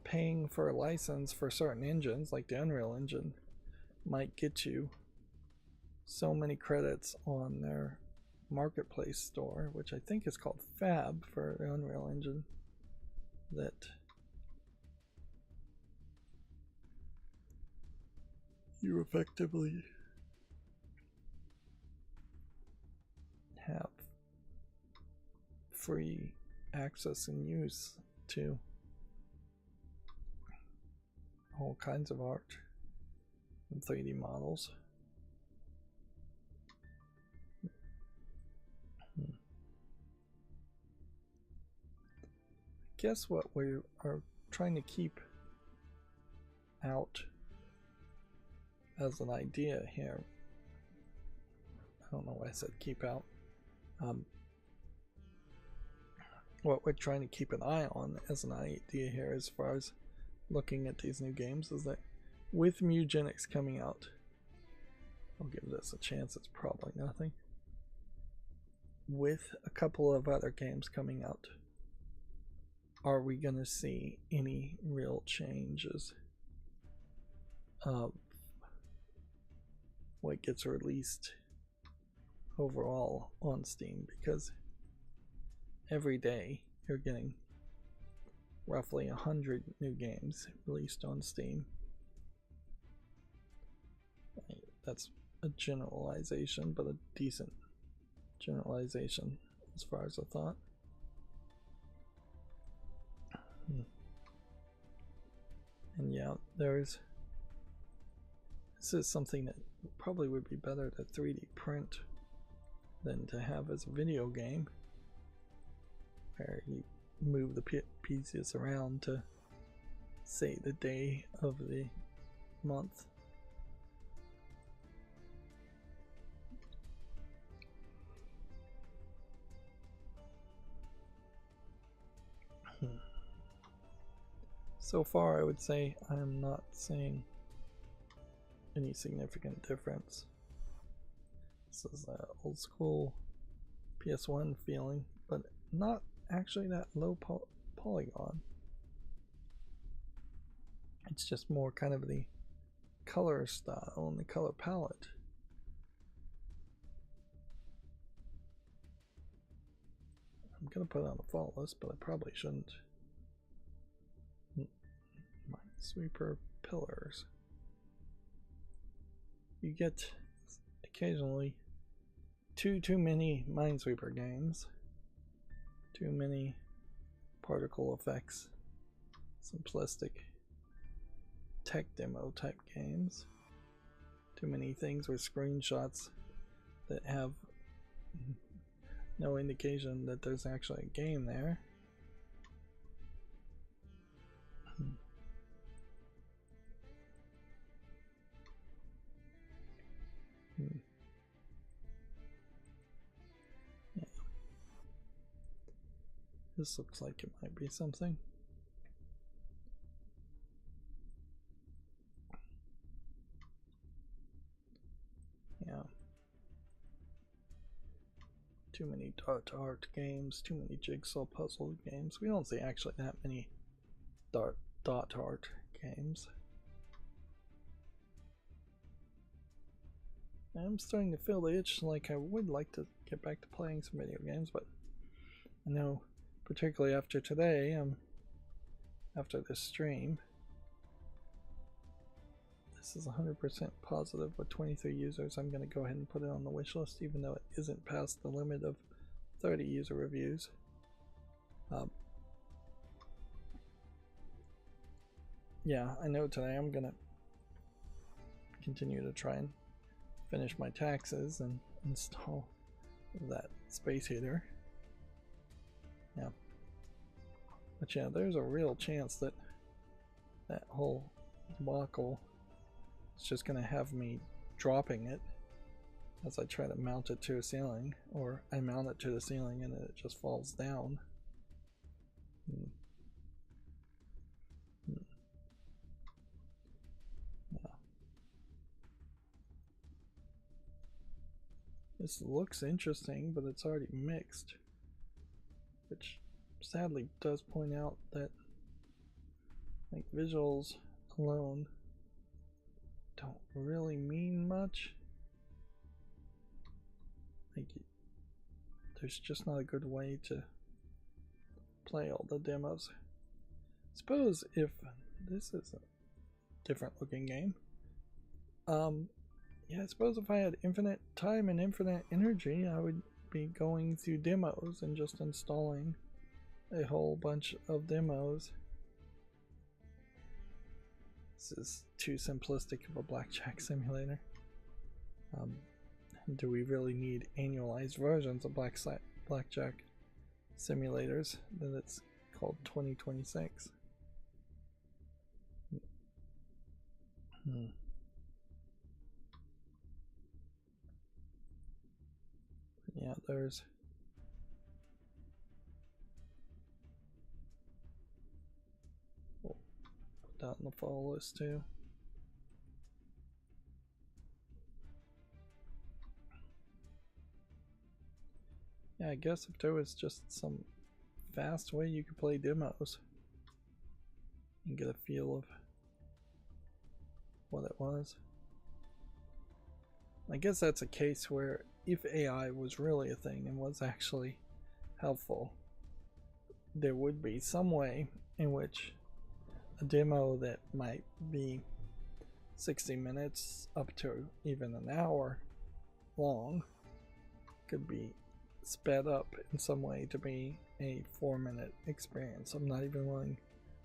S1: paying for a license for certain engines like the Unreal Engine might get you so many credits on their marketplace store, which I think is called Fab for the Unreal Engine, that you effectively have free access and use to all kinds of art and 3D models. I guess what we are trying to keep out as an idea here, I don't know why I said keep out, what we're trying to keep an eye on as an idea here as far as looking at these new games is that with Mugenics coming out, I'll give this a chance, it's probably nothing. With a couple of other games coming out, are we going to see any real changes of what gets released overall on Steam? Because every day you're getting roughly 100 new games released on Steam. That's a generalization, but a decent generalization as far as I thought. And yeah, this is something that probably would be better to 3D print than to have as a video game, where you move the pieces around to say the day of the month. So far, I would say I'm not seeing any significant difference. This is an old school PS1 feeling, but not actually that low polygon. It's just more kind of the color style and the color palette. I'm gonna put it on the fall list, but I probably shouldn't. Minesweeper pillars. You get occasionally too many Minesweeper games, too many particle effects, simplistic tech demo type games, too many things with screenshots that have no indication that there's actually a game there. Yeah. This looks like it might be something. Yeah. Too many dot art games, too many jigsaw puzzle games. We don't see actually that many dot art games. I'm starting to feel the itch, like I would like to get back to playing some video games, but I know particularly after today, after this stream, this is 100% positive with 23 users. I'm going to go ahead and put it on the wish list, even though it isn't past the limit of 30 user reviews. Yeah, I know today I'm going to continue to try and finish my taxes and install that space heater. Yeah. But yeah, there's a real chance that that whole debacle is just going to have me dropping it as I try to mount it to a ceiling, or I mount it to the ceiling and it just falls down. Yeah. This looks interesting, but it's already mixed, which sadly does point out that like visuals alone don't really mean much. Like, there's just not a good way to play all the demos. Suppose if this is a different looking game, yeah, I suppose if I had infinite time and infinite energy, I would be going through demos and just installing a whole bunch of demos. This is too simplistic of a blackjack simulator. Do we really need annualized versions of blackjack simulators that it's called 2026? Yeah, there's put that on the follow list too. Yeah, I guess if there was just some fast way you could play demos and get a feel of what it was. I guess that's a case where if AI was really a thing and was actually helpful, there would be some way in which a demo that might be 60 minutes up to even an hour long could be sped up in some way to be a 4-minute experience. I'm not even willing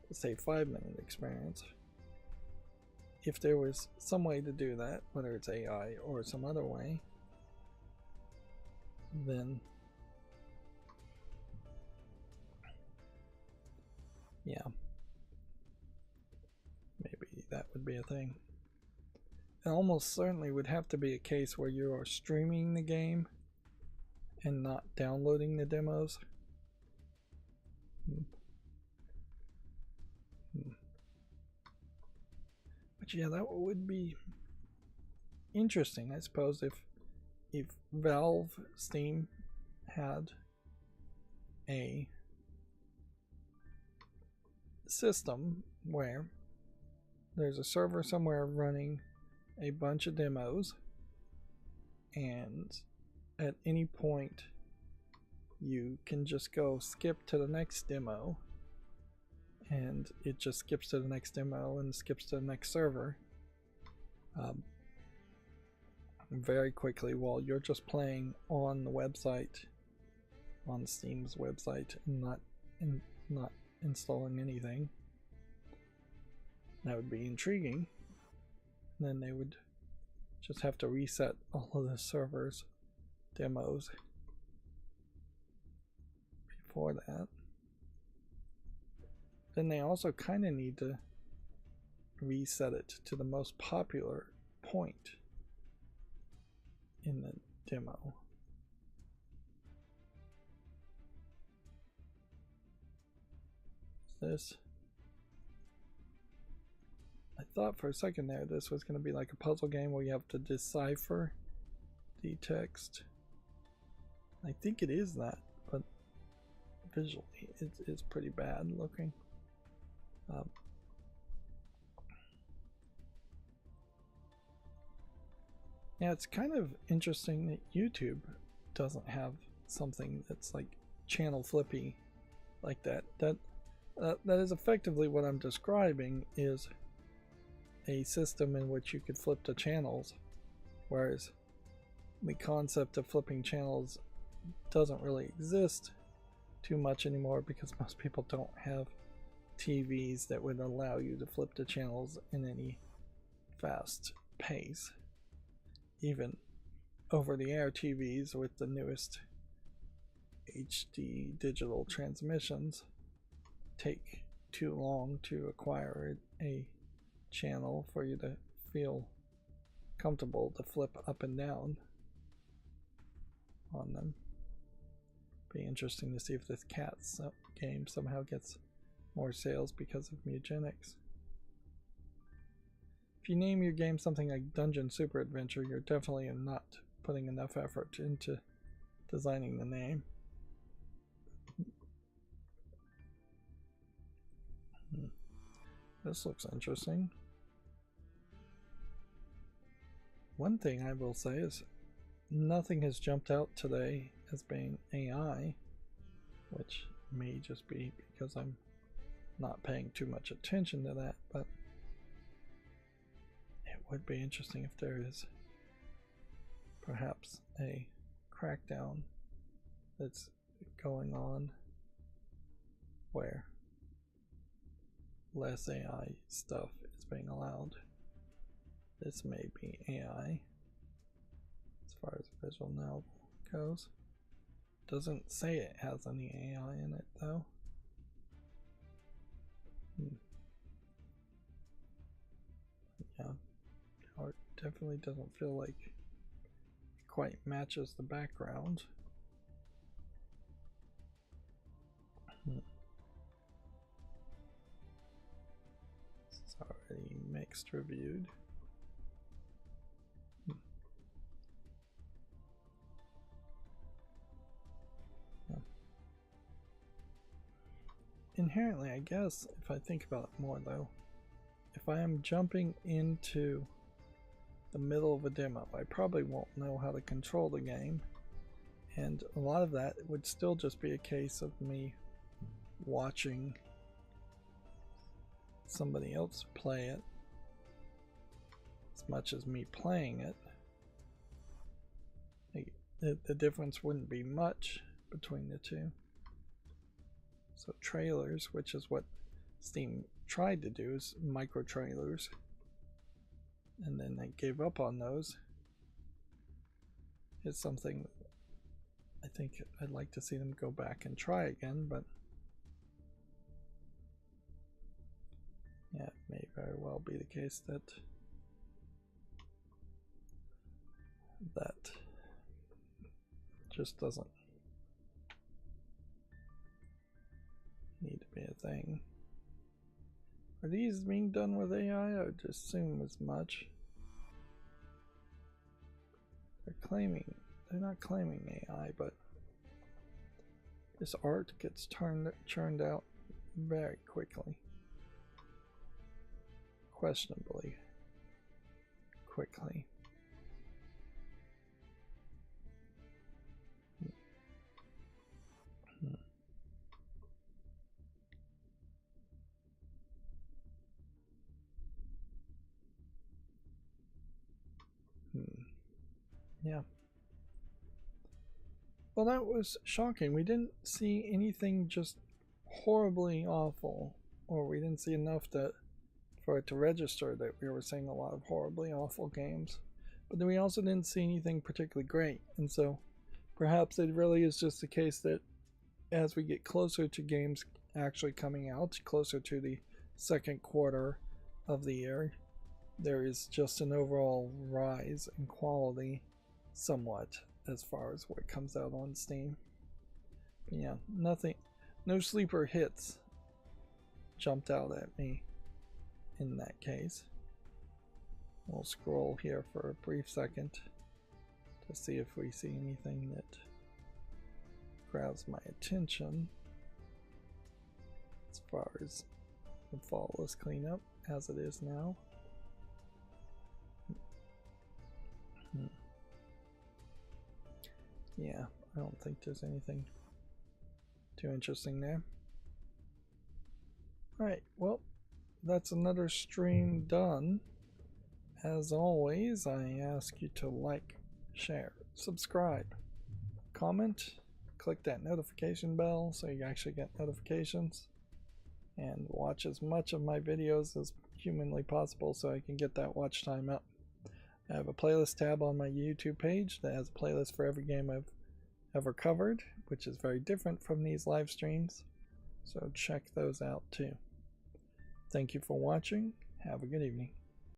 S1: to say 5-minute experience. If there was some way to do that, whether it's AI or some other way, then yeah, maybe that would be a thing. It almost certainly would have to be a case where you are streaming the game and not downloading the demos. But yeah, that would be interesting, I suppose, if Valve Steam had a system where there's a server somewhere running a bunch of demos, and at any point you can just go skip to the next demo, and it just skips to the next demo and skips to the next server very quickly while you're just playing on the website, on Steam's website, and not installing anything. That would be intriguing. And then they would just have to reset all of the servers demos before that. Then they also kind of need to reset it to the most popular point in the demo. This, I thought for a second there this was going to be like a puzzle game where you have to decipher the text. I think it is that, but visually it's pretty bad looking. Yeah, it's kind of interesting that YouTube doesn't have something that's like channel flippy like that. That is effectively what I'm describing, is a system in which you could flip the channels, whereas the concept of flipping channels doesn't really exist too much anymore because most people don't have TVs that would allow you to flip the channels in any fast pace. Even over-the-air TVs with the newest HD digital transmissions take too long to acquire a channel for you to feel comfortable to flip up and down on them. Be interesting to see if this cat game somehow gets more sales because of Mugenics. If you name your game something like Dungeon Super Adventure, you're definitely not putting enough effort into designing the name. This looks interesting. One thing I will say is nothing has jumped out today as being AI, which may just be because I'm not paying too much attention to that, but it would be interesting if there is perhaps a crackdown that's going on where less AI stuff is being allowed. This may be AI as far as visual novel goes. Doesn't say it has any AI in it though. Yeah, art definitely doesn't feel like it quite matches the background. This is already mixed reviewed. Yeah. Inherently, I guess, if I think about it more though, if I am jumping into the middle of a demo, I probably won't know how to control the game, and a lot of that would still just be a case of me watching somebody else play it as much as me playing it. The difference wouldn't be much between the two. So trailers, which is what Steam tried to do, is micro trailers, and then they gave up on those. It's something I think I'd like to see them go back and try again, but yeah, it may very well be the case that that just doesn't need to be a thing. Are these being done with AI? I would assume as much. They're not claiming AI, but this art gets churned out very quickly. Questionably quickly. Yeah. Well, that was shocking. We didn't see anything just horribly awful, or we didn't see enough for it to register that we were seeing a lot of horribly awful games. But then we also didn't see anything particularly great, and so perhaps it really is just the case that as we get closer to games actually coming out, closer to the second quarter of the year, there is just an overall rise in quality somewhat as far as what comes out on Steam. But yeah, nothing, no sleeper hits jumped out at me in that case. We'll scroll here for a brief second to see if we see anything that grabs my attention as far as the flawless cleanup as it is now. Yeah, I don't think there's anything too interesting there. Alright, well, that's another stream done. As always, I ask you to like, share, subscribe, comment, click that notification bell so you actually get notifications, and watch as much of my videos as humanly possible so I can get that watch time up. I have a playlist tab on my YouTube page that has a playlist for every game I've ever covered, which is very different from these live streams, so check those out too. Thank you for watching. Have a good evening.